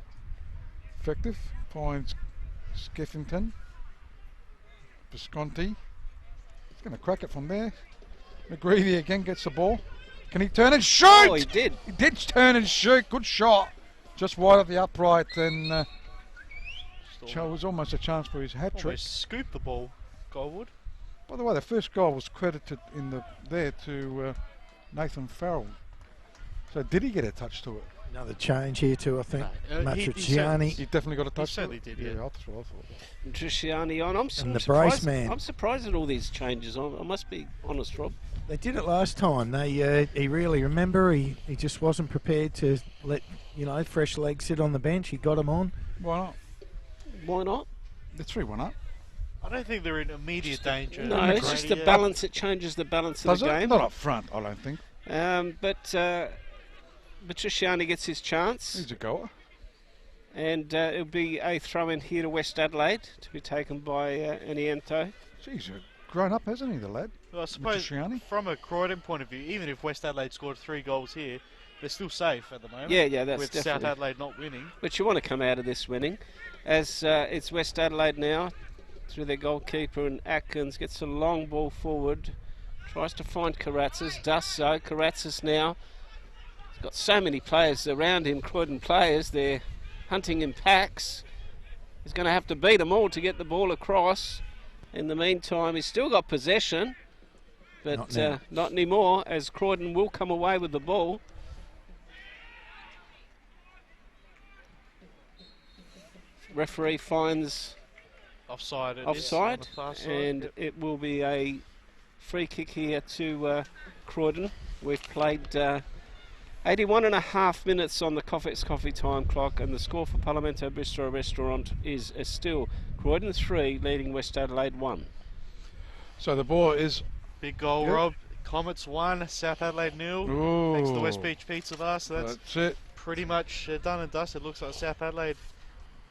Effective. Finds Skeffington. Visconti. He's going to crack it from there. McGreevy again gets the ball. Can he turn and shoot? Oh, he did. He did turn and shoot. Good shot. just wide of the upright, and it was almost a chance for his hat trick. Almost scooped the ball, Goldwood. By the way, the first goal was credited there to Nathan Farrell. So did he get a touch to it? Another change here too, I think. Matriciani. He definitely got a touch. He certainly did. Yeah, I thought. Matriciani on. I'm the surprised. brace man. I'm surprised at all these changes. I must be honest, Rob. They did it last time. He really, remember, he just wasn't prepared to let fresh legs sit on the bench. He got him on. Why not? Why not? The 3-1 up. I don't think they're in immediate danger. No, it's just the balance. It changes the balance of the game. Not up front, I don't think. But Matriciani gets his chance. He's a goer. And it'll be a throw-in here to West Adelaide to be taken by Aniento. He's grown up, hasn't he, the lad? Well, I suppose from a Croydon point of view, even if West Adelaide scored 3 goals here, they're still safe at the moment. Yeah, that's with definitely. South Adelaide not winning. But you want to come out of this winning. As it's West Adelaide now, through their goalkeeper, and Atkins gets a long ball forward, tries to find Karatzis, does so. Karatzis now, he's got so many players around him, Croydon players, they're hunting in packs. He's going to have to beat them all to get the ball across. In the meantime, he's still got possession, but not anymore, as Croydon will come away with the ball. Referee finds offside, and it will be a free kick here to Croydon. We've played 81.5 minutes on the Coffee's Coffee time clock, and the score for Parlamento Bistro Restaurant is still Croydon 3 leading West Adelaide 1. So the ball is big goal, yep. Rob. Comets 1, South Adelaide 0. Ooh. Thanks to the West Beach Pizza bar. So that's it. Pretty much done and dusted. Looks like South Adelaide,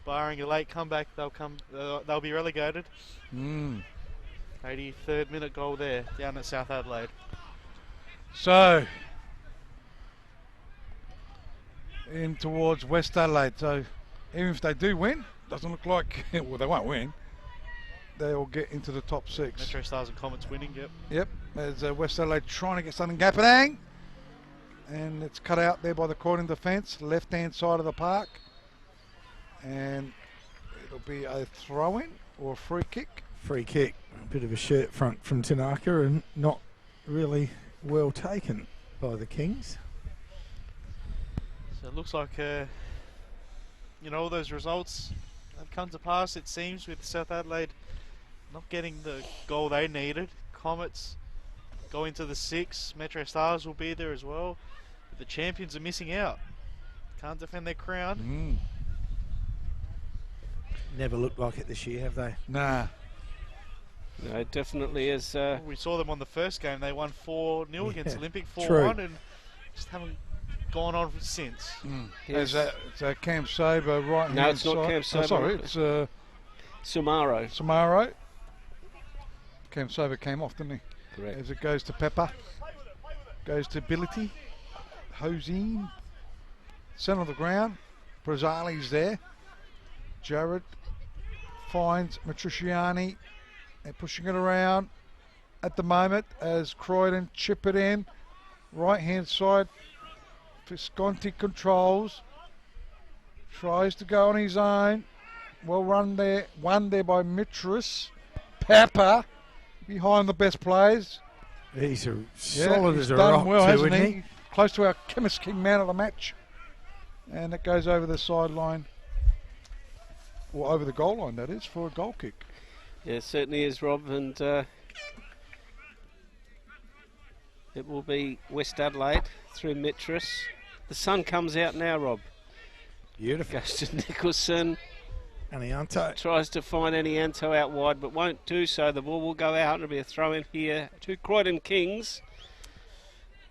barring a late comeback, they'll be relegated. 83rd minute goal there down at South Adelaide. So in towards West Adelaide. So even if they do win, doesn't look like well, they won't win. They'll get into the top 6. Metro Stars and Comets winning. Yep. There's West Adelaide trying to get something happening, and it's cut out there by the Croydon defence, left-hand side of the park, and it'll be a throw-in or a free kick. Free kick. A bit of a shirt front from Tanaka, and not really well taken by the Kings. So it looks like all those results have come to pass, it seems, with South Adelaide not getting the goal they needed. Comets go into the 6. Metro Stars will be there as well. But the champions are missing out. Can't defend their crown. Never looked like it this year, have they? Nah. No, it definitely is. We saw them on the first game. They won 4-0 against Olympic, 4-1, and just haven't gone on since. Is that Cam Saber right hand side? No, it's not Cam Saber. Oh, sorry, it's Sumaro. Sumaro. Cam Saber came off, didn't he? Correct. As it goes to Pepper. Goes to Ability. Hosine. Centre of the ground. Brazzali's there. Jared finds Matriciani. They're pushing it around at the moment as Croydon chip it in. Right hand side. Visconti controls. Tries to go on his own. Well run there. Won there by Mitris. Pepper behind the best players. He's solid as a done rock well, too, hasn't isn't he? he? Close to our Chemist King man of the match. And it goes over the sideline. Or over the goal line, that is, for a goal kick. Yeah, it certainly is, Rob, and it will be West Adelaide through Mitris. The sun comes out now, Rob. Beautiful. Goes to Nicholson. Anianto. Tries to find Anianto out wide, but won't do so. The ball will go out and it'll be a throw in here to Croydon Kings.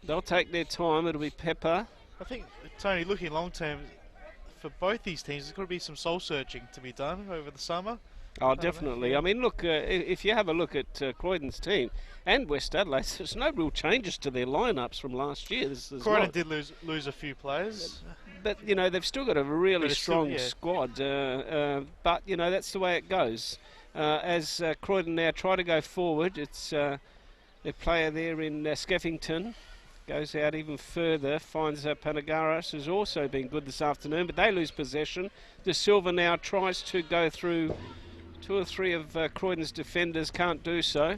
They'll take their time. It'll be Pepper. I think, Tony, looking long term, for both these teams, there's got to be some soul searching to be done over the summer. Oh, definitely. I mean, look, if you have a look at Croydon's team and West Adelaide, there's no real changes to their lineups from last year. Croydon did lose a few players. But, they've still got a really strong squad. But, that's the way it goes. As Croydon now try to go forward, it's their player there in Skeffington Goes out even further, finds Panagaris, who's also been good this afternoon, but they lose possession. De Silva now tries to go through 2 or 3 of Croydon's defenders, can't do so.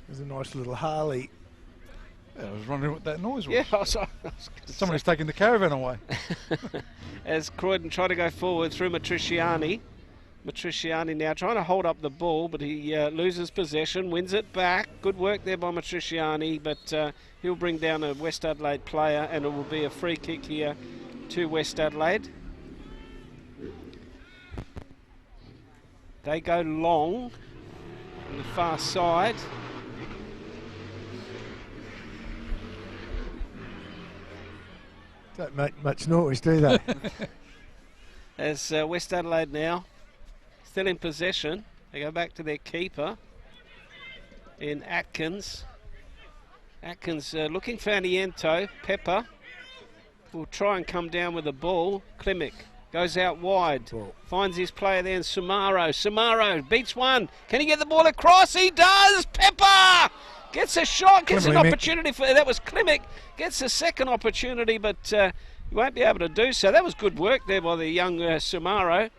There's a nice little Harley. Yeah, I was wondering what that noise was. Yeah, I was Somebody's taking the caravan away. As Croydon try to go forward through Matriciani. Matriciani now trying to hold up the ball, but he loses possession, wins it back. Good work there by Matriciani, but he'll bring down a West Adelaide player, and it will be a free kick here to West Adelaide. They go long on the far side. Don't make much noise, do they? As West Adelaide now still in possession. They go back to their keeper in Atkins. Atkins looking for Aniento. Pepper will try and come down with the ball. Klimek goes out wide. Finds his player there in Sumaro. Sumaro beats one. Can he get the ball across? He does! Pepper! Gets a shot, gets an opportunity for... That was Klimek. Gets a second opportunity, but he won't be able to do so. That was good work there by the young Sumaro.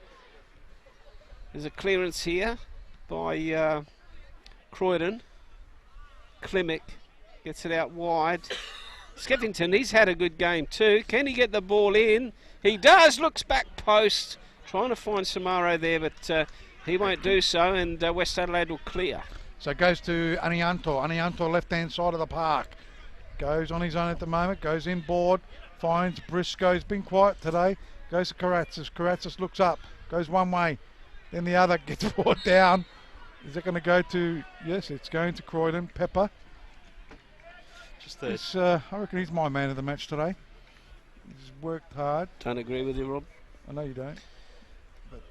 There's a clearance here by Croydon. Klimek gets it out wide. Skeffington, he's had a good game too. Can he get the ball in? He does. Looks back post. Trying to find Sumaro there, but he won't do so, and West Adelaide will clear. So it goes to Anianto. Anianto, left-hand side of the park. Goes on his own at the moment. Goes inboard. Finds Briscoe's been quiet today. Goes to Karatzis. Karatzis looks up. Goes one way. Then the other gets brought down. Is it going to go to... Yes, it's going to Croydon. Pepper. I reckon he's my man of the match today. He's worked hard. Don't agree with you, Rob. I know you don't. But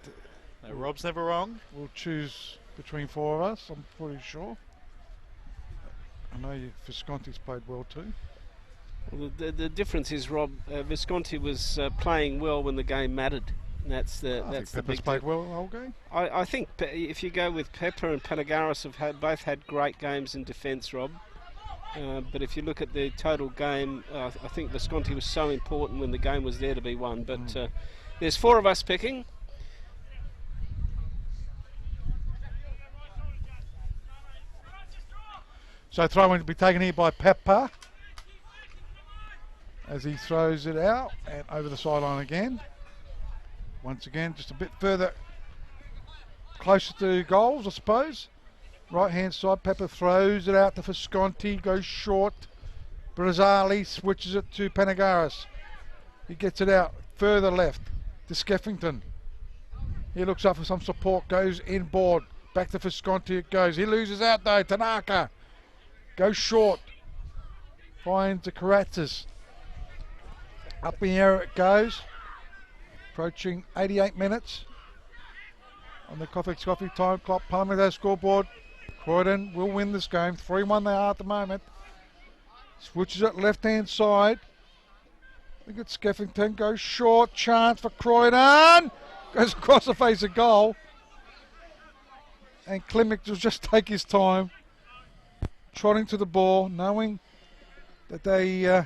no, Rob's never wrong. We'll choose between 4 of us, I'm pretty sure. I know Visconti's played well too. Well, the difference is, Rob, Visconti was playing well when the game mattered. That's the Pepper's played well the whole game. I think if you go with Pepper and Panagaris have both had great games in defence, Rob. But if you look at the total game, I think Visconti was so important when the game was there to be won. But there's 4 of us picking. So throw-in to be taken here by Pepper as he throws it out and over the sideline again. Once again, just a bit further, closer to goals, I suppose. Right-hand side, Pepper throws it out to Visconti, goes short. Brazzali switches it to Panagaris. He gets it out further left to Skeffington. He looks up for some support, goes inboard. Back to Visconti it goes. He loses out though, Tanaka. Goes short. Finds the Karatzis. Up in the air it goes. Approaching 88 minutes on the Coffee time clock. Palmetto scoreboard. Croydon will win this game. 3-1 they are at the moment. Switches it left-hand side. I think it's Skeffington. Goes short. Chance for Croydon. Goes across the face of goal. And Klimek will just take his time. Trotting to the ball, knowing that they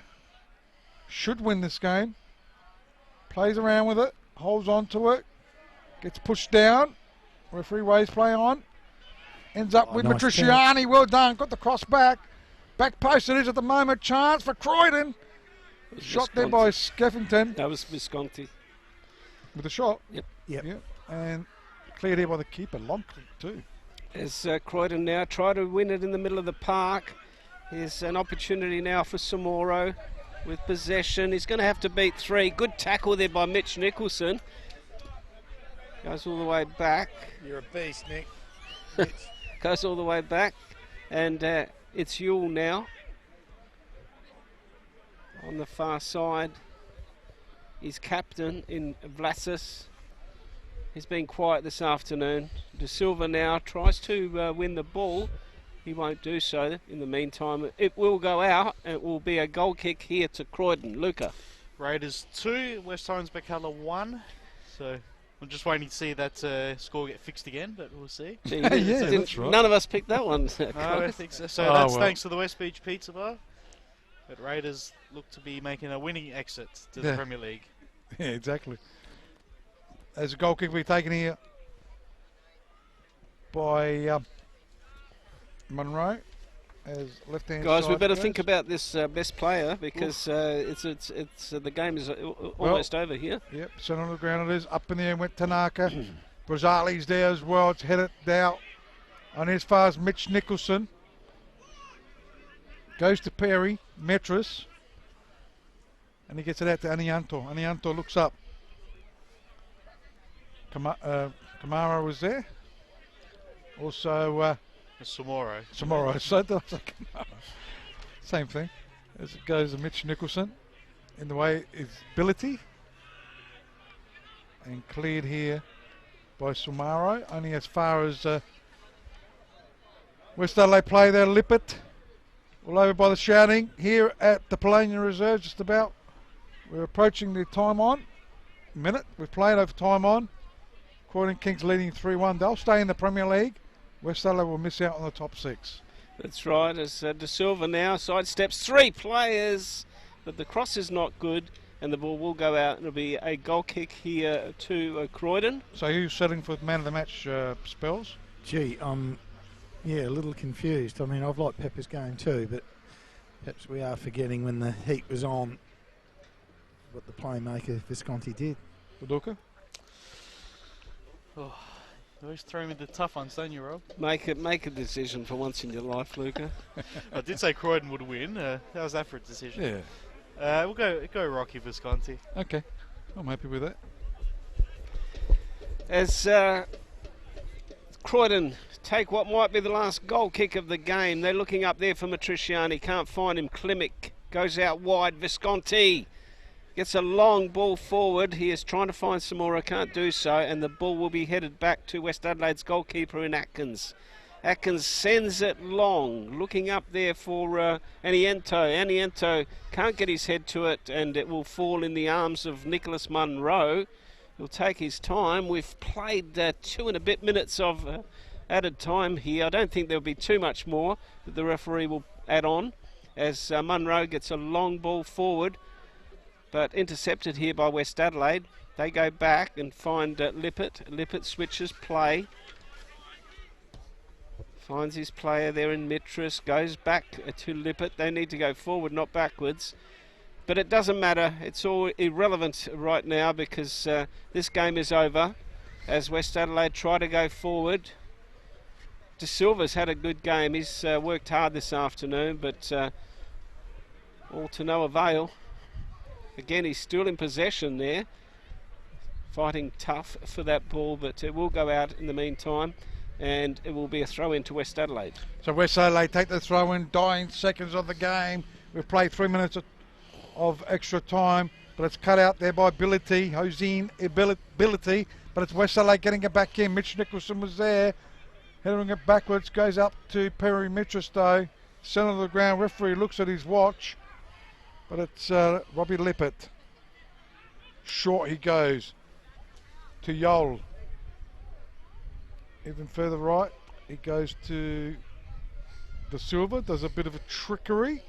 should win this game. Plays around with it, holds on to it, gets pushed down. Referee waves play on. Ends up with nice Matriciani. Well done. Got the cross back. Back post it is at the moment. Chance for Croydon. Shot there by Skeffington. That was Visconti. With a shot. Yep. And cleared here by the keeper. Long too. As Croydon now try to win it in the middle of the park. Here's an opportunity now for Samoro with possession. He's going to have to beat 3. Good tackle there by Mitch Nicholson. Goes all the way back. You're a beast, Nick. Goes all the way back. And it's Yule now. On the far side. His captain in Vlasis. He's been quiet this afternoon. De Silva now tries to win the ball. He won't do so. In the meantime, it will go out and it will be a goal kick here to Croydon. Luca. Raiders 2, West Holmes Bacala 1. So I'm just waiting to see that score get fixed again, but we'll see. Gee, Yeah, that's right. None of us picked that one. No, I don't think so. So Oh, that's well. thanks to the West Beach Pizza Bar. But Raiders look to be making a winning exit to the Yeah. Premier League. Yeah, exactly. As a goal kick be taken here by Monroe as left-hand Guys, side we better goes. think about this best player because it's the game is almost over here. Yep, centre of the ground it is. Up in the air went Tanaka. Brazali's there as well. It's headed down on as far as Mitch Nicholson. Goes to Perry, Metris. And he gets it out to Anianto. Anianto looks up. Kamara was there. Also Samoro. Samoro. So that's like same thing. As it goes to Mitch Nicholson. In the way is Ability. And cleared here by Sumaro. Only as far as West Adelaide play there. Lippert. All over by the shouting. Here at the Polonia Reserve just about. We're approaching the time on. Minute. We've played over time on. Croydon Kings leading 3-1. They'll stay in the Premier League. West Adelaide will miss out on the top 6. That's right, as De Silva now sidesteps 3 players, but the cross is not good, and the ball will go out. It'll be a goal kick here to Croydon. So who's setting for man of the match spells? Gee, yeah, a little confused. I mean, I've liked Pepper's game too, but perhaps we are forgetting when the heat was on what the playmaker Visconti did. Paducah? Oh, you always throw me the tough ones, don't you, Rob? Make a decision for once in your life, Luca. I did say Croydon would win. How's that for a decision? Yeah. We'll go Rocky Visconti. Okay, I'm happy with that. As Croydon take what might be the last goal kick of the game. They're looking up there for Matriciani. Can't find him. Klimek goes out wide. Visconti gets a long ball forward. He is trying to find Samora. Can't do so. And the ball will be headed back to West Adelaide's goalkeeper in Atkins. Atkins sends it long. Looking up there for Aniento. Aniento can't get his head to it. And it will fall in the arms of Nicholas Munro. He'll take his time. We've played 2 and a bit minutes of added time here. I don't think there'll be too much more that the referee will add on as Munro gets a long ball forward, but intercepted here by West Adelaide. They go back and find Lippert. Lippert switches play. Finds his player there in Mitris. Goes back to Lippert. They need to go forward, not backwards. But it doesn't matter. It's all irrelevant right now because this game is over as West Adelaide try to go forward. De Silva's had a good game. He's worked hard this afternoon, but all to no avail. Again, he's still in possession there. Fighting tough for that ball, but it will go out in the meantime. And it will be a throw in to West Adelaide. So West Adelaide take the throw in, dying seconds of the game. We've played 3 minutes of extra time, but it's cut out there by Ability, Hosine Ability, but it's West Adelaide getting it back in. Mitch Nicholson was there, heading it backwards, goes up to Perry Mitris though. Centre of the ground, referee looks at his watch, but it's Robbie Lippert. Short he goes to Yol. Even further right, he goes to De Silva, does a bit of a trickery.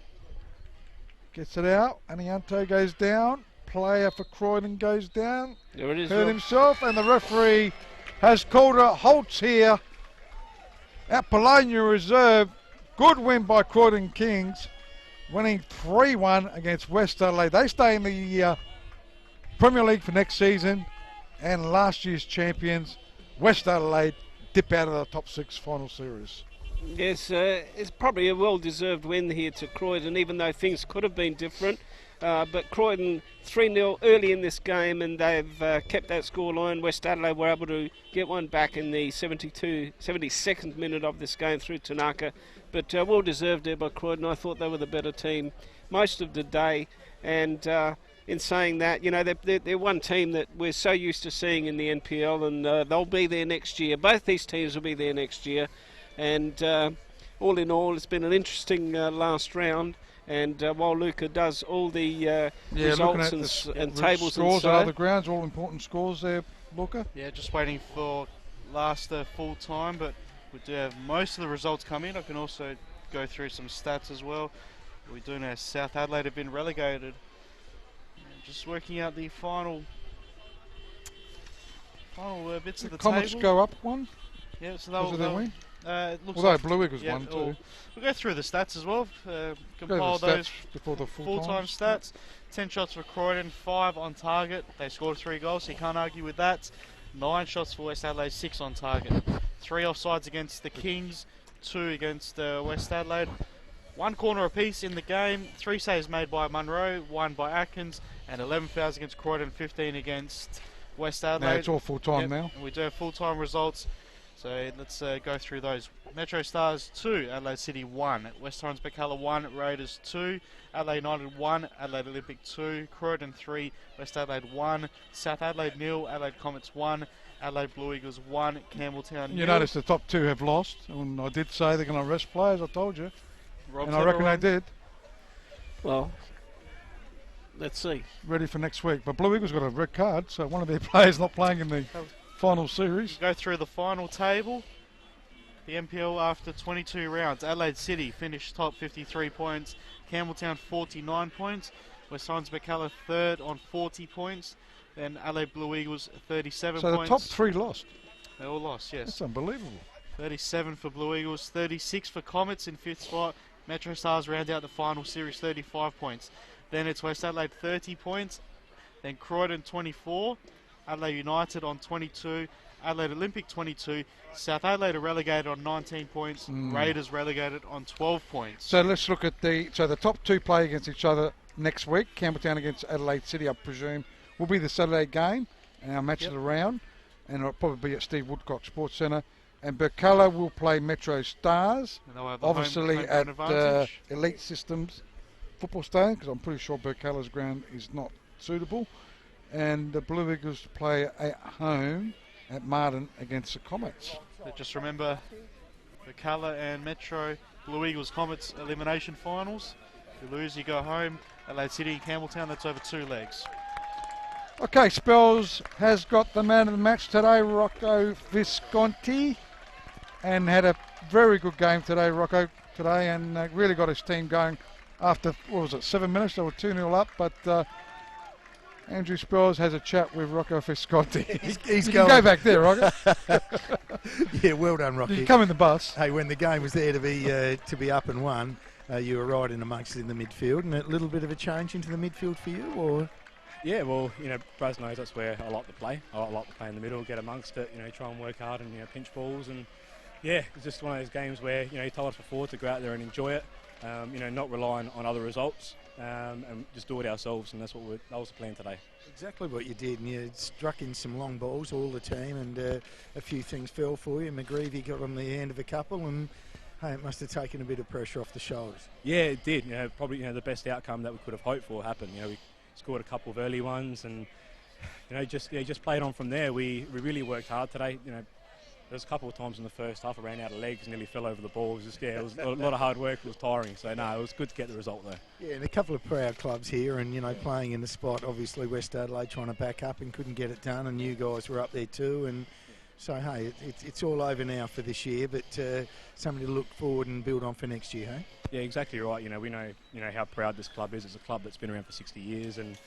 Gets it out, Anianto goes down. Player for Croydon goes down. There it is. Hurt himself, and the referee has called a halt here at Polonia Reserve. Good win by Croydon Kings, winning 3-1 against West Adelaide. They stay in the Premier League for next season, and last year's champions, West Adelaide, dip out of the top 6 final series. Yes, it's probably a well-deserved win here to Croydon, even though things could have been different. But Croydon 3-0 early in this game, and they've kept that scoreline. West Adelaide were able to get one back in the 72nd minute of this game through Tanaka. But well-deserved there by Croydon. I thought they were the better team most of the day. And in saying that, you know, they're one team that we're so used to seeing in the NPL, and they'll be there next year. Both these teams will be there next year. And all in all, it's been an interesting last round. And while Luca does all the results and tables scores and at other grounds, all important scores there Lorca? Yeah, just waiting for last full time, but we do have most of the results come in. I can also go through some stats as well. We do know South Adelaide have been relegated. Just working out the final bits of the Comets table. go up one? Yeah, so Because of their win? It looks Although like, Blue Eagles won too. We'll go through the stats as well. Go Compile to the those stats before the full-time stats. 10 shots for Croydon, 5 on target. They scored 3 goals, so you can't argue with that. 9 shots for West Adelaide, 6 on target. 3 offsides against the Kings, 2 against West Adelaide. 1 corner apiece in the game. 3 saves made by Munro, 1 by Atkins, and 11 fouls against Croydon, 15 against West Adelaide. Now it's all full-time now. And we do have full-time results. So let's go through those. Metro Stars 2, Adelaide City 1, West Torrens Bacala 1, Raiders 2, Adelaide United 1, Adelaide Olympic 2, Croydon 3, West Adelaide 1, South Adelaide 0, Adelaide Comets 1, Adelaide Blue Eagles 1, Campbelltown 0. You notice the top 2 have lost, and I did say they're going to rest players, I told you. Rob's and I reckon they did. Well, let's see. Ready for next week. But Blue Eagles got a red card, so one of their players not playing in the final series. Go through the final table. The NPL after 22 rounds. Adelaide City finished top, 53 points. Campbelltown 49 points. West Torrens Bacala third on 40 points. Then Adelaide Blue Eagles 37 so points. So the top 3 lost. They all lost, yes. That's unbelievable. 37 for Blue Eagles, 36 for Comets in 5th spot. Metro Stars round out the final series, 35 points. Then it's West Adelaide 30 points. Then Croydon 24. Adelaide United on 22. Adelaide Olympic 22. South Adelaide are relegated on 19 points. Raiders relegated on 12 points. So let's look at the top 2 play against each other next week. Campbelltown against Adelaide City, I presume, will be the Saturday game and our match of the round, and it'll probably be at Steve Woodcock Sports Centre. And Bacala will play Metro Stars, obviously home at Elite Systems Football Stadium, because I'm pretty sure Bacala's ground is not suitable. And the Blue Eagles play at home at Martin against the Comets. But just remember, Bacala and Metro, Blue Eagles Comets elimination finals. If you lose, you go home. Adelaide City and Campbelltown, that's over 2 legs. Okay, Spells has got the man of the match today, Rocco Visconti, and had a very good game today, Rocco, and really got his team going after, 7 minutes? They were 2-0 up, but Andrew Spells has a chat with Rocco Visconti. He's going. Go back there, Rocco. Yeah, well done, Rocky. You come in the bus. Hey, when the game was there to be up and won, you were right in amongst it in the midfield, and a little bit of a change into the midfield for you, or? Yeah, well, Braz knows that's where I like to play. I like to play in the middle, get amongst it, try and work hard and, pinch balls. And, yeah, it's just one of those games where, he told us before to go out there and enjoy it, not rely on other results, and just do it ourselves. And that was the plan today. Exactly what you did, and you struck in some long balls, all the team, and a few things fell for you. McGreevy got on the end of a couple, and hey, it must have taken a bit of pressure off the shoulders. Yeah, it did. Probably the best outcome that we could have hoped for happened. We scored a couple of early ones, and just played on from there. We really worked hard today. There's a couple of times in the first half I ran out of legs, nearly fell over the ball. It was a lot of hard work. It was tiring. So no, it was good to get the result there. Yeah, and a couple of proud clubs here, and playing in the spot. Obviously West Adelaide trying to back up and couldn't get it done, and you guys were up there too. And so hey, it's all over now for this year, but something to look forward and build on for next year, hey? Yeah, exactly right. We know how proud this club is. It's a club that's been around for 60 years, and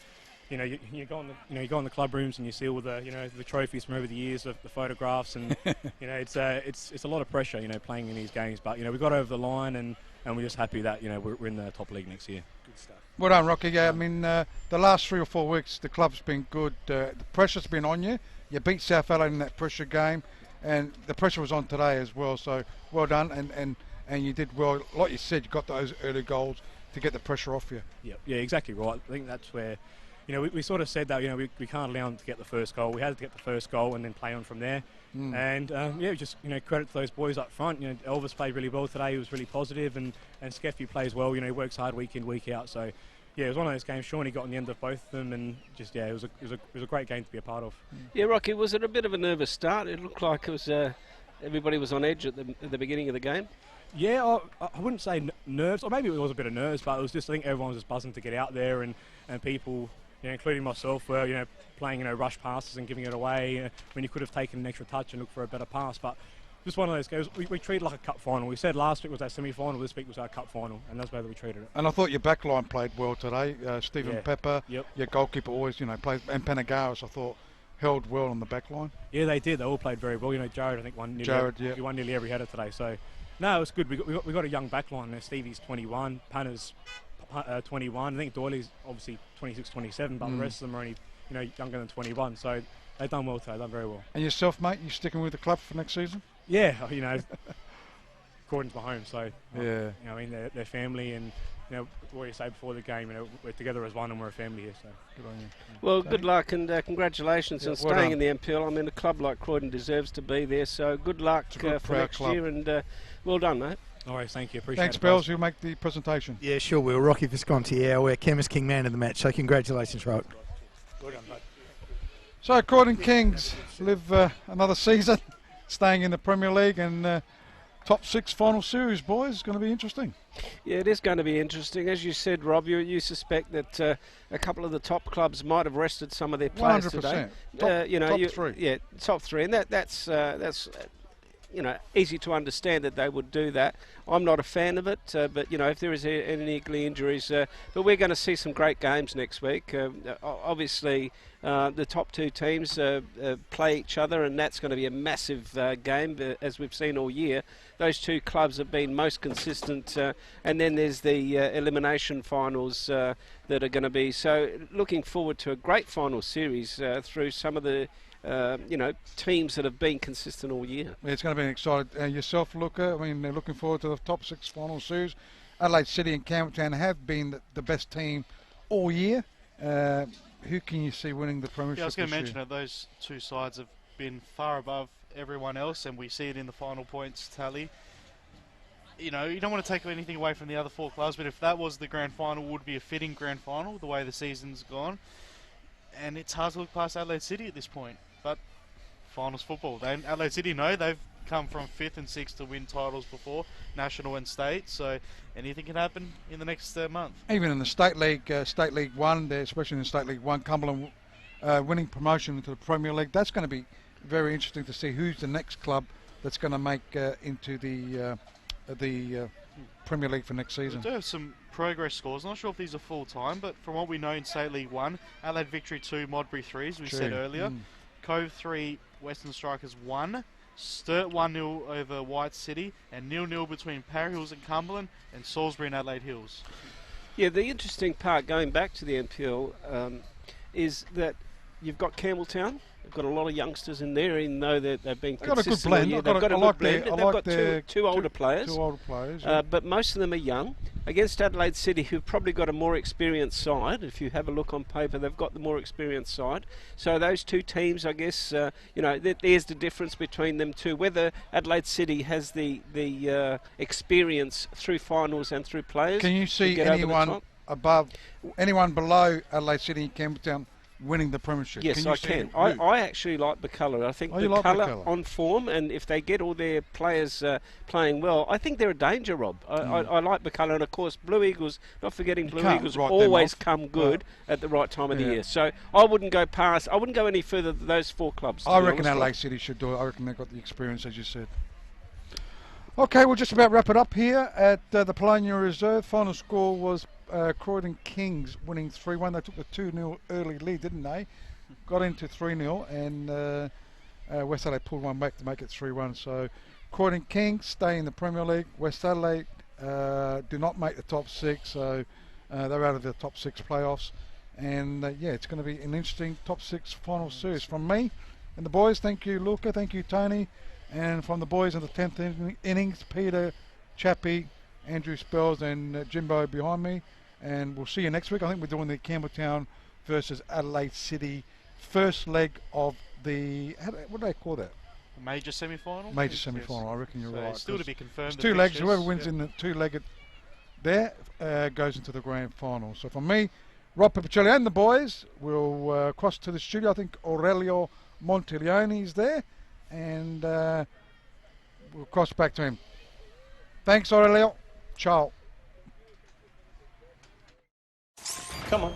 you go in the club rooms and you see all the the trophies from over the years, the photographs, and it's a lot of pressure playing in these games. But we got over the line, and we're just happy that we're in the top league next year. Good stuff. Well done, Rocky. Yeah, I mean the last 3 or 4 weeks the club's been good. The pressure's been on you. You beat South Adelaide in that pressure game, and the pressure was on today as well. So well done, and you did well. Like you said, you got those early goals to get the pressure off you. Yeah, exactly right. I think that's where, we sort of said that, we can't allow them to get the first goal. We had to get the first goal and then play on from there. And just credit to those boys up front. Elvis played really well today. He was really positive, and Skeffy plays well. He works hard week in, week out. So yeah, it was one of those games. Shawnee got on the end of both of them, and just it was a great game to be a part of. Yeah, Rocky, was it a bit of a nervous start? It looked like it was everybody was on edge at the beginning of the game. Yeah, I wouldn't say nerves, or maybe it was a bit of nerves, but it was just, I think everyone was just buzzing to get out there, and people including myself, were playing rush passes and giving it away when you could have taken an extra touch and looked for a better pass. But just one of those games, we treat it like a cup final. We said last week was our semi-final, this week was our cup final, and that's the way that we treated it. And I thought your back line played well today. Stephen Pepper, Yep. your goalkeeper always, plays, and Panagaris, I thought, held well on the back line. Yeah, they did. They all played very well. Jared, I think, won nearly every header today. So, no, it was good. We got a young back line there. Stevie's 21, Panna's 21. I think Doyley's obviously 26, 27, but the rest of them are only, younger than 21. So they've done well today. Done very well. And yourself, mate, you sticking with the club for next season? Yeah, Croydon's my home, so they're family, and what you say before the game, we're together as one and we're a family here. So good on you. Well, good luck and congratulations on staying in the NPL. I mean, a club like Croydon deserves to be there. So good luck for next year, and well done, mate. All right, thank you. Appreciate Thanks, it. Bells. You'll make the presentation. Yeah, sure will. Rocky Visconti, our Chemist King man of the match. So congratulations, Rock. Well done, mate. So Croydon Kings live another season, staying in the Premier League, and top 6 final series, boys. It's going to be interesting. Yeah, it is going to be interesting. As you said, Rob, you suspect that a couple of the top clubs might have rested some of their players 100%. today. Top 3. Yeah, top 3, and that's easy to understand that they would do that. I'm not a fan of it, but if there is any niggly injuries, but we're going to see some great games next week. Obviously, the top 2 teams play each other, and that's going to be a massive game, as we've seen all year. Those 2 clubs have been most consistent, and then there's the elimination finals that are going to be. So looking forward to a great final series through some of the teams that have been consistent all year. Yeah, it's going to be exciting. Yourself, Luca, I mean, they're looking forward to the top 6 final series. Adelaide City and Campbelltown have been the best team all year. Who can you see winning the premiership? Yeah, I was going to mention year? that those 2 sides have been far above everyone else, and we see it in the final points tally. You don't want to take anything away from the other 4 clubs, but if that was the grand final, it would be a fitting grand final, the way the season's gone. And it's hard to look past Adelaide City at this point. But finals football. Adelaide City they've come from 5th and 6th to win titles before, national and state. So anything can happen in the next month. Even in the State League 1, especially in State League 1, Cumberland winning promotion into the Premier League. That's going to be very interesting to see who's the next club that's going to make into the Premier League for next season. We do have some progress scores. Not sure if these are full time, but from what we know in State League 1, Adelaide Victory 2, Modbury 3, as we said earlier. Cove 3, Western Strikers 1. Sturt 1-0 over White City, and 0-0 between Parry Hills and Cumberland, and Salisbury and Adelaide Hills. Yeah, the interesting part, going back to the NPL, is that you've got Campbelltown. They've got a lot of youngsters in there, even though they've been consistent. Got a good blend. They've got a good blend. They've got two older players. 2 older players. Yeah. But most of them are young. Against Adelaide City, who've probably got a more experienced side. If you have a look on paper, they've got the more experienced side. So those 2 teams, I guess, there's the difference between them two. Whether Adelaide City has the experience through finals and through players. Can you see anyone below Adelaide City and Campbelltown winning the premiership? Yes, I can. I actually like Bacala. I think Bacala on form, and if they get all their players playing well, I think they're a danger, Rob. I like Bacala, and of course Blue Eagles, not forgetting Blue Eagles always come good at the right time of the year. So I wouldn't go any further than those 4 clubs. I reckon Adelaide City should do it. I reckon they've got the experience, as you said. Okay, we'll just about wrap it up here at the Polonia Reserve. Final score was Croydon Kings winning 3-1. They took the 2-0 early lead, didn't they? Got into 3-0, and West Adelaide pulled one back to make it 3-1. So Croydon Kings stay in the Premier League. West Adelaide do not make the top 6, so they're out of the top 6 playoffs. And it's going to be an interesting top 6 final series. From me and the boys, thank you, Luca, thank you, Tony. And from the boys in the 10th innings, Peter, Chappie, Andrew Spells, and Jimbo behind me. And we'll see you next week. I think we're doing the Campbelltown versus Adelaide City first leg of the, what do they call that? Major semi-final? Major semi-final, I reckon you're right. Still to be confirmed. It's 2 legs. Whoever wins in the 2-legged there goes into the grand final. So from me, Rob Pipicelli and the boys will cross to the studio. I think Aurelio Montiglione is there. And we'll cross back to him. Thanks, Aurelio. Ciao. Come on.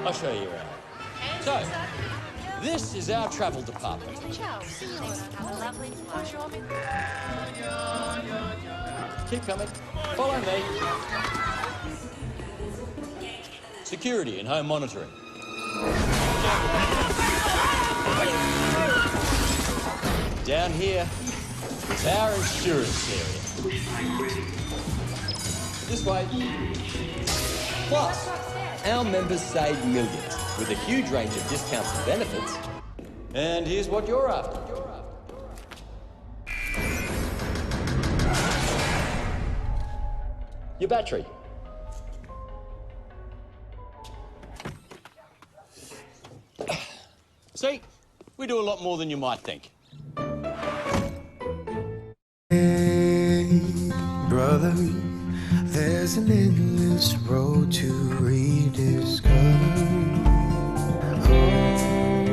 I'll show you around. So, this is our travel department. Keep coming. Follow me. Security and home monitoring. Down here is our insurance area. This way. Plus, our members save millions with a huge range of discounts and benefits. And here's what you're after. Your battery. See, we do a lot more than you might think. Hey, brother, there's an endless road to rediscover. Oh,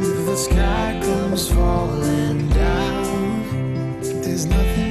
if the sky comes falling down, there's nothing